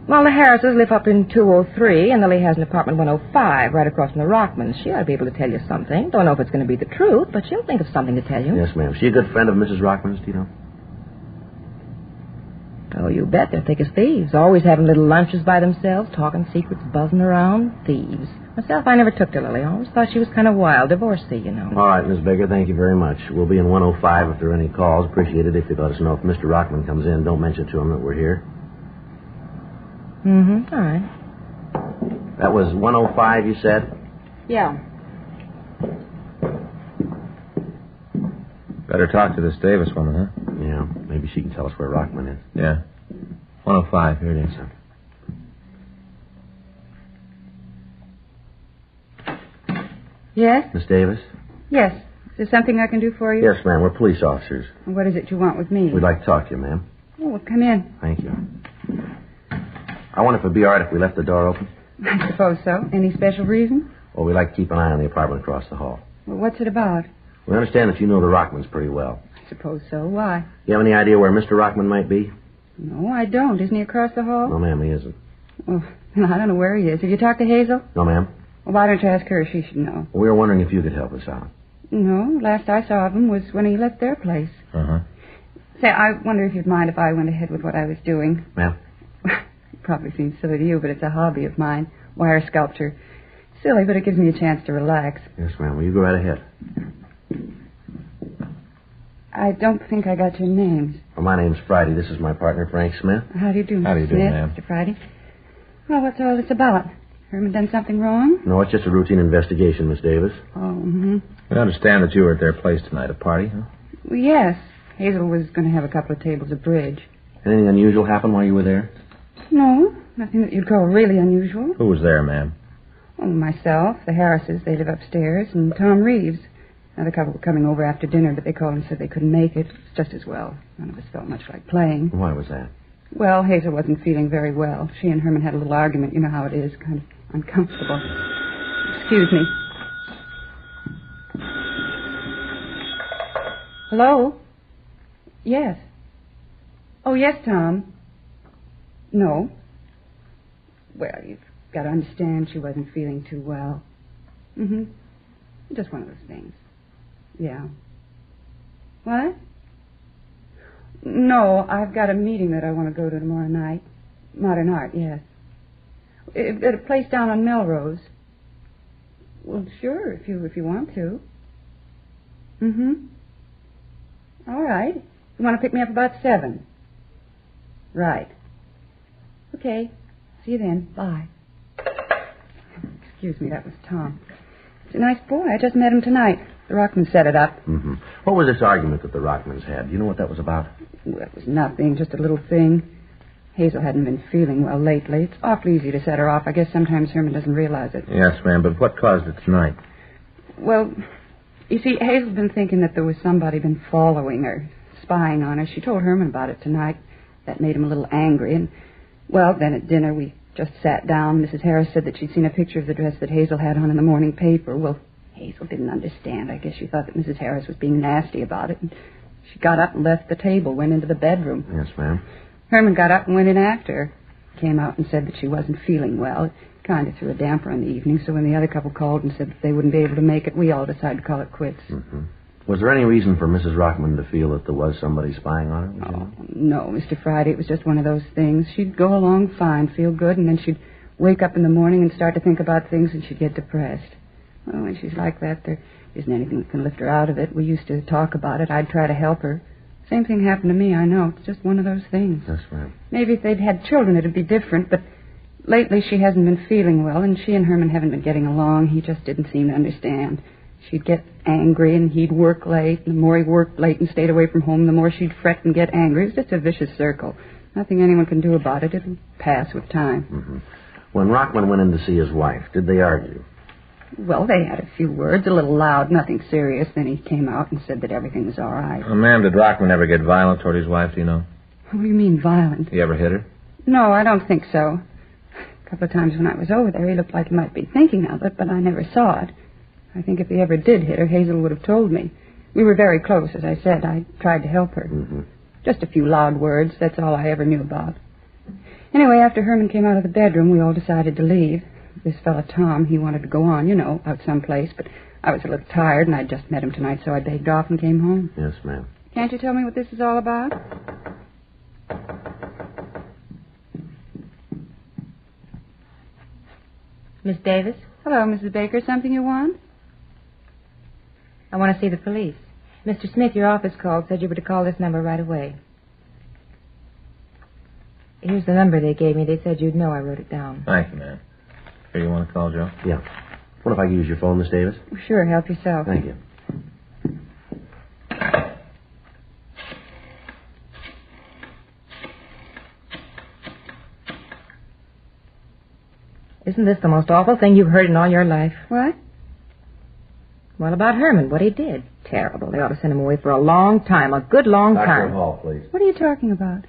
S: Well, the Harrises live up in 203, and Lily has an apartment 105 right across from the Rockmans. She ought to be able to tell you something. Don't know if it's going to be the truth, but she'll think of something to tell you.
D: Yes, ma'am. Is she a good friend of Mrs. Rockman's, do you know?
S: Oh, you bet. They're thick as thieves. Always having little lunches by themselves, talking secrets, buzzing around. Thieves. Myself, I never took to Lily. I always thought she was kind of wild. Divorcee, you know.
D: All right, Miss Baker, thank you very much. We'll be in 105 if there are any calls. Appreciate it if you'd let us know if Mr. Rockman comes in. Don't mention to him that we're here.
S: Mm-hmm. All right.
D: That was 105, you said?
S: Yeah.
O: Better talk to this Davis woman, huh?
D: Yeah. Maybe she can tell us where Rockman is.
O: Yeah. 105. Here it is.
P: Yes?
D: Miss Davis?
P: Yes. Is there something I can do for you?
D: Yes, ma'am. We're police officers.
P: What is it you want with me?
D: We'd like to talk to you, ma'am.
P: Oh, well, come in.
D: Thank you. I wonder if it'd be all right if we left the door open.
P: I suppose so. Any special reason?
D: Well, we'd like to keep an eye on the apartment across the hall.
P: Well, what's it about?
D: We understand that you know the Rockmans pretty well.
P: I suppose so. Why?
D: You have any idea where Mr. Rockman might be?
P: No, I don't. Isn't he across the hall?
D: No, ma'am, he isn't.
P: Well, I don't know where he is. Have you talked to Hazel?
D: No, ma'am.
P: Well, why don't you ask her? She should know.
D: We were wondering if you could help us out.
P: No, last I saw of him was when he left their place.
O: Uh-huh.
P: Say, I wonder if you'd mind if I went ahead with what I was doing.
D: Ma'am?
P: It probably seems silly to you, but it's a hobby of mine. Wire sculpture. Silly, but it gives me a chance to relax.
D: Yes, ma'am. Well, you go right ahead.
P: I don't think I got your names.
D: Well, my name's Friday. This is my partner, Frank Smith.
P: How do you do,
O: How do you do,
P: Smith,
O: ma'am?
P: Mr. Friday? Well, what's all this about? Herman done something wrong?
D: No, it's just a routine investigation, Miss Davis.
P: Oh, mm-hmm.
O: We understand that you were at their place tonight, a party, huh?
P: Well, yes. Hazel was going to have a couple of tables of bridge.
D: Anything unusual happen while you were there?
P: No, nothing that you'd call really unusual.
O: Who was there, ma'am?
P: Oh, myself, the Harrises, they live upstairs, and Tom Reeves. Another couple were coming over after dinner, but they called and said they couldn't make it. It's just as well. None of us felt much like playing.
D: Why was that?
P: Well, Hazel wasn't feeling very well. She and Herman had a little argument. You know how it is, kind of uncomfortable. Excuse me. Hello? Yes. Oh, yes, Tom. No. Well, you've got to understand she wasn't feeling too well. Mm-hmm. Just one of those things. Yeah. What? No, I've got a meeting that I want to go to tomorrow night. Modern art, yes. At a place down on Melrose. Well, sure, if you want to. Mm-hmm. All right. You want to pick me up about 7? Right. Okay. See you then. Bye. Excuse me, that was Tom. He's a nice boy. I just met him tonight. The Rockmans set it up.
D: Mm-hmm. What was this argument that the Rockmans had? Do you know what that was about?
P: Well, it was nothing, just a little thing. Hazel hadn't been feeling well lately. It's awfully easy to set her off. I guess sometimes Herman doesn't realize it.
O: Yes, ma'am, but what caused it tonight?
P: Well, you see, Hazel's been thinking that there was somebody been following her, spying on her. She told Herman about it tonight. That made him a little angry. And, well, then at dinner we just sat down. Mrs. Harris said that she'd seen a picture of the dress that Hazel had on in the morning paper. Well, Hazel didn't understand. I guess she thought that Mrs. Harris was being nasty about it. And she got up and left the table, went into the bedroom.
D: Yes, ma'am.
P: Herman got up and went in after her. Came out and said that she wasn't feeling well. It kind of threw a damper on the evening, so when the other couple called and said that they wouldn't be able to make it, we all decided to call it quits.
D: Mm-hmm. Was there any reason for Mrs. Rockman to feel that there was somebody spying on her?
P: Oh, no, Mr. Friday. It was just one of those things. She'd go along fine, feel good, and then she'd wake up in the morning and start to think about things, and she'd get depressed. Well, when she's like that, there isn't anything that can lift her out of it. We used to talk about it. I'd try to help her. Same thing happened to me, I know. It's just one of those things.
D: That's right.
P: Maybe if they'd had children, it'd be different, but lately she hasn't been feeling well, and she and Herman haven't been getting along. He just didn't seem to understand. She'd get angry, and he'd work late, and the more he worked late and stayed away from home, the more she'd fret and get angry. It's just a vicious circle. Nothing anyone can do about it. It'll pass with time.
D: Mm-hmm. When Rockman went in to see his wife, did they argue?
P: Well, they had a few words, a little loud, nothing serious. Then he came out and said that everything was all right.
O: Oh, ma'am, did Rockman ever get violent toward his wife, do you know?
P: What do you mean, violent?
O: He ever hit her?
P: No, I don't think so. A couple of times when I was over there, he looked like he might be thinking of it, but I never saw it. I think if he ever did hit her, Hazel would have told me. We were very close, as I said. I tried to help her.
D: Mm-hmm.
P: Just a few loud words. That's all I ever knew about. Anyway, after Herman came out of the bedroom, we all decided to leave. This fellow, Tom, he wanted to go on, you know, out someplace, but I was a little tired, and I'd just met him tonight, so I begged off and came home.
D: Yes, ma'am.
P: Can't you tell me what this is all about?
S: Miss Davis?
P: Hello, Mrs. Baker. Something you want?
S: I want to see the police. Mr. Smith, your office called, said you were to call this number right away. Here's the number they gave me. They said you'd know. I wrote it down.
O: Thank you, ma'am. Here, you want to call, Joe?
D: Yeah. What if I use your phone, Miss Davis?
P: Sure, help yourself.
D: Thank you.
S: Isn't this the most awful thing you've heard in all your life?
P: What?
S: Well, about Herman, what he did. Terrible. They ought to send him away for a long time, a good long time.
D: Dr. Hall, please.
P: What are you talking about?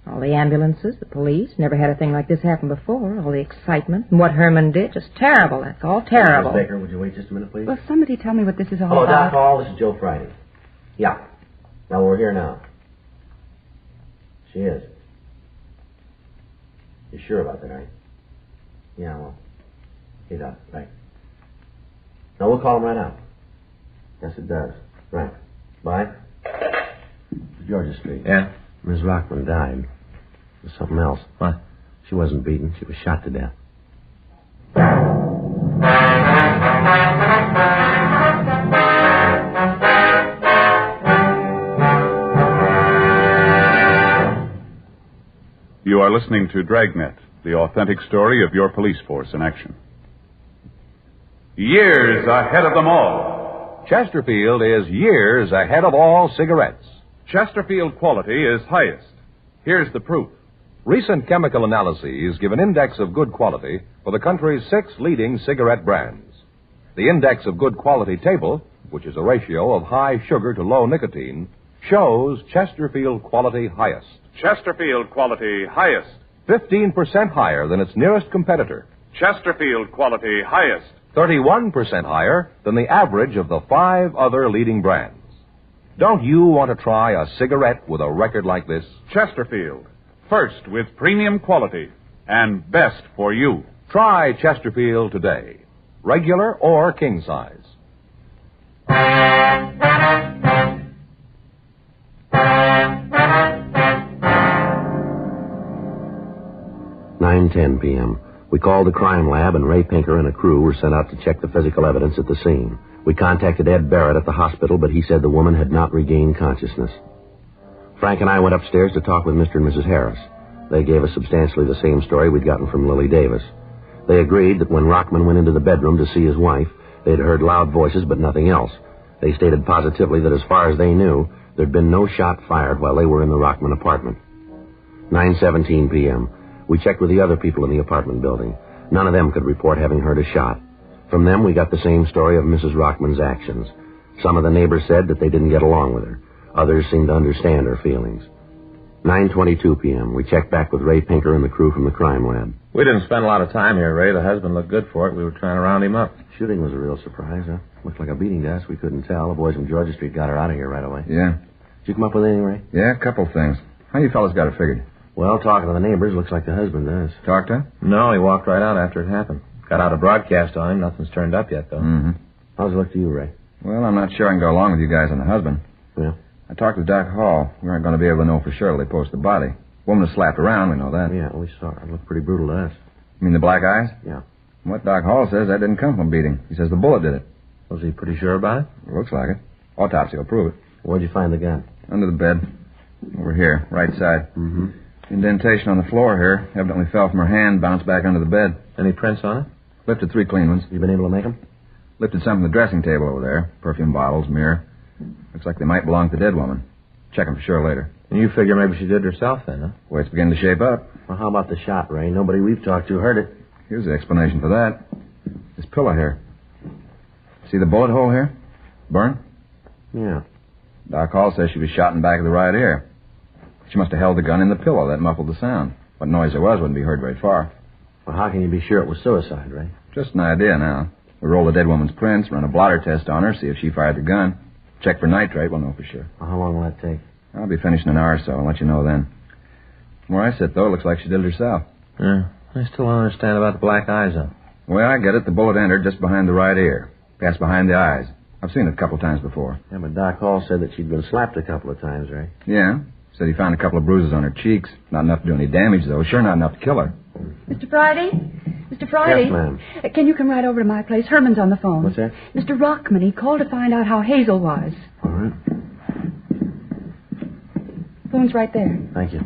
S: All the ambulances, the police, never had a thing like this happen before. All the excitement and what Herman did, just terrible. That's all terrible.
D: Miss Baker, would you wait just a minute, please?
P: Well, somebody tell me what this is all
D: Hello,
P: about.
D: Doc Hall. This is Joe Friday. Yeah. Now, we're here now. She is. You're sure about that, right? Yeah, well. Okay, Doc. Right. No, we'll call him right now. Yes, it does. Right. Bye. Georgia Street.
O: Yeah?
D: Ms. Rockman died. It was something else.
O: What?
D: She wasn't beaten. She was shot to death.
M: You are listening to Dragnet, the authentic story of your police force in action.
I: Years ahead of them all. Chesterfield is years ahead of all cigarettes. Chesterfield quality is highest. Here's the proof. Recent chemical analyses give an index of good quality for the country's 6 leading cigarette brands. The index of good quality table, which is a ratio of high sugar to low nicotine, shows Chesterfield quality highest.
B: Chesterfield quality highest.
I: 15% higher than its nearest competitor.
B: Chesterfield quality highest.
I: 31% higher than the average of the 5 other leading brands. Don't you want to try a cigarette with a record like this?
B: Chesterfield. First with premium quality and best for you.
I: Try Chesterfield today. Regular or king size.
D: 9:10 p.m. We called the crime lab, and Ray Pinker and a crew were sent out to check the physical evidence at the scene. We contacted Ed Barrett at the hospital, but he said the woman had not regained consciousness. Frank and I went upstairs to talk with Mr. and Mrs. Harris. They gave us substantially the same story we'd gotten from Lily Davis. They agreed that when Rockman went into the bedroom to see his wife, they'd heard loud voices but nothing else. They stated positively that as far as they knew, there'd been no shot fired while they were in the Rockman apartment. 9:17 p.m. We checked with the other people in the apartment building. None of them could report having heard a shot. From them, we got the same story of Mrs. Rockman's actions. Some of the neighbors said that they didn't get along with her. Others seemed to understand her feelings. 9:22 p.m. We checked back with Ray Pinker and the crew from the crime lab.
O: We didn't spend a lot of time here, Ray. The husband looked good for it. We were trying to round him up.
D: Shooting was a real surprise, huh? Looked like a beating to us. We couldn't tell. The boys from Georgia Street got her out of here right away.
G: Yeah.
D: Did you come up with anything, Ray?
G: Yeah, a couple things. How you fellas got it figured?
D: Well, talking to the neighbors, looks like the husband does.
G: Talked to him?
O: No, he walked right out after it happened. Got out a broadcast on him. Nothing's turned up yet, though.
G: Mm-hmm.
D: How's it look to you, Ray?
G: Well, I'm not sure I can go along with you guys on the husband.
D: Yeah?
G: I talked with Doc Hall. We aren't going to be able to know for sure till they post the body. Woman was slapped around, we know that.
D: Yeah, we saw her. It looked pretty brutal to us.
G: You mean the black eyes?
D: Yeah.
G: What Doc Hall says, that didn't come from a beating. He says the bullet did it.
D: Was he pretty sure about it?
G: Looks like it. Autopsy will prove it.
O: Where'd you find the gun?
T: Under the bed. Over here, right side.
O: Mm-hmm.
T: Indentation on the floor here. Evidently fell from her hand, bounced back under the bed.
O: Any prints on it?
T: Lifted 3 clean ones.
O: You been able to make them?
T: Lifted some from the dressing table over there. Perfume bottles, mirror. Looks like they might belong to the dead woman. Check them for sure later.
O: And you figure maybe she did it herself then, huh?
T: Well, it's beginning to shape up.
O: Well, how about the shot, Ray? Nobody we've talked to heard it.
T: Here's the explanation for that. This pillow here. See the bullet hole here? Burn?
O: Yeah.
T: Doc Hall says she was shot in the back of the right ear. She must have held the gun in the pillow. That muffled the sound. What noise there was wouldn't be heard very far.
O: Well, how can you be sure it was suicide, Ray?
T: Just an idea now. We roll the dead woman's prints, run a blotter test on her, see if she fired the gun. Check for nitrate, we'll know for sure.
O: Well, how long will that take?
T: I'll be finished in an hour or so. I'll let you know then. From where I sit, though, it looks like she did it herself.
O: Yeah. I still don't understand about the black eyes, though.
T: The way I get it, the bullet entered just behind the right ear. Passed behind the eyes. I've seen it a couple of times before.
O: Yeah, but Doc Hall said that she'd been slapped a couple of times, Ray.
T: Yeah. Said he found a couple of bruises on her cheeks. Not enough to do any damage, though. Sure not enough to kill her.
U: Mr. Friday? Mr. Friday?
O: Yes, ma'am.
U: Can you come right over to my place? Herman's on the phone.
O: What's that?
U: Mr. Rockman, he called to find out how Hazel was.
O: All right.
U: Phone's right there.
O: Thank you.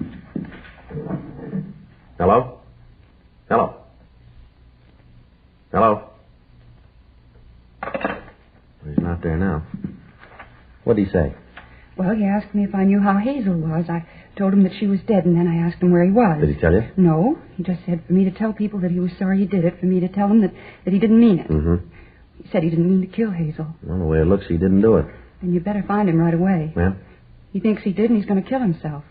O: Hello? Hello? Hello? He's not there now. What'd he say?
U: Well, he asked me if I knew how Hazel was. I told him that she was dead, and then I asked him where he was.
O: Did he tell you?
U: No. He just said for me to tell people that he was sorry he did it, for me to tell them that he didn't mean it.
O: Mm-hmm.
U: He said he didn't mean to kill Hazel.
O: Well, the way it looks, he didn't do it.
U: And you better find him right away.
O: Yeah?
U: He thinks he did, and he's going to kill himself.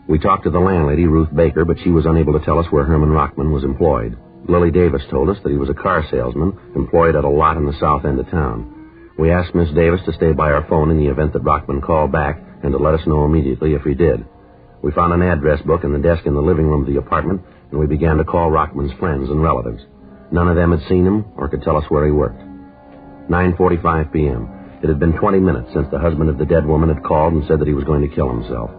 O: We talked to the landlady, Ruth Baker, but she was unable to tell us where Herman Rockman was employed. Lily Davis told us that he was a car salesman employed at a lot in the south end of town. We asked Miss Davis to stay by our phone in the event that Rockman called back and to let us know immediately if he did. We found an address book in the desk in the living room of the apartment, and we began to call Rockman's friends and relatives. None of them had seen him or could tell us where he worked. 9:45 p.m. It had been 20 minutes since the husband of the dead woman had called and said that he was going to kill himself.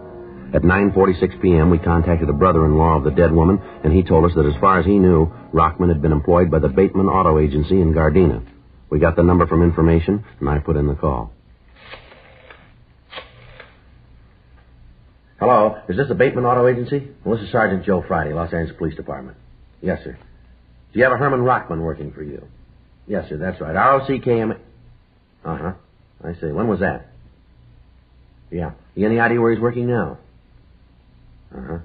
O: At 9:46 p.m., we contacted a brother-in-law of the dead woman, and he told us that as far as he knew, Rockman had been employed by the Bateman Auto Agency in Gardena. We got the number from information, and I put in the call. Hello, is this the Bateman Auto Agency? Well, this is Sergeant Joe Friday, Los Angeles Police Department. Yes, sir. Do you have a Herman Rockman working for you? Yes, sir, that's right. ROCKM. Uh-huh. I see. When was that? Yeah. You any idea where he's working now? Uh-huh.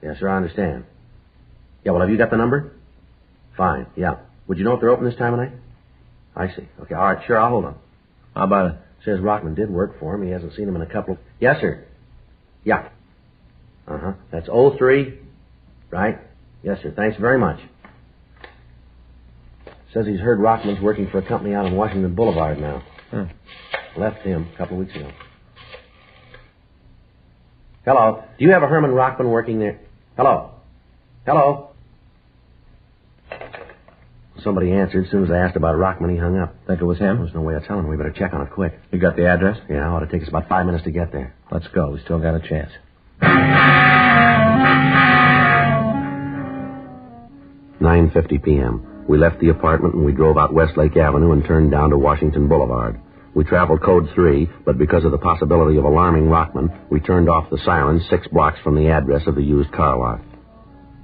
O: Yes, sir, I understand. Yeah, well, have you got the number? Fine, yeah. Would you know if they're open this time of night? I see. Okay, all right, sure, I'll hold on. How about it? Says Rockman did work for him. He hasn't seen him in a couple of... Yes, sir. Yeah. Uh-huh. That's 03, right? Yes, sir. Thanks very much. Says he's heard Rockman's working for a company out on Washington Boulevard now. Left him a couple of weeks ago. Hello. Do you have a Herman Rockman working there? Hello. Hello. Somebody answered. As soon as I asked about Rockman, he hung up. Think it was him? There's no way of telling. We better check on it quick. You got the address? Yeah, it ought to take us about 5 minutes to get there. Let's go. We still got a chance. 9:50 p.m. We left the apartment and we drove out Westlake Avenue and turned down to Washington Boulevard. We traveled Code 3, but because of the possibility of alarming Rockman, we turned off the sirens 6 blocks from the address of the used car lot.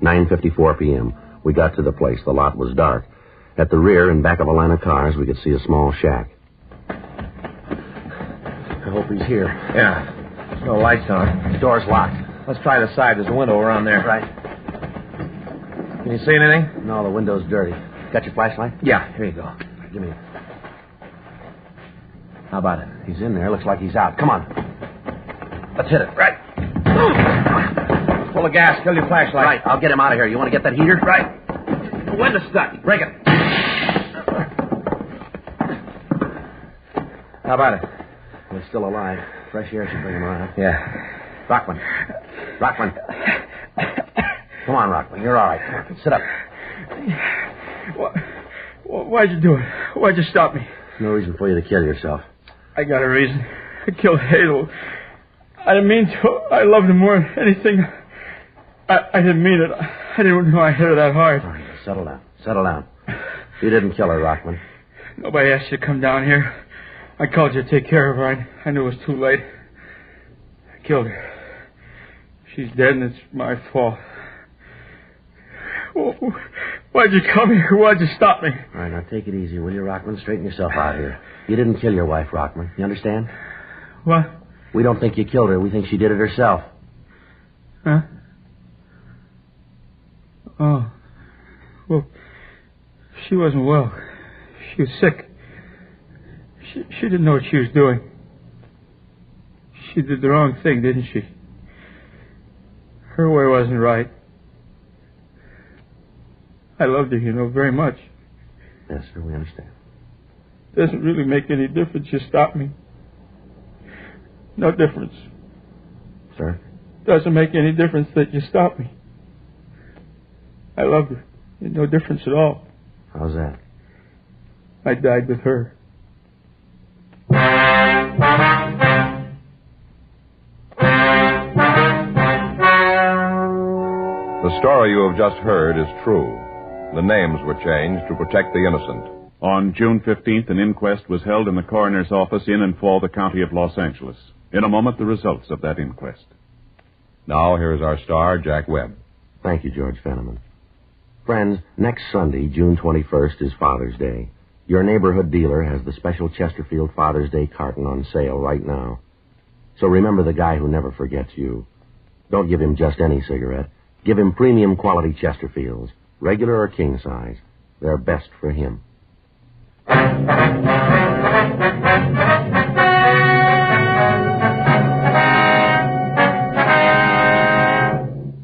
O: 9:54 p.m. We got to the place. The lot was dark. At the rear and back of a line of cars, we could see a small shack. I hope he's here. Yeah. There's no lights on. The door's locked. Let's try the side. There's a window around there. Right. Can you see anything? No, the window's dirty. Got your flashlight? Yeah, here you go. Give me it. How about it? He's in there. Looks like he's out. Come on. Let's hit it. Right. Pull the gas. Kill your flashlight. Right. I'll get him out of here. You want to get that heater? Right. The window's stuck. Break it. How about it? He's still alive. Fresh air should bring him around. Yeah. Rockman. Come on, Rockman. You're all right. Come on. Sit up.
V: Why'd you do it? Why'd you stop me?
O: No reason for you to kill yourself.
V: I got a reason. I killed Hazel. I didn't mean to. I loved her more than anything. I didn't mean it. I didn't know I hit her that hard.
O: All right, settle down. You didn't kill her, Rockman.
V: Nobody asked you to come down here. I called you to take care of her. I knew it was too late. I killed her. She's dead, and it's my fault. Why'd you come here? Why'd you stop me?
O: All right, now take it easy, will you, Rockman? Straighten yourself out here. You didn't kill your wife, Rockman. You understand?
V: What?
O: We don't think you killed her. We think she did it herself.
V: Huh? Oh. Well, she wasn't well. She was sick. She didn't know what she was doing. She did the wrong thing, didn't she? Her way wasn't right. I loved her, very much.
O: Yes, sir, we understand.
V: Doesn't really make any difference. You stop me. No difference.
O: Sir?
V: Doesn't make any difference that you stop me. I loved her. No difference at all.
O: How's that?
V: I died with her.
L: The story you have just heard is true. The names were changed to protect the innocent.
M: On June 15th, an inquest was held in the coroner's office in and for the county of Los Angeles. In a moment, the results of that inquest.
L: Now, here's our star, Jack Webb.
O: Thank you, George Fenneman. Friends, next Sunday, June 21st, is Father's Day. Your neighborhood dealer has the special Chesterfield Father's Day carton on sale right now. So remember the guy who never forgets you. Don't give him just any cigarette. Give him premium quality Chesterfields, regular or king size. They're best for him.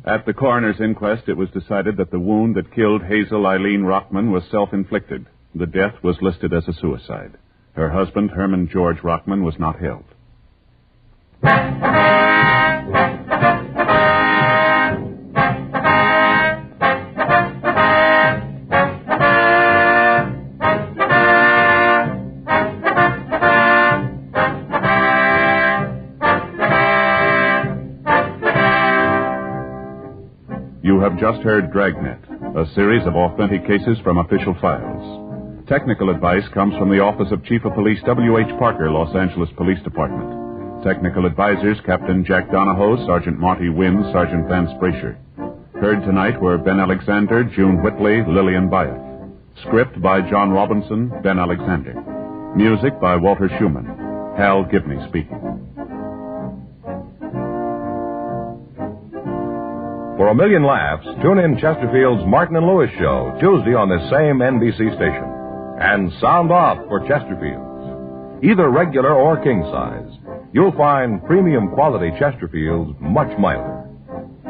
M: At the coroner's inquest, it was decided that the wound that killed Hazel Eileen Rockman was self-inflicted. The death was listed as a suicide. Her husband, Herman George Rockman, was not held. You have just heard Dragnet, a series of authentic cases from official files. Technical advice comes from the Office of Chief of Police W.H. Parker, Los Angeles Police Department. Technical advisors Captain Jack Donahoe, Sergeant Marty Wynn, Sergeant Vance Brasher. Heard tonight were Ben Alexander, June Whitley, Lillian Byatt. Script by John Robinson, Ben Alexander. Music by Walter Schumann. Hal Gibney speaking.
L: For a million laughs, tune in Chesterfield's Martin and Lewis Show, Tuesday on this same NBC station. And sound off for Chesterfields. Either regular or king size, you'll find premium quality Chesterfields much milder.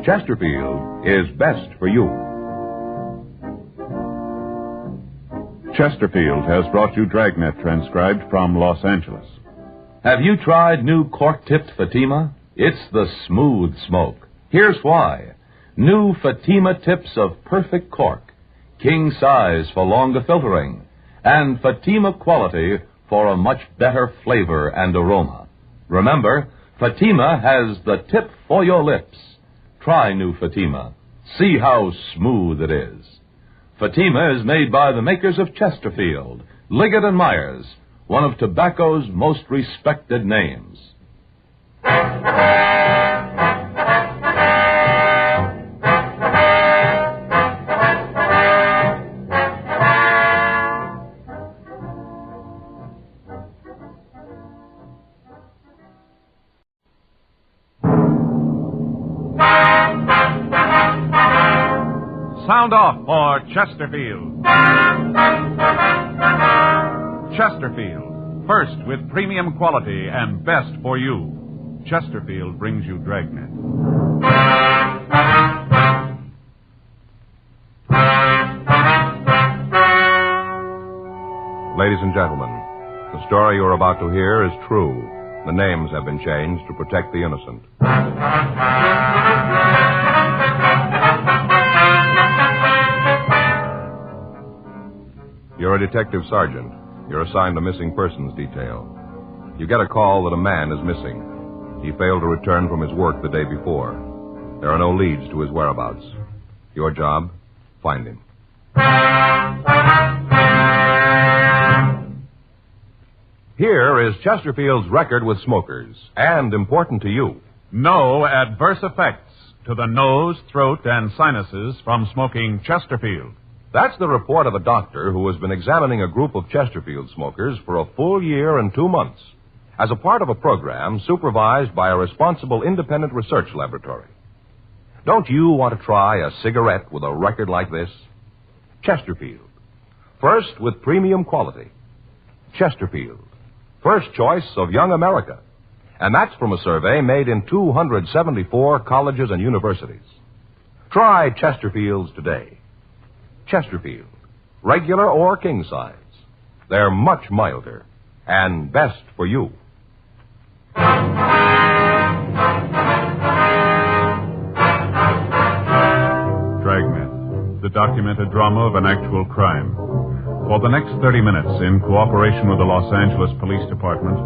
L: Chesterfield is best for you.
M: Chesterfield has brought you Dragnet, transcribed from Los Angeles.
R: Have you tried new cork-tipped Fatima? It's the smooth smoke. Here's why. New Fatima tips of perfect cork, king size for longer filtering, and Fatima quality for a much better flavor and aroma. Remember, Fatima has the tip for your lips. Try new Fatima. See how smooth it is. Fatima is made by the makers of Chesterfield, Liggett and Myers, one of tobacco's most respected names.
I: Sound off for Chesterfield. Chesterfield, first with premium quality and best for you. Chesterfield brings you Dragnet.
L: Ladies and gentlemen, the story you're about to hear is true. The names have been changed to protect the innocent. You're a detective sergeant. You're assigned a missing persons detail. You get a call that a man is missing. He failed to return from his work the day before. There are no leads to his whereabouts. Your job? Find him.
I: Here is Chesterfield's record with smokers, and important to you.
M: No adverse effects to the nose, throat, and sinuses from smoking Chesterfield.
I: That's the report of a doctor who has been examining a group of Chesterfield smokers for a full year and 2 months as a part of a program supervised by a responsible independent research laboratory. Don't you want to try a cigarette with a record like this? Chesterfield. First with premium quality. Chesterfield. First choice of young America. And that's from a survey made in 274 colleges and universities. Try Chesterfields today. Chesterfield. Regular or king size. They're much milder and best for you.
M: Dragnet, the documented drama of an actual crime. For the next 30 minutes, in cooperation with the Los Angeles Police Department,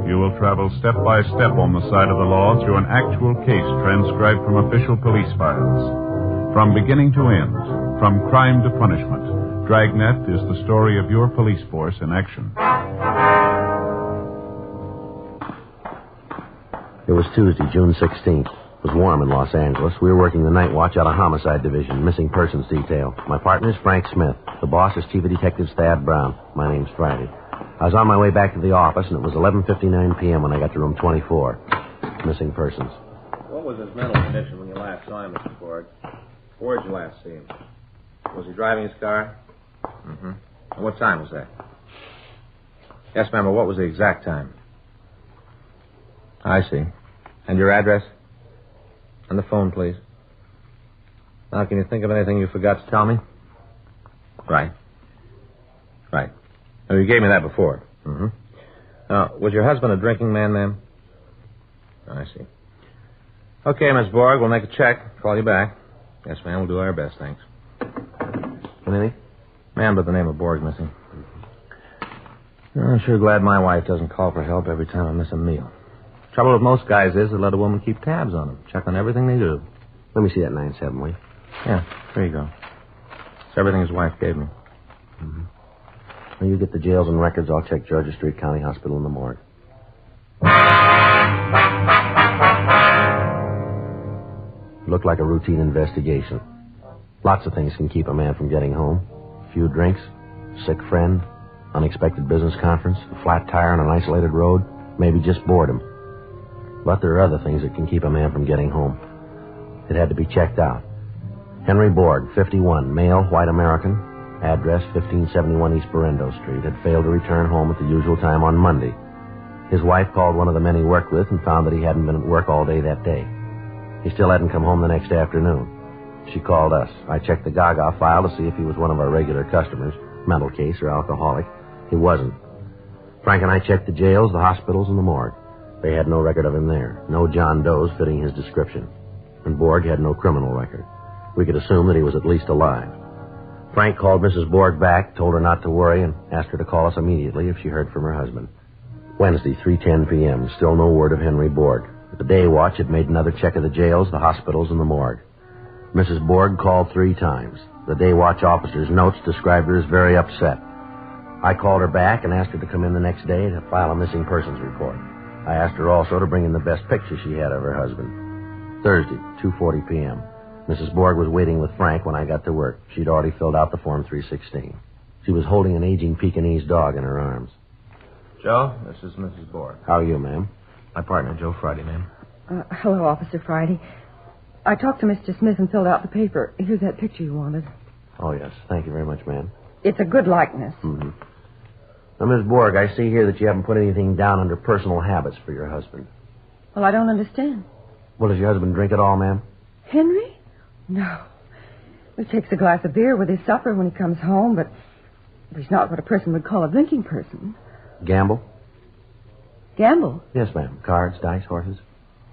M: you will travel step by step on the side of the law through an actual case transcribed from official police files. From beginning to end, from crime to punishment, Dragnet is the story of your police force in action.
O: It was Tuesday, June 16th. It was warm in Los Angeles. We were working the night watch out of Homicide Division, missing persons detail. My partner is Frank Smith. The boss is Chief of Detectives Thad Brown. My name's Friday. I was on my way back to the office, and it was 11:59 p.m. when I got to room 24. Missing persons.
T: What was his mental condition when you last saw him, Mr. Borg? Where did you last see him? Was he driving his car? Mm-hmm. And what time was that? Yes, ma'am, but what was the exact time? I see. And your address? On the phone, please. Now, can you think of anything you forgot to tell me? Right. Right. Oh, you gave me that before. Mm-hmm. Now, was your husband a drinking man, ma'am? I see. Okay, Miss Borg, we'll make a check. Call you back. Yes, ma'am, we'll do our best, thanks. Anything? Man by the name of Borg missing. Mm-hmm. I'm sure glad my wife doesn't call for help every time I miss a meal. Trouble with most guys is they let a woman keep tabs on them, check on everything they do.
O: Let me see that 9-7, will you?
T: Yeah, there you go. It's everything his wife gave me.
O: Mm-hmm. When you get the jails and records, I'll check Georgia Street County Hospital in the morgue. It looked like a routine investigation. Lots of things can keep a man from getting home. A few drinks, sick friend, unexpected business conference, a flat tire on an isolated road, maybe just boredom. But there are other things that can keep a man from getting home. It had to be checked out. Henry Borg, 51, male, white American, address 1571 East Berendo Street, had failed to return home at the usual time on Monday. His wife called one of the men he worked with and found that he hadn't been at work all day that day. He still hadn't come home the next afternoon. She called us. I checked the Gaga file to see if he was one of our regular customers, mental case or alcoholic. He wasn't. Frank and I checked the jails, the hospitals, and the morgue. They had no record of him there. No John Does fitting his description. And Borg had no criminal record. We could assume that he was at least alive. Frank called Mrs. Borg back, told her not to worry, and asked her to call us immediately if she heard from her husband. Wednesday, 3:10 p.m., still no word of Henry Borg. The day watch had made another check of the jails, the hospitals, and the morgue. Mrs. Borg called 3 times. The day watch officer's notes described her as very upset. I called her back and asked her to come in the next day to file a missing persons report. I asked her also to bring in the best picture she had of her husband. Thursday, 2:40 p.m. Mrs. Borg was waiting with Frank when I got to work. She'd already filled out the Form 316. She was holding an aging Pekingese dog in her arms.
T: Joe, this is Mrs. Borg.
O: How are you, ma'am?
T: My partner, Joe Friday, ma'am.
U: Hello, Officer Friday. I talked to Mr. Smith and filled out the paper. Here's that picture you wanted.
O: Oh, yes. Thank you very much, ma'am.
U: It's a good likeness.
O: Mm-hmm. Now, Miss Borg, I see here that you haven't put anything down under personal habits for your husband.
U: Well, I don't understand.
O: Well, does your husband drink at all, ma'am?
U: Henry? No. He takes a glass of beer with his supper when he comes home, but he's not what a person would call a drinking person.
O: Gamble?
U: Gamble?
O: Yes, ma'am. Cards, dice, horses?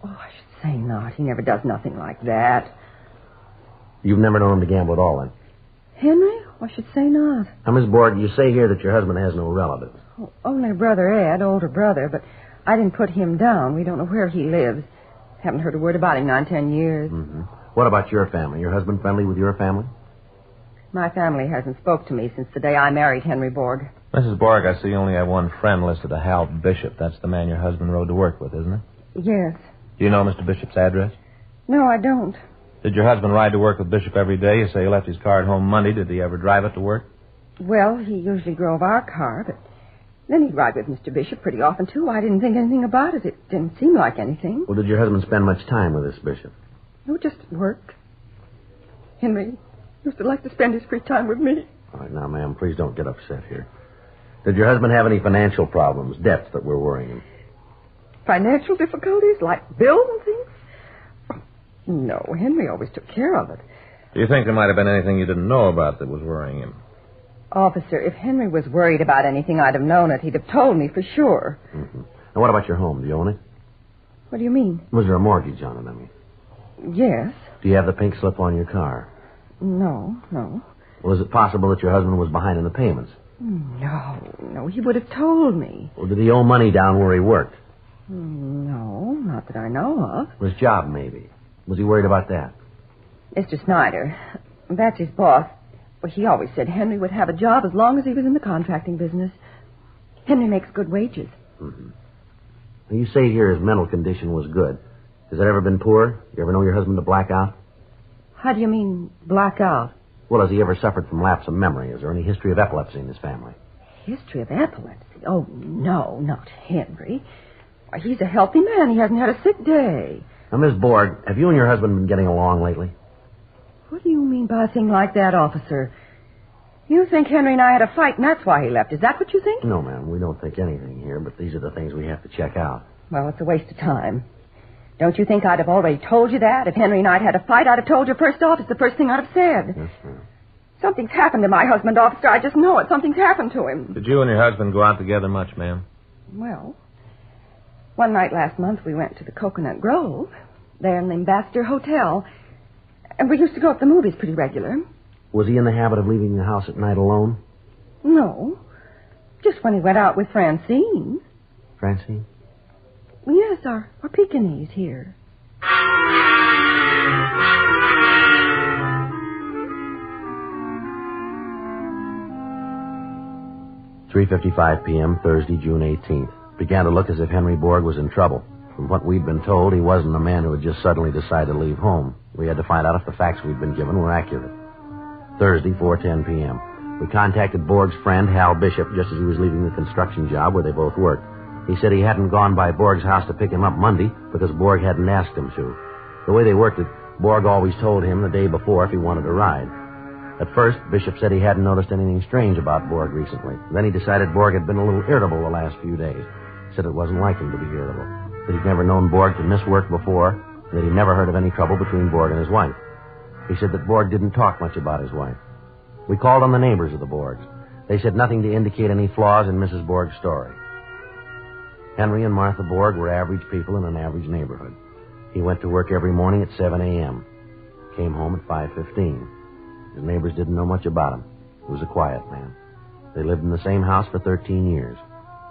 U: Oh, I should say not. He never does nothing like that.
O: You've never known him to gamble at all, then?
U: Henry? I should say not.
O: Now, Miss Borg, you say here that your husband has no relatives.
U: Oh, only brother Ed, older brother, but I didn't put him down. We don't know where he lives. Haven't heard a word about him 9-10 years.
O: Mm-hmm. What about your family? Your husband friendly with your family?
U: My family hasn't spoke to me since the day I married Henry Borg.
T: Mrs. Borg, I see you only have one friend listed, a Hal Bishop. That's the man your husband rode to work with, isn't it?
U: Yes.
T: Do you know Mr. Bishop's address?
U: No, I don't.
T: Did your husband ride to work with Bishop every day? You say he left his car at home Monday. Did he ever drive it to work?
U: Well, he usually drove our car, but then he'd ride with Mr. Bishop pretty often, too. I didn't think anything about it. It didn't seem like anything.
O: Well, did your husband spend much time with this Bishop?
U: No, just work. Henry used to like to spend his free time with me.
O: All right, now, ma'am, please don't get upset here. Did your husband have any financial problems, debts that were worrying him?
U: Financial difficulties, like bills and things? No, Henry always took care of it.
T: Do you think there might have been anything you didn't know about that was worrying him?
U: Officer, if Henry was worried about anything, I'd have known it. He'd have told me for sure.
O: Mm-hmm. And what about your home? Do you own it?
U: What do you mean?
O: Was there a mortgage on it, I mean?
U: Yes.
O: Do you have the pink slip on your car?
U: No.
O: Well, is it possible that your husband was behind in the payments?
U: No, he would have told me.
O: Well, did he owe money down where he worked?
U: No, not that I know of.
O: His job, maybe. Was he worried about that?
U: Mr. Snyder, that's his boss. Well, he always said Henry would have a job as long as he was in the contracting business. Henry makes good wages.
O: Mm-hmm. Now, you say here his mental condition was good. Has it ever been poor? You ever know your husband to black out?
U: How do you mean, black out?
O: Well, has he ever suffered from lapse of memory? Is there any history of epilepsy in his family?
U: History of epilepsy? Oh, no, not Henry. Why, he's a healthy man. He hasn't had a sick day.
O: Now, Miss Borg, have you and your husband been getting along lately?
U: What do you mean by a thing like that, officer? You think Henry and I had a fight, and that's why he left. Is that what you think?
O: No, ma'am. We don't think anything here, but these are the things we have to check out.
U: Well, it's a waste of time. Don't you think I'd have already told you that? If Henry and I'd had a fight, I'd have told you first off. It's the first thing I'd have said.
O: Yes, ma'am.
U: Something's happened to my husband, officer. I just know it. Something's happened to him.
T: Did you and your husband go out together much, ma'am?
U: Well, one night last month we went to the Coconut Grove, there in the Ambassador Hotel, and we used to go up the movies pretty regular.
O: Was he in the habit of leaving the house at night alone?
U: No, just when he went out with Francine.
O: Francine?
U: Yes, our Pekingese here.
O: 3:55 p.m., Thursday, June 18th. Began to look as if Henry Borg was in trouble. From what we'd been told, he wasn't a man who had just suddenly decided to leave home. We had to find out if the facts we'd been given were accurate. Thursday, 4:10 p.m. We contacted Borg's friend, Hal Bishop, just as he was leaving the construction job where they both worked. He said he hadn't gone by Borg's house to pick him up Monday because Borg hadn't asked him to. The way they worked it, Borg always told him the day before if he wanted to ride. At first, Bishop said he hadn't noticed anything strange about Borg recently. Then he decided Borg had been a little irritable the last few days. Said it wasn't like him to be irritable. That he'd never known Borg to miss work before, and that he'd never heard of any trouble between Borg and his wife. He said that Borg didn't talk much about his wife. We called on the neighbors of the Borgs. They said nothing to indicate any flaws in Mrs. Borg's story. Henry and Martha Borg were average people in an average neighborhood. He went to work every morning at 7 a.m. Came home at 5:15. His neighbors didn't know much about him. He was a quiet man. They lived in the same house for 13 years.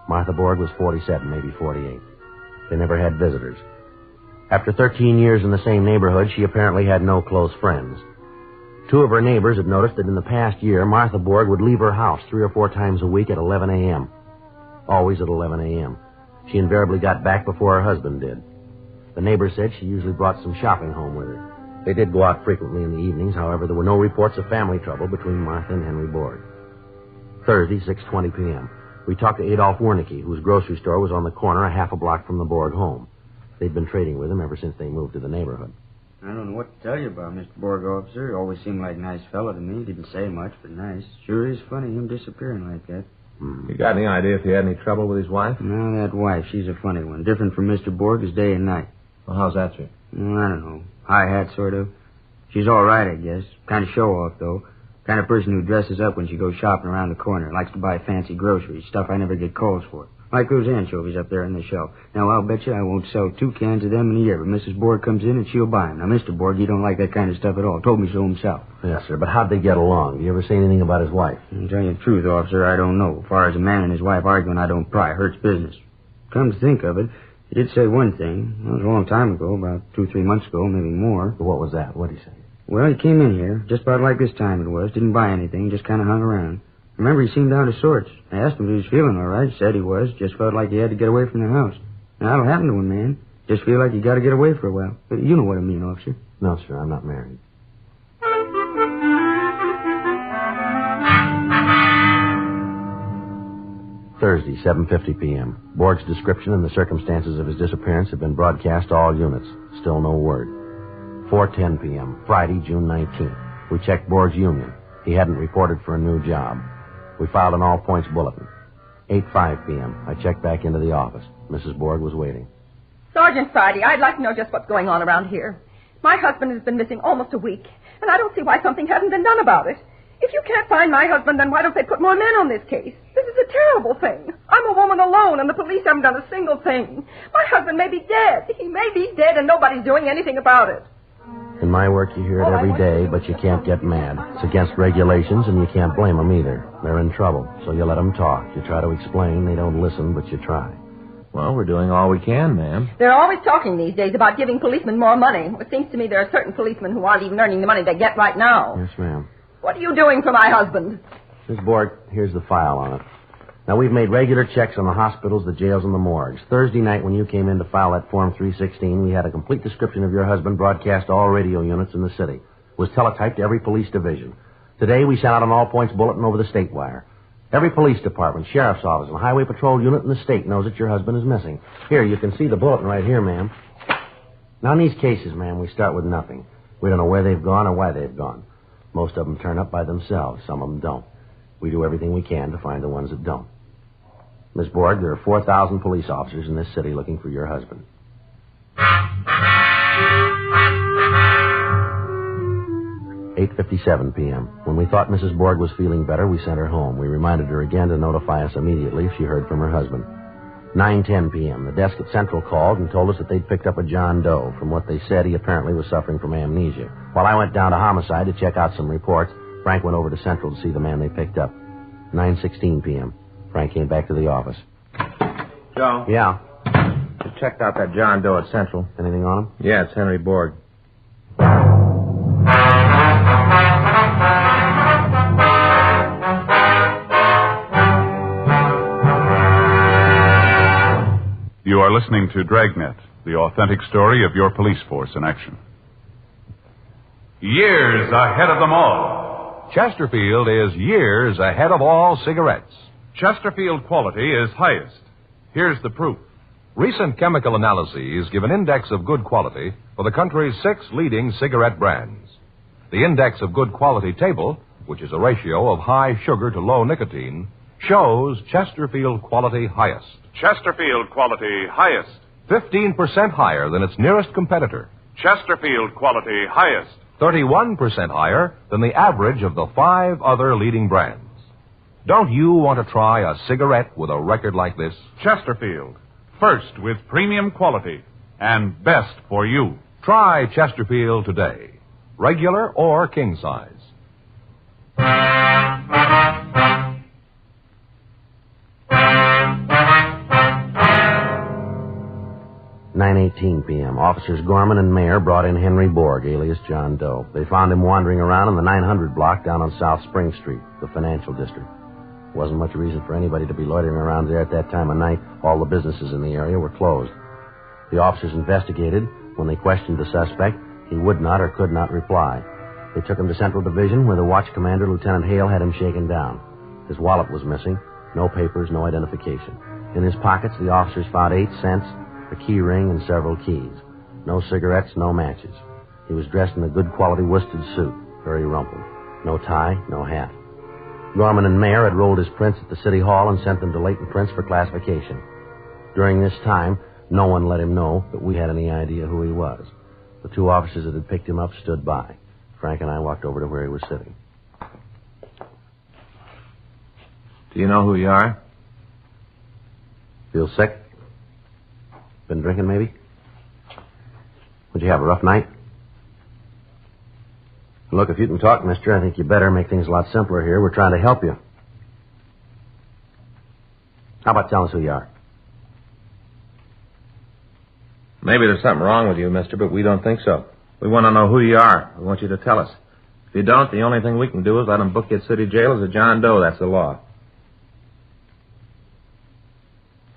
O: Martha Borg was 47, maybe 48. They never had visitors. After 13 years in the same neighborhood, she apparently had no close friends. Two of her neighbors had noticed that in the past year, Martha Borg would leave her house 3 or 4 times a week at 11 a.m. Always at 11 a.m. She invariably got back before her husband did. The neighbor said she usually brought some shopping home with her. They did go out frequently in the evenings. However, there were no reports of family trouble between Martha and Henry Borg. Thursday, 6:20 p.m. We talked to Adolph Wernicke, whose grocery store was on the corner a half a block from the Borg home. They'd been trading with him ever since they moved to the neighborhood.
A: I don't know what to tell you about Mr. Borg, officer. He always seemed like a nice fellow to me. Didn't say much, but nice. Sure is funny, him disappearing like that.
T: You got any idea if he had any trouble with his wife?
A: No, that wife, she's a funny one. Different from Mr. Borg as day and night.
T: Well, how's that, sir?
A: I don't know. High hat, sort of. She's all right, I guess. Kind of show-off, though. Kind of person who dresses up when she goes shopping around the corner. Likes to buy fancy groceries, stuff I never get calls for. Like those anchovies up there on the shelf. Now, I'll bet you I won't sell 2 cans of them in a year, but Mrs. Borg comes in and she'll buy them. Now, Mr. Borg, he don't like that kind of stuff at all. Told me so himself.
O: Yes, sir, but how'd they get along? Do you ever say anything about his wife?
A: To tell you the truth, officer, I don't know. As far as a man and his wife arguing, I don't pry. Hurts business. Come to think of it, he did say one thing. That was a long time ago, about 2-3 months ago, maybe more.
O: What was that? What'd he say?
A: Well, he came in here, just about like this time it was. Didn't buy anything, just kind of hung around. Remember, he seemed out of sorts. I asked him if he was feeling all right. Said he was. Just felt like he had to get away from the house. Now, that'll happen to a man. Just feel like you got to get away for a while. But you know what I mean, officer.
O: No, sir, I'm not married. Thursday, 7:50 p.m. Borg's description and the circumstances of his disappearance have been broadcast to all units. Still no word. 4:10 p.m., Friday, June 19th. We checked Borg's union. He hadn't reported for a new job. We filed an all-points bulletin. 8:05 p.m., I checked back into the office. Mrs. Borg was waiting.
U: Sergeant Friday, I'd like to know just what's going on around here. My husband has been missing almost a week, and I don't see why something hasn't been done about it. If you can't find my husband, then why don't they put more men on this case? This is a terrible thing. I'm a woman alone, and the police haven't done a single thing. My husband may be dead. He may be dead, and nobody's doing anything about it.
O: In my work, you hear it every day, but you can't get mad. It's against regulations, and you can't blame them either. They're in trouble, so you let them talk. You try to explain. They don't listen, but you try.
T: Well, we're doing all we can, ma'am.
U: They're always talking these days about giving policemen more money. It seems to me there are certain policemen who aren't even earning the money they get right now.
O: Yes, ma'am.
U: What are you doing for my husband?
O: Miss Borg, here's the file on it. Now, we've made regular checks on the hospitals, the jails, and the morgues. Thursday night, when you came in to file that Form 316, we had a complete description of your husband broadcast to all radio units in the city. It was teletyped to every police division. Today, we sent out an all-points bulletin over the state wire. Every police department, sheriff's office, and highway patrol unit in the state knows that your husband is missing. Here, you can see the bulletin right here, ma'am. Now, in these cases, ma'am, we start with nothing. We don't know where they've gone or why they've gone. Most of them turn up by themselves. Some of them don't. We do everything we can to find the ones that don't. Miss Borg, there are 4,000 police officers in this city looking for your husband. 8:57 p.m. When we thought Mrs. Borg was feeling better, we sent her home. We reminded her again to notify us immediately if she heard from her husband. 9:10 p.m. The desk at Central called and told us that they'd picked up a John Doe. From what they said, he apparently was suffering from amnesia. While I went down to Homicide to check out some reports, Frank went over to Central to see the man they picked up. 9:16 p.m. Frank came back to the office.
T: Joe?
O: Yeah?
T: Just checked out that John Doe at Central.
O: Anything on him?
T: Yeah, it's Henry Borg.
M: You are listening to Dragnet, the authentic story of your police force in action.
I: Years ahead of them all. Chesterfield is years ahead of all cigarettes. Chesterfield quality is highest. Here's the proof. Recent chemical analyses give an index of good quality for the country's 6 leading cigarette brands. The index of good quality table, which is a ratio of high sugar to low nicotine, shows Chesterfield quality highest.
L: Chesterfield quality highest.
I: 15% higher than its nearest competitor.
L: Chesterfield quality highest.
I: 31% higher than the average of the 5 other leading brands. Don't you want to try a cigarette with a record like this?
M: Chesterfield, first with premium quality and best for you.
I: Try Chesterfield today, regular or king size.
O: 9:18 p.m. Officers Gorman and Mayer brought in Henry Borg, alias John Doe. They found him wandering around in the 900 block down on South Spring Street, the financial district. Wasn't much reason for anybody to be loitering around there at that time of night. All the businesses in the area were closed. The officers investigated. When they questioned the suspect, he would not or could not reply. They took him to Central Division, where the watch commander, Lieutenant Hale, had him shaken down. His wallet was missing. No papers, no identification. In his pockets, the officers found 8 cents, a key ring, and several keys. No cigarettes, no matches. He was dressed in a good quality worsted suit, very rumpled. No tie, no hat. Gorman and Mayer had rolled his prints at the city hall and sent them to Leighton Prints for classification. During this time, no one let him know that we had any idea who he was. The 2 officers that had picked him up stood by. Frank and I walked over to where he was sitting.
T: Do you know who you are?
O: Feel sick? Been drinking, maybe? Would you have a rough night? Look, if you can talk, mister, I think you better make things a lot simpler here. We're trying to help you. How about telling us who you are?
T: Maybe there's something wrong with you, mister, but we don't think so. We want to know who you are. We want you to tell us. If you don't, the only thing we can do is let them book you at city jail as a John Doe. That's the law.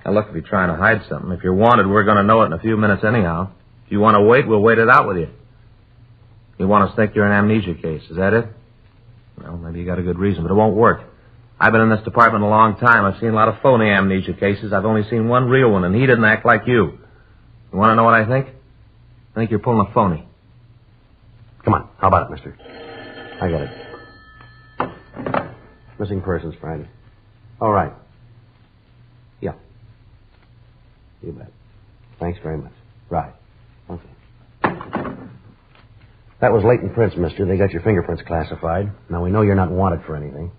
T: Now, look, if you're trying to hide something, if you're wanted, we're going to know it in a few minutes anyhow. If you want to wait, we'll wait it out with you. You want us to think you're an amnesia case. Is that it? Well, maybe you got a good reason, but it won't work. I've been in this department a long time. I've seen a lot of phony amnesia cases. I've only seen one real one, and he didn't act like you. You want to know what I think? I think you're pulling a phony.
O: Come on. How about it, mister? I got it. Missing persons Friday. All right. Yeah. You bet. Thanks very much. Right. Okay. That was Leighton Prince, mister. They got your fingerprints classified. Now, we know you're not wanted for anything.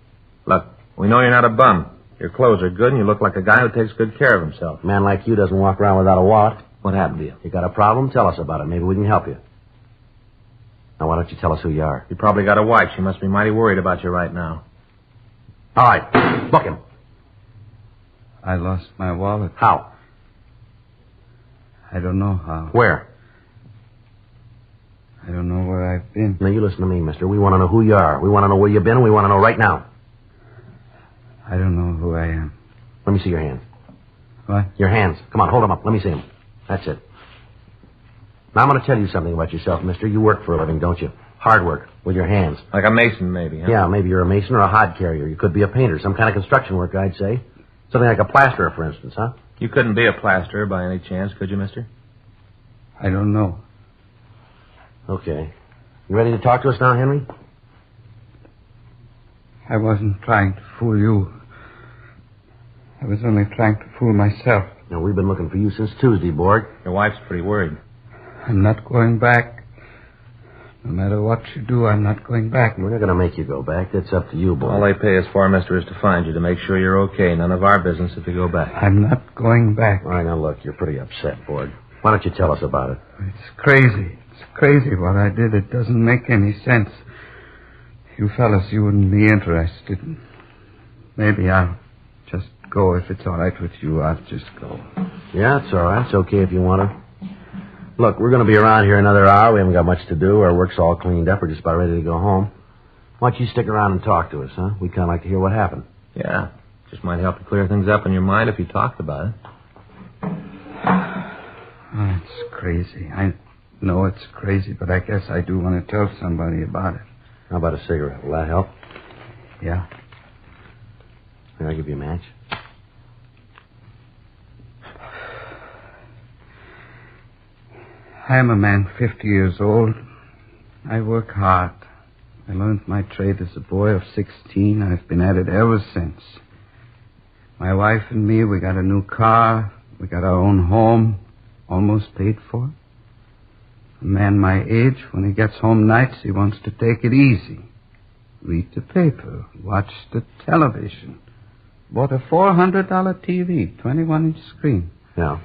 T: Look, we know you're not a bum. Your clothes are good, and you look like a guy who takes good care of himself.
O: A man like you doesn't walk around without a wallet.
T: What happened to you?
O: You got a problem? Tell us about it. Maybe we can help you. Now, why don't you tell us who you are?
T: You probably got a wife. She must be mighty worried about you right now.
O: All right. Book him.
C: I lost my wallet.
O: How?
C: I don't know how.
O: Where?
C: I don't know where I've been.
O: Now, you listen to me, mister. We want to know who you are. We want to know where you've been, and we want to know right now.
C: I don't know who I am.
O: Let me see your hands.
C: What?
O: Your hands. Come on, hold them up. Let me see them. That's it. Now, I'm going to tell you something about yourself, mister. You work for a living, don't you? Hard work, with your hands.
T: Like a mason, maybe, huh?
O: Yeah, maybe you're a mason or a hod carrier. You could be a painter, some kind of construction work, I'd say. Something like a plasterer, for instance, huh?
T: You couldn't be a plasterer by any chance, could you, mister?
C: I don't know.
O: Okay. You ready to talk to us now, Henry?
C: I wasn't trying to fool you. I was only trying to fool myself.
O: Now, we've been looking for you since Tuesday, Borg.
T: Your wife's pretty worried.
C: I'm not going back. No matter what you do, I'm not going back.
O: We're not going to make you go back. That's up to you, Borg.
T: All they pay us for, mister, is to find you, to make sure you're okay. None of our business if you go back.
C: I'm not going back.
O: All right, now, look, you're pretty upset, Borg. Why don't you tell us about it?
C: It's crazy. It's crazy what I did. It doesn't make any sense. You fellas, you wouldn't be interested. Maybe I'll just go. If it's all right with you, I'll just go.
O: Yeah, it's all right. It's okay if you want to. Look, we're going to be around here another hour. We haven't got much to do. Our work's all cleaned up. We're just about ready to go home. Why don't you stick around and talk to us, huh? We'd kind of like to hear what happened.
T: Yeah. Just might help to clear things up in your mind if you talked about it.
C: Oh, it's crazy. I know it's crazy, but I guess I do want to tell somebody about it.
O: How about a cigarette? Will that help?
C: Yeah.
O: Here, I'll give you a match.
C: I am a man 50 years old. I work hard. I learned my trade as a boy of 16. I've been at it ever since. My wife and me, we got a new car. We got our own home, almost paid for. A man my age, when he gets home nights, he wants to take it easy. Read the paper, watch the television. Bought a $400 TV, 21-inch screen.
O: Yeah.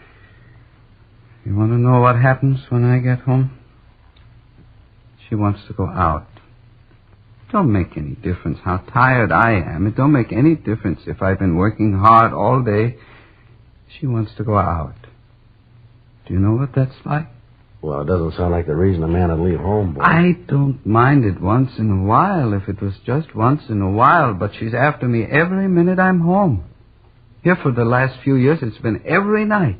C: You want to know what happens when I get home? She wants to go out. It don't make any difference how tired I am. It don't make any difference if I've been working hard all day. She wants to go out. Do you know what that's like?
O: Well, it doesn't sound like the reason a man would leave home, boy.
C: I don't mind it once in a while, if it was just once in a while, but she's after me every minute I'm home. Here for the last few years, it's been every night.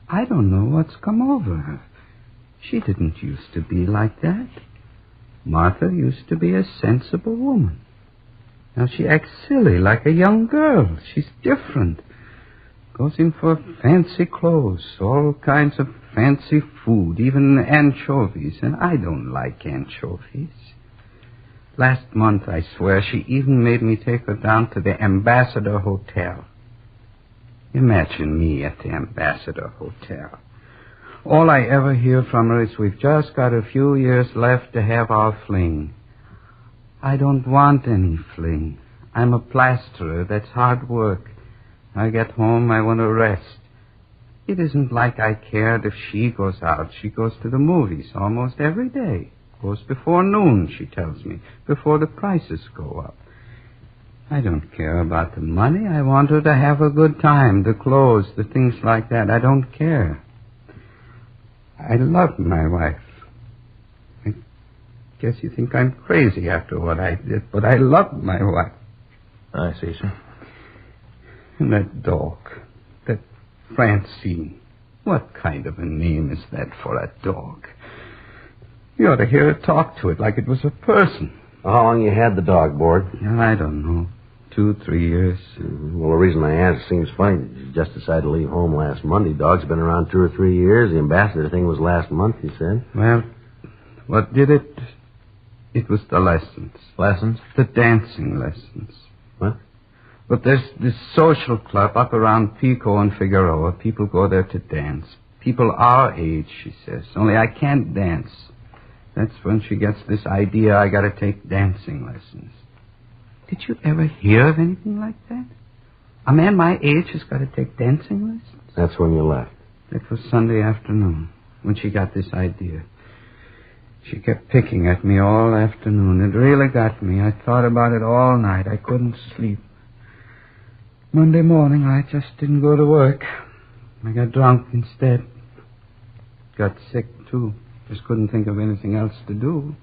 C: I don't know what's come over her. She didn't used to be like that. Martha used to be a sensible woman. Now she acts silly like a young girl. She's different. Goes in for fancy clothes, all kinds of fancy food, even anchovies, and I don't like anchovies. Last month, I swear, she even made me take her down to the Ambassador Hotel. Imagine me at the Ambassador Hotel. All I ever hear from her is we've just got a few years left to have our fling. I don't want any fling. I'm a plasterer. That's hard work. I get home, I want to rest. It isn't like I cared if she goes out. She goes to the movies almost every day. Goes before noon, she tells me, before the prices go up. I don't care about the money. I want her to have a good time, the clothes, the things like that. I don't care. I love my wife. guess you think I'm crazy after what I did, but I love my wife.
T: I see, sir.
C: And that dog, that Francine, what kind of a name is that for a dog? You ought to hear her talk to it like it was a person.
O: Well, how long you had the dog, Borg?
C: Yeah, I don't know. 2-3 years.
O: Mm-hmm. Well, the reason I asked seems funny. You just decided to leave home last Monday. Dog's been around 2 or 3 years. The ambassador thing was last month, you said.
C: Well, what did it? It was the lessons.
T: Lessons?
C: The dancing lessons.
O: What?
C: But there's this social club up around Pico and Figueroa. People go there to dance. People our age, she says. Only I can't dance. That's when she gets this idea I gotta take dancing lessons. Did you ever hear of anything like that? A man my age has got to take dancing lessons?
O: That's when you left.
C: That was Sunday afternoon, when she got this idea. She kept picking at me all afternoon. It really got me. I thought about it all night. I couldn't sleep. Monday morning, I just didn't go to work. I got drunk instead. Got sick, too. Just couldn't think of anything else to do.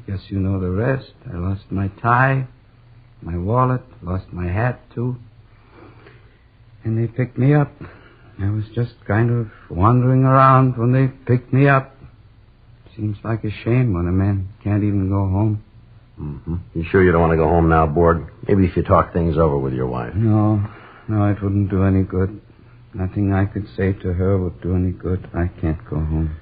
C: Guess you know the rest. I lost my tie, my wallet, lost my hat, too. And they picked me up. I was just kind of wandering around when they picked me up. Seems like a shame when a man can't even go home.
O: Mm-hmm. You sure you don't want to go home now, Borg? Maybe if you talk things over with your wife.
C: No, it wouldn't do any good. Nothing I could say to her would do any good. I can't go home.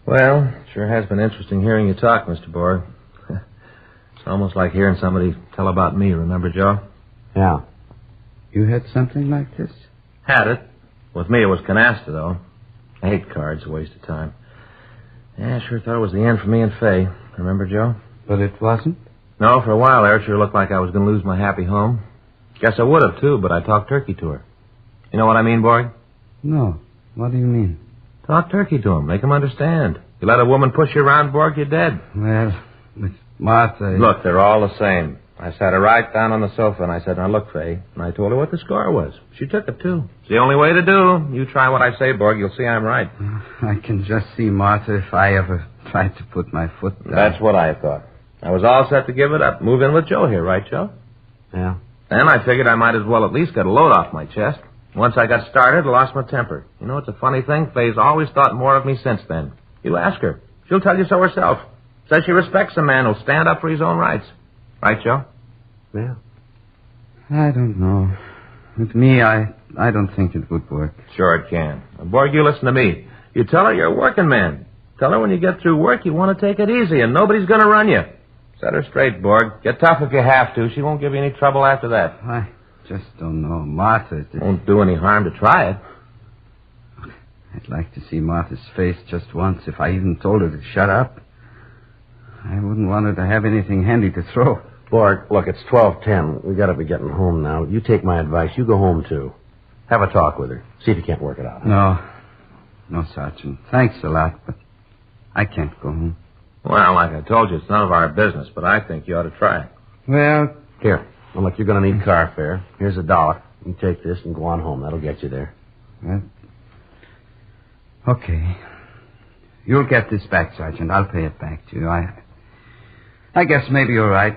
T: Well, it sure has been interesting hearing you talk, Mr. Borg. It's almost like hearing somebody tell about me, remember, Joe?
O: Yeah.
C: You had something like this?
T: Had it. With me, it was canasta, though. I hate cards, a waste of time. Yeah, I sure thought it was the end for me and Fay. Remember, Joe?
C: But it wasn't?
T: No, for a while there, it sure looked like I was going to lose my happy home. Guess I would have, too, but I talked turkey to her. You know what I mean, Borg?
C: No. What do you mean?
T: Talk turkey to him. Make him understand. You let a woman push you around, Borg, you're dead.
C: Well, with Martha...
T: Look, they're all the same. I sat her right down on the sofa, and I said, now look, Fay. And I told her what the score was. She took it, too. It's the only way to do. You try what I say, Borg. You'll see I'm right.
C: I can just see Martha if I ever tried to put my foot down.
T: That's what I thought. I was all set to give it up. Move in with Joe here, right, Joe?
O: Yeah.
T: Then I figured I might as well at least get a load off my chest. Once I got started, I lost my temper. You know, it's a funny thing. Fay's always thought more of me since then. You ask her. She'll tell you so herself. Says she respects a man who'll stand up for his own rights. Right, Joe?
O: Yeah.
C: I don't know. With me, I don't think it would work.
T: Sure it can. Now, Borg, you listen to me. You tell her you're a working man. Tell her when you get through work, you want to take it easy, and nobody's going to run you. Set her straight, Borg. Get tough if you have to. She won't give you any trouble after that.
C: I just don't know. Martha...
T: Won't do any harm to try it.
C: I'd like to see Martha's face just once if I even told her to shut up. I wouldn't want her to have anything handy to throw.
O: Borg, look, it's 12:10. We got to be getting home now. You take my advice. You go home, too. Have a talk with her. See if you can't work it out.
C: No, Sergeant. Thanks a lot, but I can't go home.
T: Well, like I told you, it's none of our business, but I think you ought to try it.
C: Well...
O: Here. Well, look, you're going to need car fare. Here's $1. You take this and go on home. That'll get you there.
C: Well, okay. You'll get this back, Sergeant. I'll pay it back to you. I guess maybe you're right.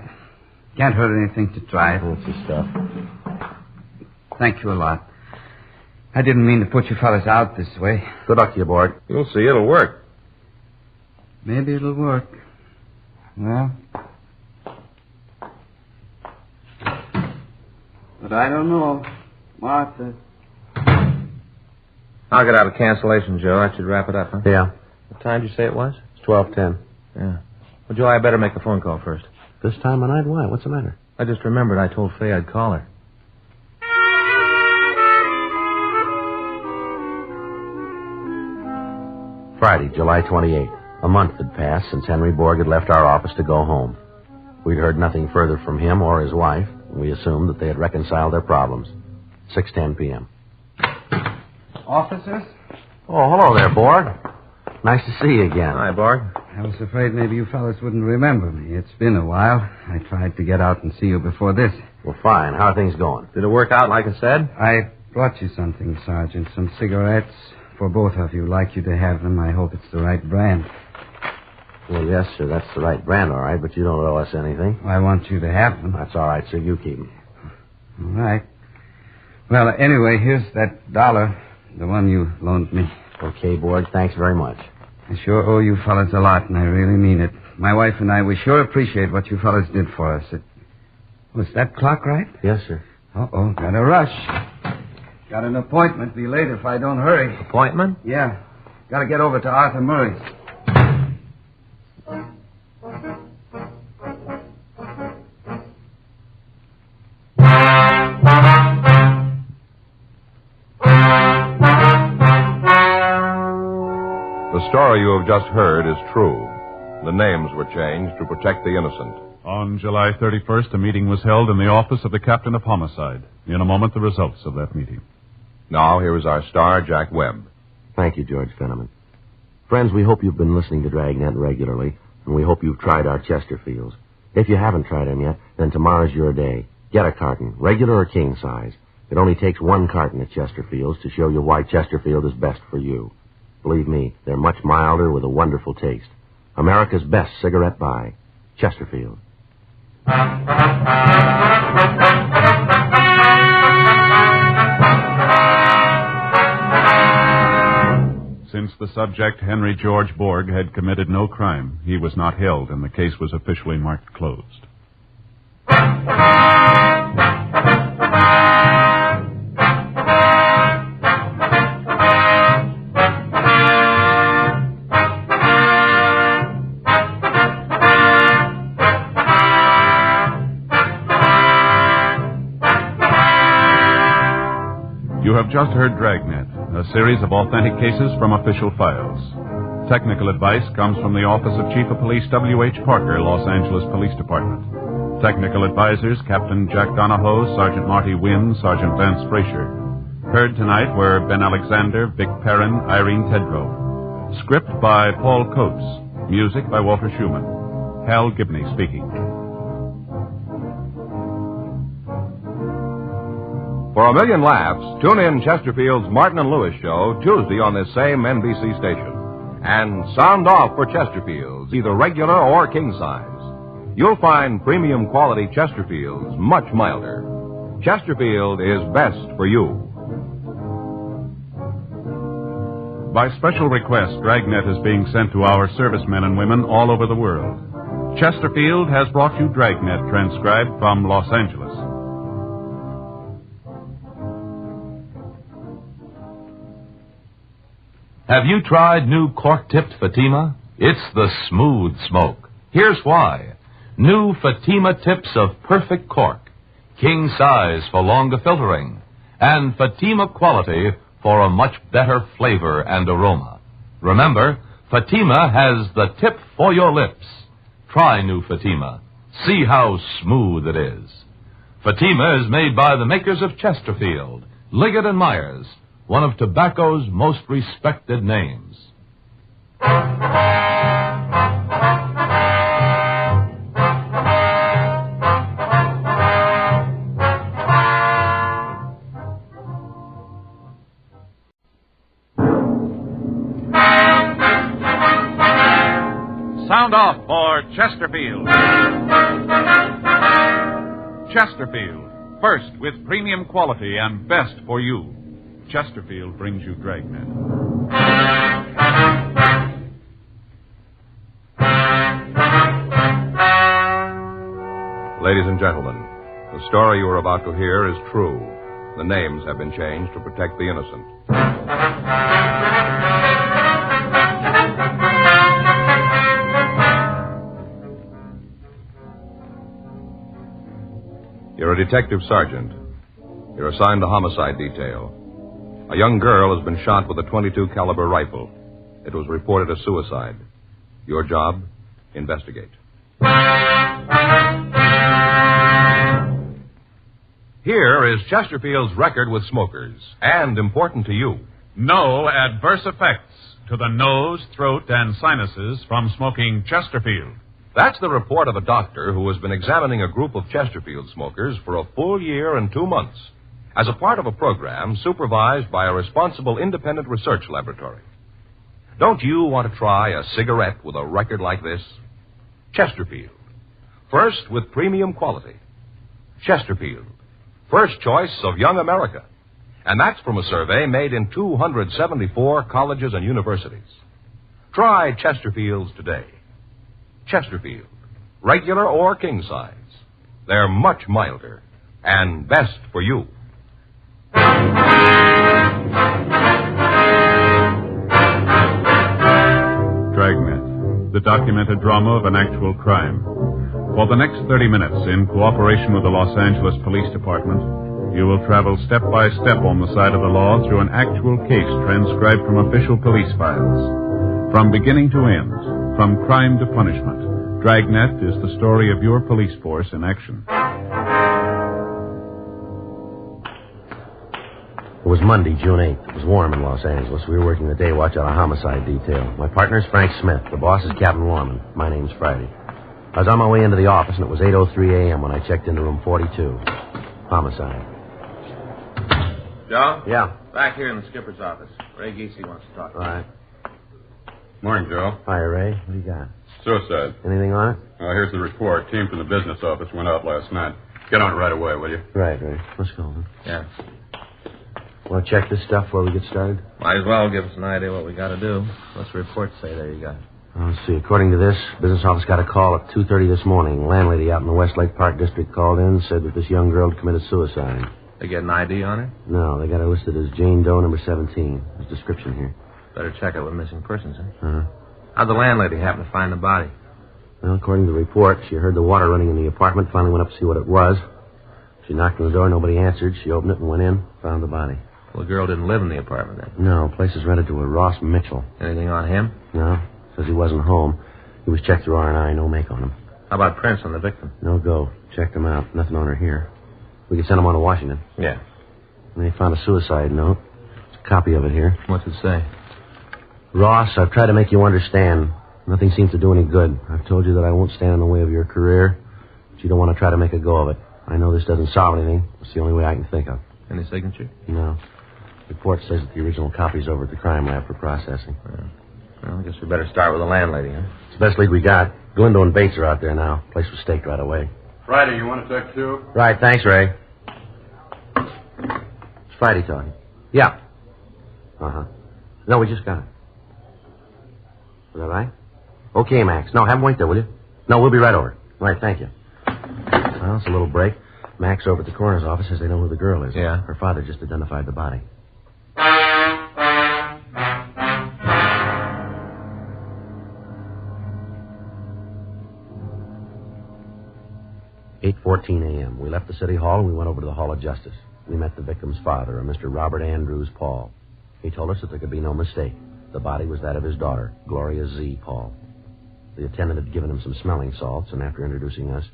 C: Can't hurt anything to try it.
O: That's your stuff.
C: Thank you a lot. I didn't mean to put you fellas out this way.
O: Good luck to you, Borg.
T: You'll see, it'll work.
C: Maybe it'll work. Well... But I don't know. Martha...
T: I'll get out of cancellation, Joe. That should wrap it up, huh?
O: Yeah.
T: What time did you say it was?
O: It's 12:10.
T: Yeah. Well, Joe, I better make a phone call first.
O: This time of night? Why? What's the matter?
T: I just remembered I told Fay I'd call her.
O: Friday, July 28th. A month had passed since Henry Borg had left our office to go home. We'd heard nothing further from him or his wife, and we assumed that they had reconciled their problems. 6:10 p.m.
C: Officers?
O: Oh, hello there, Borg. Nice to see you again.
T: Hi, Borg.
C: I was afraid maybe you fellas wouldn't remember me. It's been a while. I tried to get out and see you before this.
O: Well, fine. How are things going?
T: Did it work out like I said?
C: I brought you something, Sergeant. Some cigarettes for both of you. Like you to have them. I hope it's the right brand.
O: Well, Yes, sir, that's the right brand, all right, but you don't owe us anything.
C: I want you to have them.
O: That's all right, sir. You keep them.
C: All right. Well, anyway, here's that $1, the one you loaned me.
O: Okay, Board, thanks very much.
C: I sure owe you fellas a lot, and I really mean it. My wife and I, we sure appreciate what you fellas did for us. Was that clock right?
O: Yes, sir.
C: Uh-oh, gotta rush. Got an appointment. Be late if I don't hurry.
T: Appointment?
C: Yeah. Gotta get over to Arthur Murray's.
I: The story you have just heard is true. The names were changed to protect the innocent.
M: On July 31st, a meeting was held in the office of the captain of homicide. In a moment, the results of that meeting.
I: Now, here is our star, Jack Webb.
O: Thank you, George Fenneman. Friends, we hope you've been listening to Dragnet regularly, and we hope you've tried our Chesterfields. If you haven't tried them yet, then tomorrow's your day. Get a carton, regular or king size. It only takes one carton at Chesterfield's to show you why Chesterfield is best for you. Believe me, they're much milder with a wonderful taste. America's best cigarette buy, Chesterfield.
M: Since the subject, Henry George Borg, had committed no crime, he was not held, and the case was officially marked closed. You have just heard Dragnet, a series of authentic cases from official files. Technical advice comes from the Office of Chief of Police W.H. Parker, Los Angeles Police Department. Technical advisors, Captain Jack Donahoe, Sergeant Marty Wynn, Sergeant Vance Frazier. Heard tonight were Ben Alexander, Vic Perrin, Irene Tedrow. Script by Paul Coates. Music by Walter Schumann. Hal Gibney speaking.
I: For a million laughs, tune in Chesterfield's Martin and Lewis show Tuesday on this same NBC station. And sound off for Chesterfield's, either regular or king size. You'll find premium quality Chesterfield's much milder. Chesterfield is best for you.
M: By special request, Dragnet is being sent to our servicemen and women all over the world. Chesterfield has brought you Dragnet, transcribed from Los Angeles.
R: Have you tried new cork-tipped Fatima? It's the smooth smoke. Here's why. New Fatima tips of perfect cork. King size for longer filtering. And Fatima quality for a much better flavor and aroma. Remember, Fatima has the tip for your lips. Try new Fatima. See how smooth it is. Fatima is made by the makers of Chesterfield, Liggett and Myers, one of tobacco's most respected names.
M: Sound off for Chesterfield. Chesterfield, first with premium quality and best for you. Chesterfield brings you Dragnet.
I: Ladies and gentlemen, the story you are about to hear is true. The names have been changed to protect the innocent. You're a detective sergeant. You're assigned to homicide detail. A young girl has been shot with a .22 caliber rifle. It was reported as suicide. Your job, investigate. Here is Chesterfield's record with smokers, and important to you.
M: No adverse effects to the nose, throat, and sinuses from smoking Chesterfield.
I: That's the report of a doctor who has been examining a group of Chesterfield smokers for a full year and 2 months, as a part of a program supervised by a responsible independent research laboratory. Don't you want to try a cigarette with a record like this? Chesterfield. First with premium quality. Chesterfield. First choice of young America. And that's from a survey made in 274 colleges and universities. Try Chesterfields today. Chesterfield. Regular or king size. They're much milder and best for you.
M: Dragnet, the documented drama of an actual crime. For the next 30 minutes, in cooperation with the Los Angeles Police Department, you will travel step by step on the side of the law through an actual case transcribed from official police files. From beginning to end, from crime to punishment, Dragnet is the story of your police force in action.
O: It was Monday, June 8th. It was warm in Los Angeles. We were working the day watch out of homicide detail. My partner's Frank Smith. The boss is Captain Lorman. My name's Friday. I was on my way into the office, and it was 8:03 a.m. when I checked into room 42. Homicide.
T: Joe?
O: Yeah?
T: Back here in the skipper's office. Ray Geesey wants to talk to you.
O: All right.
M: Morning, Joe.
O: Hi, Ray. What do you got?
M: Suicide.
O: Anything on it?
M: Here's the report. Team from the business office went out last night. Get on it right away, will you?
O: Right. Let's go. Huh?
T: Yeah.
O: Want to check this stuff before we get started?
T: Might as well give us an idea what we got to do. What's the report say there you got?
O: Let's see. According to this, business office got a call at 2:30 this morning. Landlady out in the Westlake Park district called in, said that this young girl had committed suicide.
T: They get an ID on her?
O: No, they got her listed as Jane Doe, number 17. There's a description here.
T: Better check it with missing persons, huh?
O: Uh-huh.
T: How'd the landlady happen to find the body?
O: Well, according to the report, she heard the water running in the apartment, finally went up to see what it was. She knocked on the door, nobody answered. She opened it and went in, found the body.
T: Well, the girl didn't live in the apartment then?
O: No, place is rented to a Ross Mitchell.
T: Anything on him?
O: No, says he wasn't home. He was checked through R&I, no make on him.
T: How about prints on the victim?
O: No go. Checked them out. Nothing on her here. We could send them on to Washington.
T: Yeah.
O: And they found a suicide note. There's a copy of it here.
T: What's it say?
O: Ross, I've tried to make you understand. Nothing seems to do any good. I've told you that I won't stand in the way of your career, but you don't want to try to make a go of it. I know this doesn't solve anything. It's the only way I can think of.
T: Any signature?
O: No. The report says that the original copy's over at the crime lab for processing.
T: Yeah. Well, I guess we better start with the landlady, huh?
O: It's the best lead we got. Galindo and Bates are out there now. Place was staked right away.
M: Friday, you want to talk too?
O: Right, thanks, Ray. It's Friday talking. Yeah. Uh-huh. No, we just got it. Is that right? Okay, Max. No, have him wait there, will you? No, we'll be right over. Right, thank you. Well, it's a little break. Max over at the coroner's office says they know who the girl is.
T: Yeah?
O: Her father just identified the body. "8:14 a.m. We left the city hall and we went over to the Hall of Justice. We met the victim's father, a Mr. Robert Andrews Paul. He told us that there could be no mistake. The body was that of his daughter, Gloria Z. Paul. The attendant had given him some smelling salts, and after introducing us,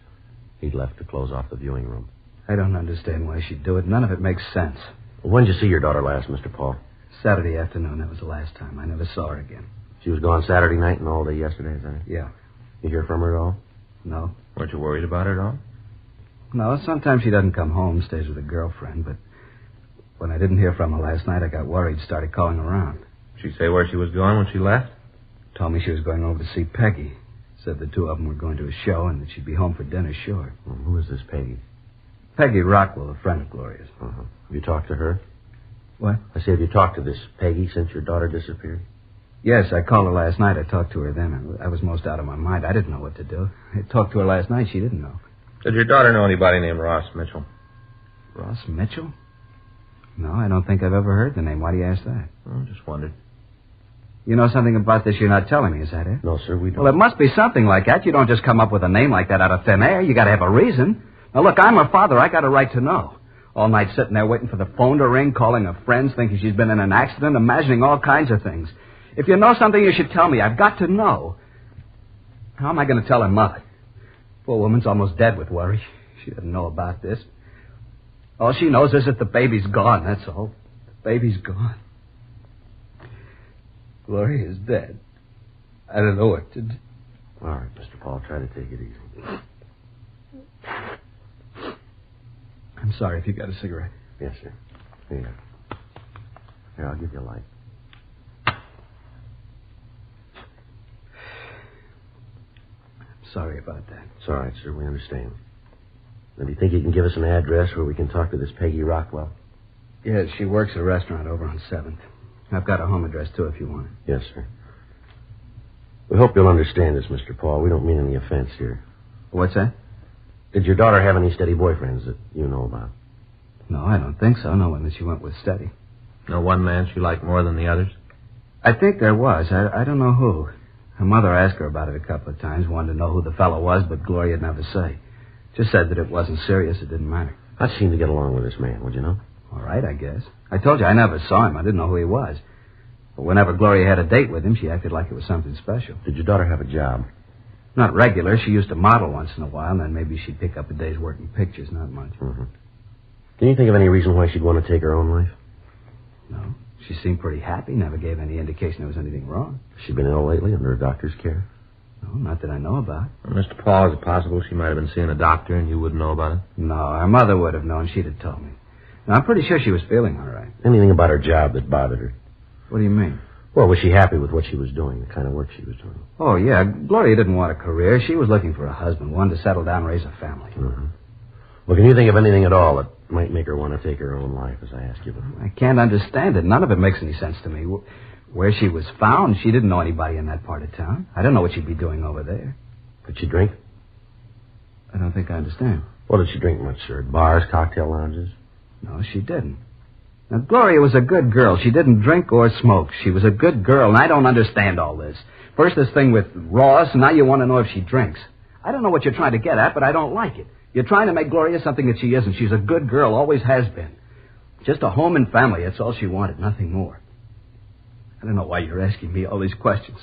O: he'd left to close off the viewing room.
C: I don't understand why she'd do it. None of it makes sense.
O: When did you see your daughter last, Mr. Paul?
C: Saturday afternoon. That was the last time. I never saw her again.
O: She was gone Saturday night and all day yesterday, is that it?
C: Yeah.
O: You hear from her at all?
C: No.
T: Weren't you worried about her at all?
C: No, sometimes she doesn't come home, stays with a girlfriend, but when I didn't hear from her last night, I got worried, started calling around.
T: Did she say where she was going when she left?
C: Told me she was going over to see Peggy. Said the two of them were going to a show and that she'd be home for dinner, sure.
O: Well, who is this Peggy?
C: Peggy Rockwell, a friend of Gloria's.
O: Uh-huh. Have you talked to her?
C: What?
O: I say, have you talked to this Peggy since your daughter disappeared?
C: Yes, I called her last night. I talked to her then. I was most out of my mind. I didn't know what to do. I talked to her last night. She didn't know.
T: Did your daughter know anybody named Ross Mitchell?
C: Ross Mitchell? No, I don't think I've ever heard the name. Why do you ask that?
T: Oh, just wondered.
C: You know something about this you're not telling me, is that it?
O: No, sir, we don't.
C: Well, it must be something like that. You don't just come up with a name like that out of thin air. You got to have a reason. Now, look, I'm her father. I got a right to know. All night sitting there waiting for the phone to ring, calling her friends, thinking she's been in an accident, imagining all kinds of things. If you know something, you should tell me. I've got to know. How am I going to tell her mother? Poor woman's almost dead with worry. She doesn't know about this. All she knows is that the baby's gone, that's all. The baby's gone. Gloria is dead. I don't know what to do.
O: All right, Mr. Paul, try to take it easy.
C: I'm sorry if you got a cigarette.
O: Yes, sir. Here. Here, I'll give you a light.
A: Sorry about that.
O: It's all right, sir. We understand. Now, do you think you can give us an address where we can talk to this Peggy Rockwell?
A: Yeah, she works at a restaurant over on 7th. I've got a home address, too, if you want it.
O: Yes, sir. We hope you'll understand us, Mr. Paul. We don't mean any offense here.
A: What's that?
O: Did your daughter have any steady boyfriends that you know about?
A: No, I don't think so. No one that she went with steady.
T: No one man she liked more than the others?
A: I think there was. I don't know who. Her mother asked her about it a couple of times, wanted to know who the fellow was, but Gloria'd never say. Just said that it wasn't serious, it didn't matter.
O: How'd she seem to get along with this man, would you know?
A: All right, I guess. I told you I never saw him. I didn't know who he was. But whenever Gloria had a date with him, she acted like it was something special.
O: Did your daughter have a job?
A: Not regular. She used to model once in a while, and then maybe she'd pick up a day's work in pictures, not much.
O: Mm-hmm. Can you think of any reason why she'd want to take her own life?
A: No. She seemed pretty happy, never gave any indication there was anything wrong.
O: Has she been ill lately, under a doctor's care?
A: No, not that I know about.
T: Well, Mr. Paul, is it possible she might have been seeing a doctor and you wouldn't know about it?
A: No, her mother would have known. She'd have told me. Now, I'm pretty sure she was feeling all right.
O: Anything about her job that bothered her?
A: What do you mean?
O: Well, was she happy with what she was doing, the kind of work she was doing?
A: Oh, yeah. Gloria didn't want a career. She was looking for a husband, one to settle down and raise a family.
O: Mm-hmm. Well, can you think of anything at all that might make her want to take her own life, as I asked you before?
A: I can't understand it. None of it makes any sense to me. Where she was found, she didn't know anybody in that part of town. I don't know what she'd be doing over there.
O: Did she drink?
A: I don't think I understand.
O: Well, did she drink much, sir? Bars, cocktail lounges?
A: No, she didn't. Now, Gloria was a good girl. She didn't drink or smoke. She was a good girl, and I don't understand all this. First this thing with Ross, and now you want to know if she drinks. I don't know what you're trying to get at, but I don't like it. You're trying to make Gloria something that she isn't. She's a good girl, always has been. Just a home and family, that's all she wanted, nothing more. I don't know why you're asking me all these questions.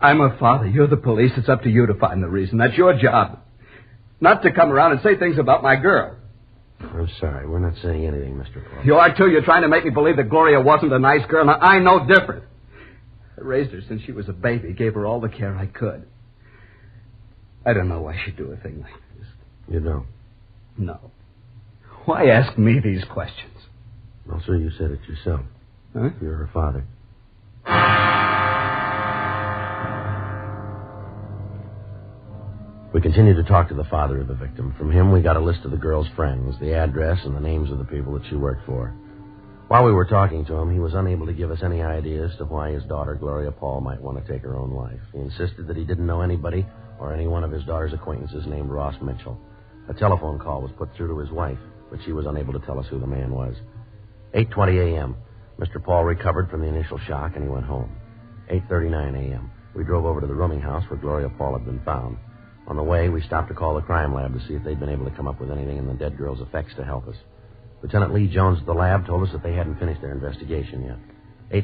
A: I'm her father. You're the police. It's up to you to find the reason. That's your job. Not to come around and say things about my girl.
O: I'm sorry. We're not saying anything, Mr. Paul.
A: You are, too. You're trying to make me believe that Gloria wasn't a nice girl. Now, I know different. I raised her since she was a baby, gave her all the care I could. I don't know why she'd do a thing like this.
O: You don't?
A: No. Why ask me these questions?
O: Well, sir, you said it yourself.
A: Huh?
O: You're her father. We continued to talk to the father of the victim. From him, we got a list of the girl's friends, the address, and the names of the people that she worked for. While we were talking to him, he was unable to give us any idea as to why his daughter, Gloria Paul, might want to take her own life. He insisted that he didn't know anybody or any one of his daughter's acquaintances named Ross Mitchell. A telephone call was put through to his wife, but she was unable to tell us who the man was. 8:20 a.m. Mr. Paul recovered from the initial shock, and he went home. 8:39 a.m. We drove over to the rooming house where Gloria Paul had been found. On the way, we stopped to call the crime lab to see if they'd been able to come up with anything in the dead girl's effects to help us. Lieutenant Lee Jones at the lab told us that they hadn't finished their investigation yet.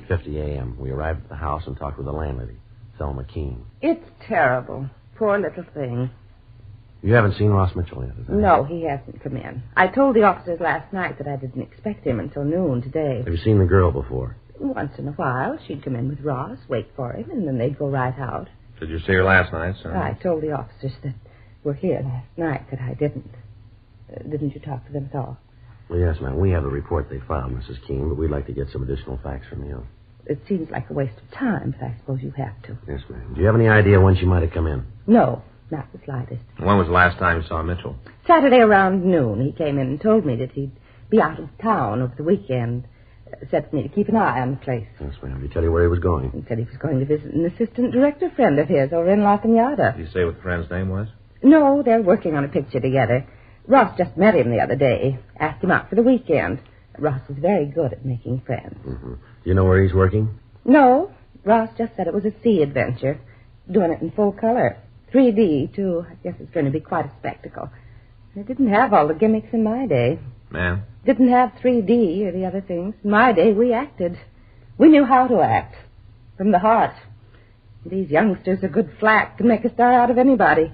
O: 8:50 a.m. We arrived at the house and talked with the landlady, Thelma Keene.
S: It's terrible. Poor little thing.
O: You haven't seen Ross Mitchell yet, is that
S: No, he hasn't come in. I told the officers last night that I didn't expect him until noon today.
O: Have you seen the girl before?
S: Once in a while, she'd come in with Ross, wait for him, and then they'd go right out.
T: Did you see her last night, son?
S: I told the officers that were here last night that I didn't. Didn't you talk to them at all?
O: Well, yes, ma'am. We have the report they filed, Mrs. Keene, but we'd like to get some additional facts from you.
S: It seems like a waste of time, but I suppose you have to.
O: Yes, ma'am. Do you have any idea when she might have come in?
S: No, not the slightest.
T: When was the last time you saw Mitchell?
S: Saturday around noon. He came in and told me that he'd be out of town over the weekend. Said for me to keep an eye on the place.
O: Yes, ma'am. Did he tell you where he was going?
S: He said he was going to visit an assistant director friend of his over in La Cañada.
T: Did he say what the friend's name was?
S: No, they're working on a picture together. Ross just met him the other day. Asked him out for the weekend. Ross is very good at making friends.
O: Mm-hmm. Do you know where he's working?
S: No. Ross just said it was a sea adventure. Doing it in full color. 3D, too. I guess it's going to be quite a spectacle. They didn't have all the gimmicks in my day.
T: Ma'am?
S: Didn't have 3D or the other things. In my day, we acted. We knew how to act. From the heart. These youngsters are good flack. Can make a star out of anybody.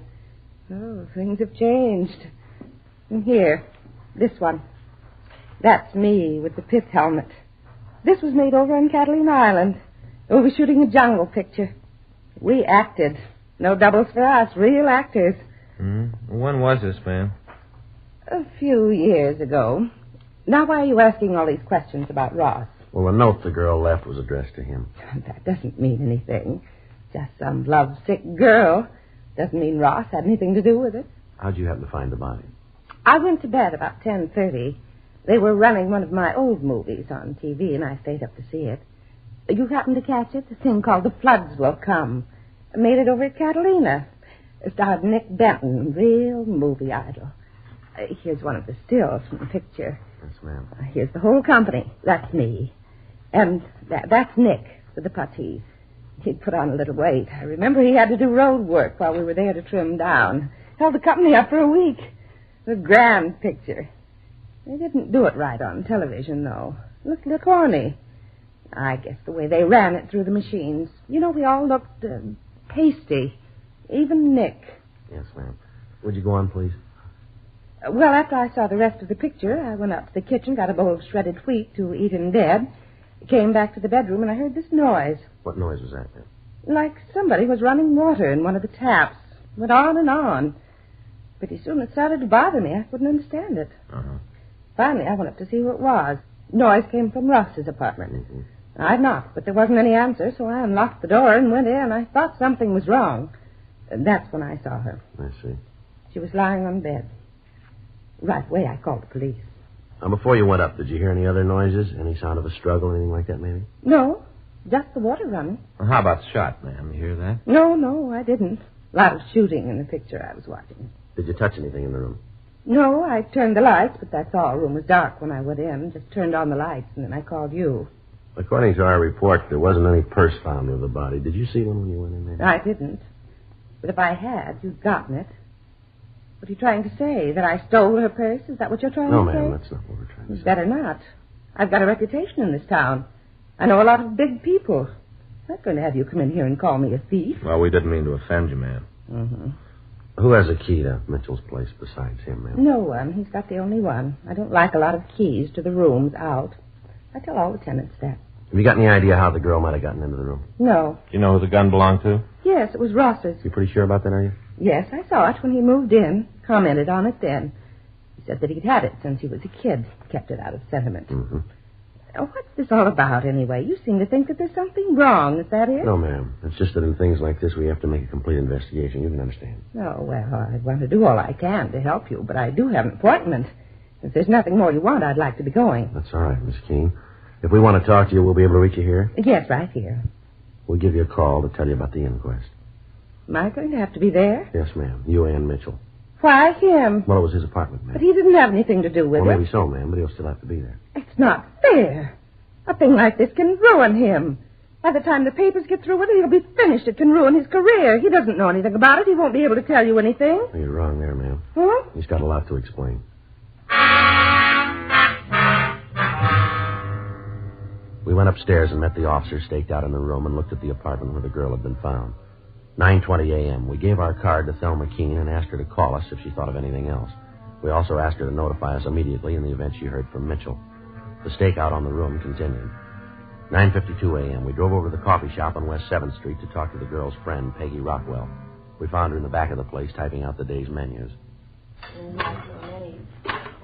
S: Oh, things have changed. And here, this one. That's me with the pith helmet. This was made over on Catalina Island. We were shooting a jungle picture. We acted. No doubles for us. Real actors.
T: When was this, ma'am?
S: A few years ago. Now, why are you asking all these questions about Ross?
O: Well, the note the girl left was addressed to him.
S: That doesn't mean anything. Just some lovesick girl. Doesn't mean Ross had anything to do with it.
O: How'd you happen to find the body?
S: I went to bed about 10:30. They were running one of my old movies on TV, and I stayed up to see it. You happened to catch it? The thing called The Floods Will Come. I made it over at Catalina. It starred Nick Benton, real movie idol. Here's one of the stills from the picture.
O: Yes, ma'am.
S: Here's the whole company. That's me. And that's Nick with the puttees. He'd put on a little weight. I remember he had to do road work while we were there to trim down. Held the company up for a week. A grand picture. They didn't do it right on television, though. Looked a little corny. I guess the way they ran it through the machines. You know, we all looked pasty. Even Nick.
O: Yes, ma'am. Would you go on, please?
S: Well, after I saw the rest of the picture, I went up to the kitchen, got a bowl of shredded wheat to eat in bed, came back to the bedroom, and I heard this noise.
O: What noise was that, ma'am?
S: Like somebody was running water in one of the taps. Went on and on. Pretty soon it started to bother me. I couldn't understand it.
O: Uh-huh.
S: Finally, I went up to see who it was. Noise came from Ross's apartment.
O: Mm-hmm.
S: I'd knocked, but there wasn't any answer, so I unlocked the door and went in. I thought something was wrong. And that's when I saw her.
O: I see.
S: She was lying on bed. Right away, I called the police.
O: Before you went up, did you hear any other noises? Any sound of a struggle, anything like that, maybe?
S: No, just the water running.
T: Well, how about the shot, ma'am? You hear that?
S: No, I didn't. A lot of shooting in the picture I was watching.
O: Did you touch anything in the room?
S: No, I turned the lights, but that's all. The room was dark when I went in. Just turned on the lights, and then I called you.
O: According to our report, there wasn't any purse found with the body. Did you see one when you went in there?
S: I didn't. But if I had, you'd gotten it. What are you trying to say? That I stole her purse? Is that what you're trying
O: no,
S: to say?
O: No, ma'am, that's not what we're trying to say.
S: Better not. I've got a reputation in this town. I know a lot of big people. I'm not going to have you come in here and call me a thief.
T: Well, we didn't mean to offend you, ma'am.
S: Mm-hmm.
O: Who has a key to Mitchell's place besides him, ma'am?
S: No one. He's got the only one. I don't like a lot of keys to the rooms out. I tell all the tenants that.
O: Have you got any idea how the girl might have gotten into the room?
S: No.
T: Do you know who the gun belonged to?
S: Yes, it was Ross's.
O: You pretty sure about that, are you?
S: Yes, I saw it when he moved in. Commented on it then. He said that he'd had it since he was a kid. Kept it out of sentiment.
O: Mm-hmm.
S: What's this all about, anyway? You seem to think that there's something wrong. Is that it?
O: No, ma'am. It's just that in things like this, we have to make a complete investigation. You can understand.
S: Oh, well, I want to do all I can to help you, but I do have an appointment. If there's nothing more you want, I'd like to be going.
O: That's all right, Miss Keene. If we want to talk to you, we'll be able to reach you here?
S: Yes, right here.
O: We'll give you a call to tell you about the inquest.
S: Am I going to have to be there?
O: Yes, ma'am. You and Mitchell.
S: Why him?
O: Well, it was his apartment, ma'am.
S: But he didn't have anything to do with it.
O: Well, maybe so, ma'am, but he'll still have to be there.
S: It's not fair. A thing like this can ruin him. By the time the papers get through with it, he'll be finished. It can ruin his career. He doesn't know anything about it. He won't be able to tell you anything.
O: You're wrong there, ma'am.
S: Huh?
O: He's got a lot to explain. We went upstairs and met the officer staked out in the room and looked at the apartment where the girl had been found. 9:20 a.m. We gave our card to Thelma Keene and asked her to call us if she thought of anything else. We also asked her to notify us immediately in the event she heard from Mitchell. The stakeout on the room continued. 9:52 a.m. We drove over to the coffee shop on West 7th Street to talk to the girl's friend, Peggy Rockwell. We found her in the back of the place typing out the day's menus.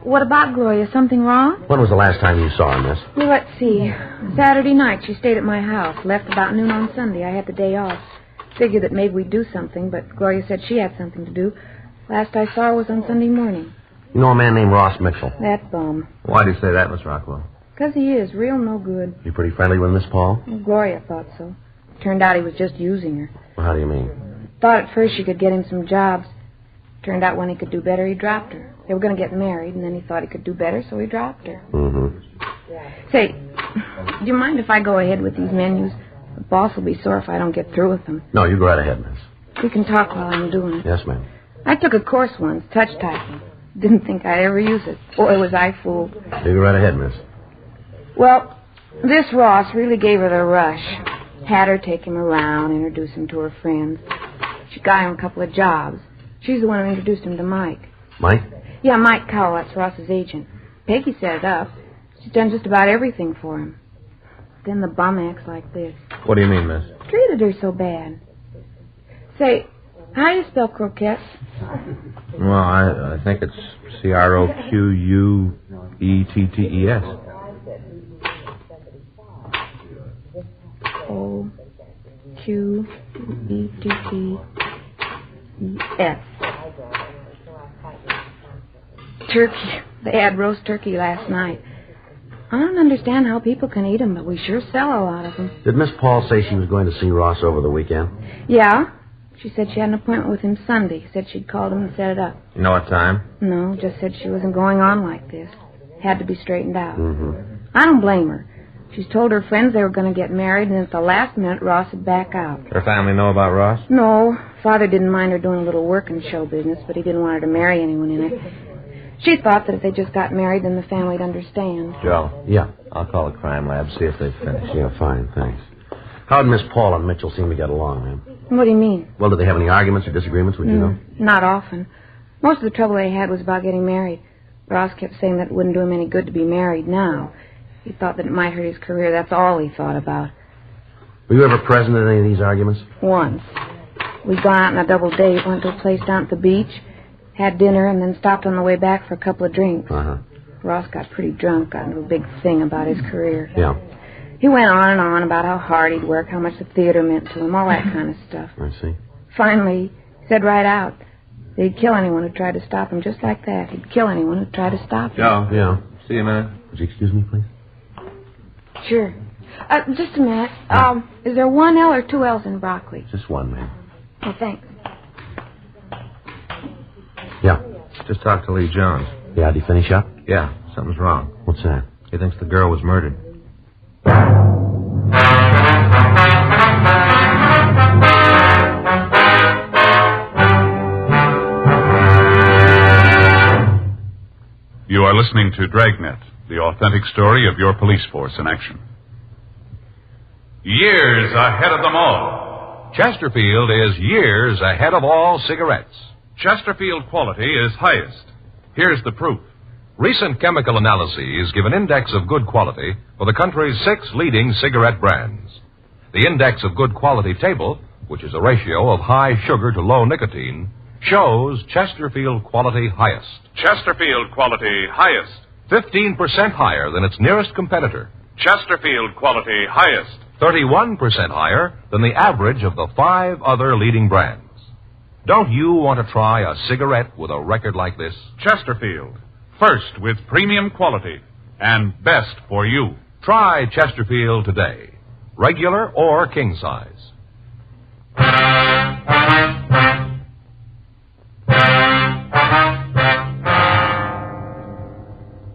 J: What about Gloria? Something wrong?
O: When was the last time you saw her, miss?
J: Well, let's see. Saturday night, she stayed at my house. Left about noon on Sunday. I had the day off. Figured that maybe we'd do something, but Gloria said she had something to do. Last I saw her was on Sunday morning.
O: You know a man named Ross Mitchell?
J: That bum.
T: Why do you say that, Miss Rockwell?
J: 'Cause he is. Real no good.
O: You pretty friendly with Miss Paul?
J: Well, Gloria thought so. Turned out he was just using her.
O: Well, how do you mean?
J: Thought at first she could get him some jobs. Turned out when he could do better, he dropped her. They were going to get married, and then he thought he could do better, so he dropped her.
O: Mm-hmm.
J: Say, do you mind if I go ahead with these menus? The boss will be sore if I don't get through with them.
O: No, you go right ahead, miss.
J: We can talk while I'm doing it.
O: Yes, ma'am.
J: I took a course once, touch typing. Didn't think I'd ever use it. Boy, was I fooled.
O: You go right ahead, miss.
J: Well, this Ross really gave her the rush. Had her take him around, introduce him to her friends. She got him a couple of jobs. She's the one who introduced him to Mike.
O: Mike?
J: Yeah, Mike Cowell, that's Ross's agent. Peggy set it up. She's done just about everything for him. Then the bum acts like this.
T: What do you mean, miss?
J: Treated her so bad. Say, how do you spell croquettes?
T: Well, I think it's Croquettes.
J: O-Q-E-T-T. Yes. Turkey. They had roast turkey last night. I don't understand how people can eat them, but we sure sell a lot of them.
O: Did Miss Paul say she was going to see Ross over the weekend?
J: Yeah. She said she had an appointment with him Sunday. Said she'd called him and set it up.
T: You know what time?
J: No, just said she wasn't going on like this. Had to be straightened out.
O: Mm-hmm.
J: I don't blame her. She's told her friends they were going to get married, and at the last minute, Ross would back out.
T: Her family know about Ross?
J: No. Father didn't mind her doing a little work in show business, but he didn't want her to marry anyone in it. She thought that if they just got married, then the family'd understand.
T: Joe?
O: Yeah.
T: I'll call the crime lab, see if they've finished.
O: Yeah, fine, thanks. How did Miss Paul and Mitchell seem to get along, ma'am?
J: What do you mean?
O: Well, did they have any arguments or disagreements, would you know?
J: Not often. Most of the trouble they had was about getting married. Ross kept saying that it wouldn't do him any good to be married now. He thought that it might hurt his career. That's all he thought about.
O: Were you ever present at any of these arguments?
J: Once. We'd gone out on a double date, went to a place down at the beach, had dinner, and then stopped on the way back for a couple of drinks.
O: Uh-huh.
J: Ross got pretty drunk, got into a big thing about his career.
O: Yeah.
J: He went on and on about how hard he'd work, how much the theater meant to him, all that kind of stuff.
O: I see.
J: Finally, he said right out that he'd kill anyone who tried to stop him, just like that. He'd kill anyone who tried to stop him.
T: Joe?
O: Yeah.
T: See you a minute.
O: Would you excuse me, please?
J: Sure. Just a minute. Is there one L or two L's in broccoli?
O: Just one, ma'am.
J: Oh, thanks.
O: Yeah.
T: Just talked to Lee Jones.
O: Yeah, did he finish up?
T: Yeah, something's wrong.
O: What's that?
T: He thinks the girl was murdered.
M: You are listening to Dragnet, the authentic story of your police force in action.
I: Years ahead of them all. Chesterfield is years ahead of all cigarettes. Chesterfield quality is highest. Here's the proof. Recent chemical analyses give an index of good quality for the country's 6 leading cigarette brands. The index of good quality table, which is a ratio of high sugar to low nicotine, shows Chesterfield quality highest.
M: Chesterfield quality highest.
I: 15% higher than its nearest competitor.
M: Chesterfield quality highest.
I: 31% higher than the average of the 5 other leading brands. Don't you want to try a cigarette with a record like this?
M: Chesterfield. First with premium quality and best for you.
I: Try Chesterfield today. Regular or king size.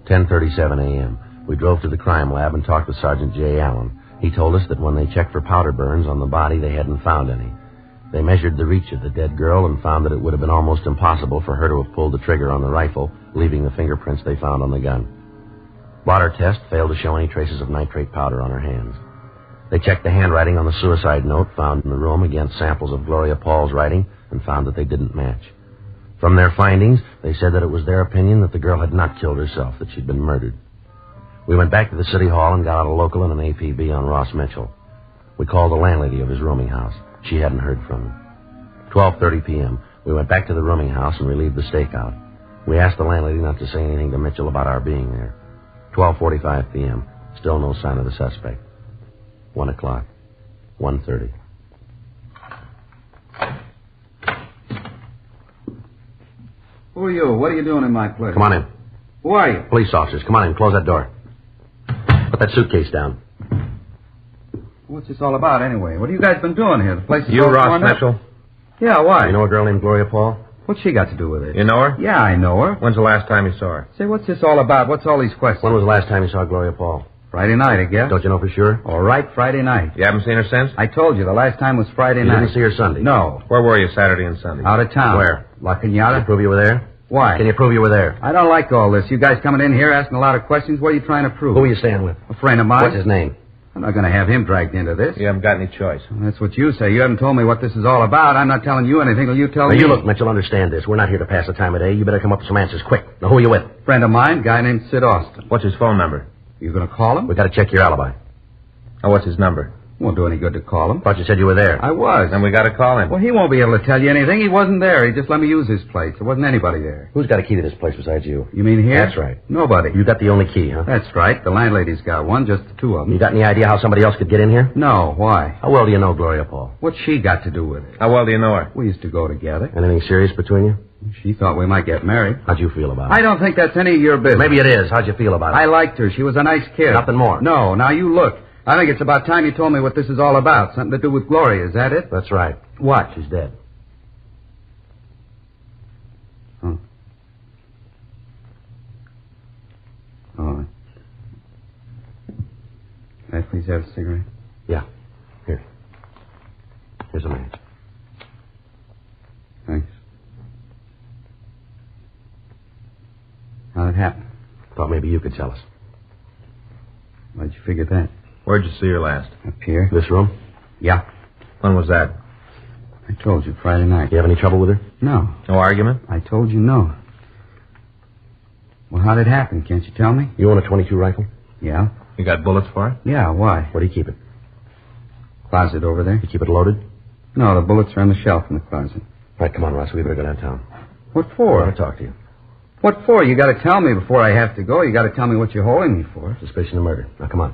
O: 10:37 a.m. We drove to the crime lab and talked with Sergeant J. Allen. He told us that when they checked for powder burns on the body, they hadn't found any. They measured the reach of the dead girl and found that it would have been almost impossible for her to have pulled the trigger on the rifle, leaving the fingerprints they found on the gun. Blotter test failed to show any traces of nitrate powder on her hands. They checked the handwriting on the suicide note found in the room against samples of Gloria Paul's writing and found that they didn't match. From their findings, they said that it was their opinion that the girl had not killed herself, that she'd been murdered. We went back to the city hall and got out a local and an APB on Ross Mitchell. We called the landlady of his rooming house. She hadn't heard from him. 12:30 p.m., we went back to the rooming house and relieved the stakeout. We asked the landlady not to say anything to Mitchell about our being there. 12:45 p.m., still no sign of the suspect. 1 o'clock. 1:30.
C: Who are you? What are you doing in my place?
O: Come on in.
C: Who are you?
O: Police officers, come on in. Close that door. Put that suitcase down.
C: What's this all about, anyway? What have you guys been doing here? The place is
T: You
C: all
T: Ross
C: torn up.
T: Mitchell?
C: Yeah, why?
O: You know a girl named Gloria Paul?
C: What's she got to do with it?
T: You know her?
C: Yeah, I know her.
T: When's the last time you saw her?
C: Say, what's this all about? What's all these questions?
O: When was the last time you saw Gloria Paul?
C: Friday night, I guess.
O: Don't you know for sure?
C: All right, Friday night.
T: You haven't seen her since?
C: I told you, the last time was Friday
O: You
C: night.
O: didn't see her Sunday?
C: No.
T: Where were you Saturday and Sunday?
C: Out of town.
O: Where?
C: La
O: Can
C: Cañada.
O: you prove you were there?
C: Why?
O: Can you prove you were there?
C: I don't like all this. You guys coming in here asking a lot of questions. What are you trying to prove?
O: Who were you staying with?
C: A friend of mine.
O: What's his name?
C: I'm not going to have him dragged into this.
T: You haven't got any choice.
C: Well, that's what you say. You haven't told me what this is all about. I'm not telling you anything till you tell
O: Now,
C: me.
O: you look, Mitchell, understand this. We're not here to pass the time of day. You better come up with some answers quick. Now, who are you with?
C: Friend of mine, guy named Sid Austin.
T: What's his phone number?
C: You going to call him?
O: We got to check your alibi.
T: Oh, what's his number?
C: Won't do any good to call him.
T: Thought you said you were there.
C: I was.
T: Then we got to call him.
C: Well, he won't be able to tell you anything. He wasn't there. He just let me use his place. There wasn't anybody there.
T: Who's got a key to this place besides you?
C: You mean here?
T: That's right.
C: Nobody.
T: You got the only key, huh?
C: That's right. The landlady's got one, just the two of them.
T: You got any idea how somebody else could get in here?
C: No. Why?
T: How well do you know Gloria Paul?
C: What's she got to do with it?
T: How well do you know her?
C: We used to go together.
T: Anything serious between you?
C: She thought we might get married.
T: How'd you feel about it?
C: I don't think that's any of your business.
T: Maybe it is. How'd you feel about it?
C: I liked her. She was a nice kid.
T: Nothing more?
C: No. Now you look. I think it's about time you told me what this is all about. Something to do with Gloria. Is that it?
T: That's right.
C: What?
T: She's dead.
C: Oh. Oh. Can I please have a cigarette?
T: Yeah. Here. Here's a match.
C: Thanks. How'd it happen?
T: Thought maybe you could tell us.
C: Why'd you figure that?
T: Where'd you see her last?
C: Up here.
T: This room?
C: Yeah.
T: When was that?
C: I told you, Friday night.
T: You have any trouble with her?
C: No.
T: No argument?
C: I told you no. Well, how'd it happen? Can't you tell me?
T: You own a .22 rifle?
C: Yeah.
T: You got bullets for it?
C: Yeah, why?
T: Where do you keep it?
C: Closet over there.
T: You keep it loaded?
C: No, the bullets are on the shelf in the closet.
T: Right, come on, Ross. We better go downtown.
C: What for?
T: I want to talk to you.
C: What for? You got to tell me before I have to go. You got to tell me what you're holding me for.
T: Suspicion of murder. Now, come on.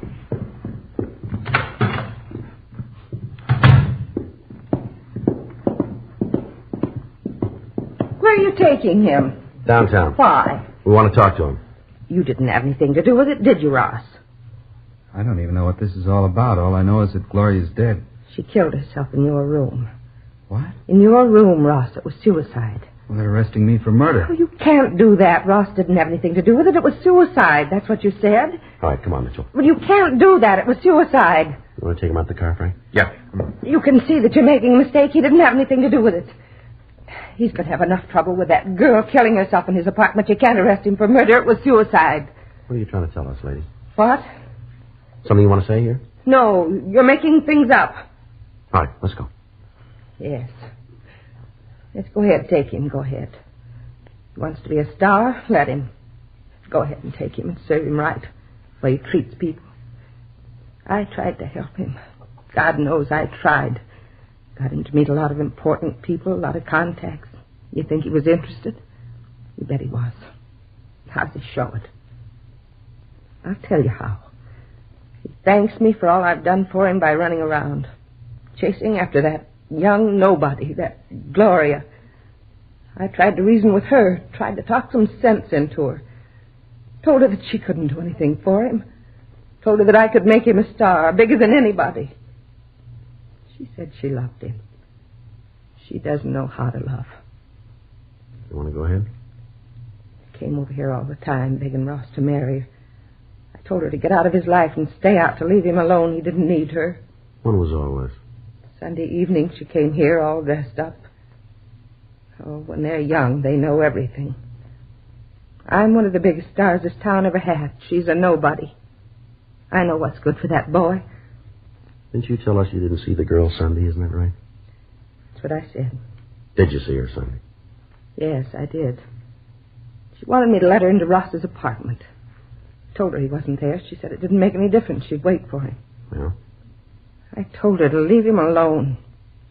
S: Where are you taking him?
T: Downtown.
S: Why?
T: We want to talk to him.
S: You didn't have anything to do with it, did you, Ross?
C: I don't even know what this is all about. All I know is that Gloria's dead.
S: She killed herself in your room.
C: What?
S: In your room, Ross. It was suicide.
C: Well, they're arresting me for murder.
S: Oh, you can't do that. Ross didn't have anything to do with it. It was suicide. That's what you said.
T: All right, come on, Mitchell.
S: Well, you can't do that. It was suicide.
T: You want to take him out the car, Frank?
C: Yeah.
S: You can see that you're making a mistake. He didn't have anything to do with it. He's going to have enough trouble with that girl killing herself in his apartment. You can't arrest him for murder. It was suicide.
T: What are you trying to tell us, lady?
S: What?
T: Something you want to say here?
S: No, you're making things up.
T: All right, let's go.
S: Yes. Yes, go ahead. Take him. Go ahead. He wants to be a star. Let him. Go ahead and take him and serve him right. The way he treats people. I tried to help him. God knows I tried. Got him to meet a lot of important people, a lot of contacts. You think he was interested? You bet he was. How does he show it? I'll tell you how. He thanks me for all I've done for him by running around, chasing after that young nobody, that Gloria. I tried to reason with her, tried to talk some sense into her. Told her that she couldn't do anything for him. Told her that I could make him a star, bigger than anybody. She said she loved him. She doesn't know how to love.
T: You want to go ahead?
S: Came over here all the time, begging Ross to marry her. I told her to get out of his life and stay out, to leave him alone. He didn't need her.
T: When was all this?
S: Sunday evening, she came here all dressed up. Oh, when they're young, they know everything. I'm one of the biggest stars this town ever had. She's a nobody. I know what's good for that boy.
T: Didn't you tell us you didn't see the girl Sunday, isn't that right?
S: That's what I said.
T: Did you see her Sunday?
S: Yes, I did. She wanted me to let her into Ross's apartment. Told her he wasn't there. She said it didn't make any difference. She'd wait for him.
T: Yeah?
S: I told her to leave him alone.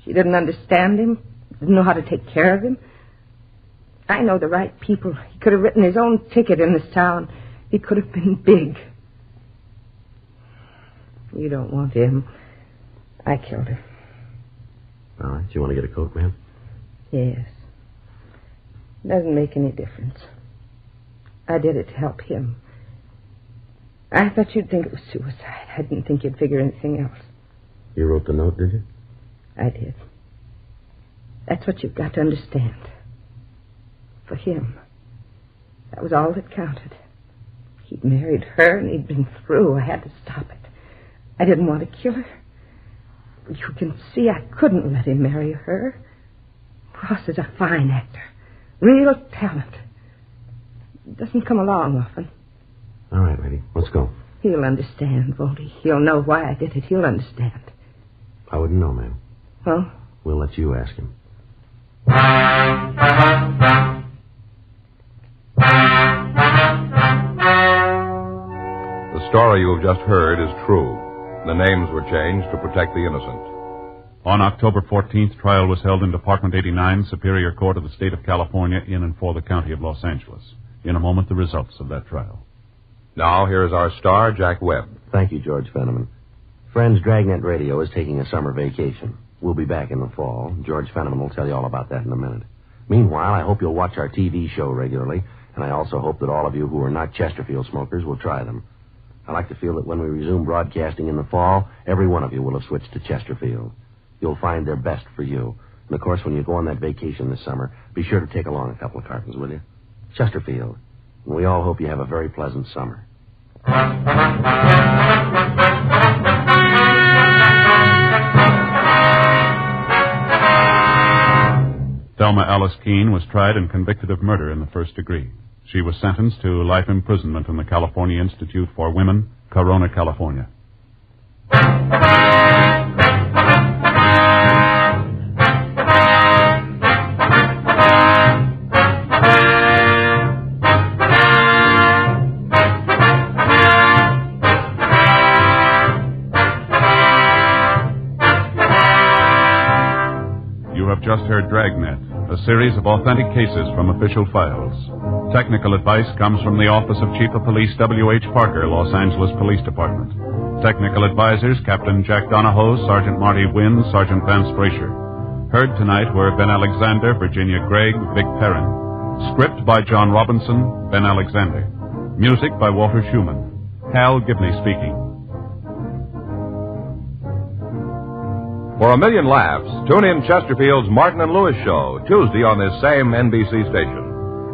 S: She didn't understand him. Didn't know how to take care of him. I know the right people. He could have written his own ticket in this town. He could have been big. You don't want him. I killed her.
T: All right. Do you want to get a coat, ma'am?
S: Yes. Doesn't make any difference. I did it to help him. I thought you'd think it was suicide. I didn't think you'd figure anything else.
T: You wrote the note, did you?
S: I did. That's what you've got to understand. For him, that was all that counted. He'd married her and he'd been through. I had to stop it. I didn't want to kill her. But you can see I couldn't let him marry her. Ross is a fine actor. Real talent. Doesn't come along often.
T: All right, lady. Let's go.
S: He'll understand, won't he? He'll know why I did it. He'll understand.
T: I wouldn't know, ma'am.
S: Huh?
T: We'll let you ask him.
I: The story you have just heard is true. The names were changed to protect the innocent.
M: On October 14th, trial was held in Department 89, Superior Court of the State of California, in and for the County of Los Angeles. In a moment, the results of that trial.
I: Now, here is our star, Jack Webb.
O: Thank you, George Fenneman. Friends, Dragnet Radio is taking a summer vacation. We'll be back in the fall. George Fenneman will tell you all about that in a minute. Meanwhile, I hope you'll watch our TV show regularly, and I also hope that all of you who are not Chesterfield smokers will try them. I like to feel that when we resume broadcasting in the fall, every one of you will have switched to Chesterfield. You'll find they're best for you. And, of course, when you go on that vacation this summer, be sure to take along a couple of cartons, will you? Chesterfield. And we all hope you have a very pleasant summer.
M: Thelma Alice Keene was tried and convicted of murder in the first degree. She was sentenced to life imprisonment in the California Institute for Women, Corona, California. You have just heard Dragnet, a series of authentic cases from official files. Technical advice comes from the Office of Chief of Police W.H. Parker, Los Angeles Police Department. Technical advisors, Captain Jack Donahoe, Sergeant Marty Wynn, Sergeant Vance Brasher. Heard tonight were Ben Alexander, Virginia Gregg, Vic Perrin. Script by John Robinson, Ben Alexander. Music by Walter Schumann. Hal Gibney speaking.
I: For a million laughs, tune in Chesterfield's Martin and Lewis Show, Tuesday on this same NBC station.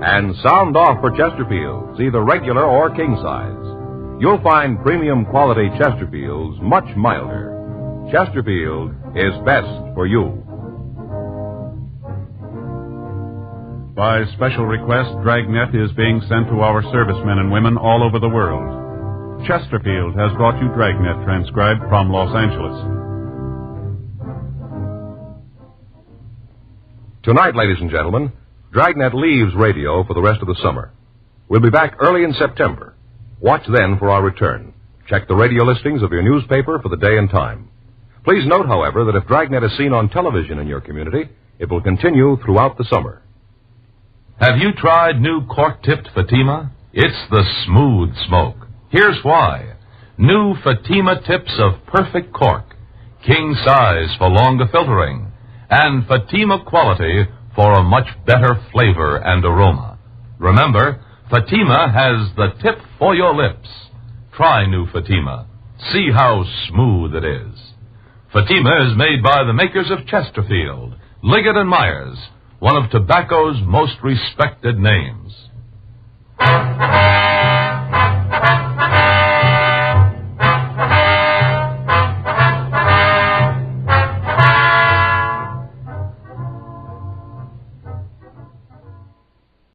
I: And sound off for Chesterfields, either regular or king size. You'll find premium quality Chesterfields much milder. Chesterfield is best for you.
M: By special request, Dragnet is being sent to our servicemen and women all over the world. Chesterfield has brought you Dragnet, transcribed from Los Angeles.
I: Tonight, ladies and gentlemen, Dragnet leaves radio for the rest of the summer. We'll be back early in September. Watch then for our return. Check the radio listings of your newspaper for the day and time. Please note, however, that if Dragnet is seen on television in your community, it will continue throughout the summer.
R: Have you tried new cork-tipped Fatima? It's the smooth smoke. Here's why. New Fatima tips of perfect cork, king size for longer filtering, and Fatima quality for a much better flavor and aroma. Remember, Fatima has the tip for your lips. Try new Fatima. See how smooth it is. Fatima is made by the makers of Chesterfield, Liggett & Myers, one of tobacco's most respected names.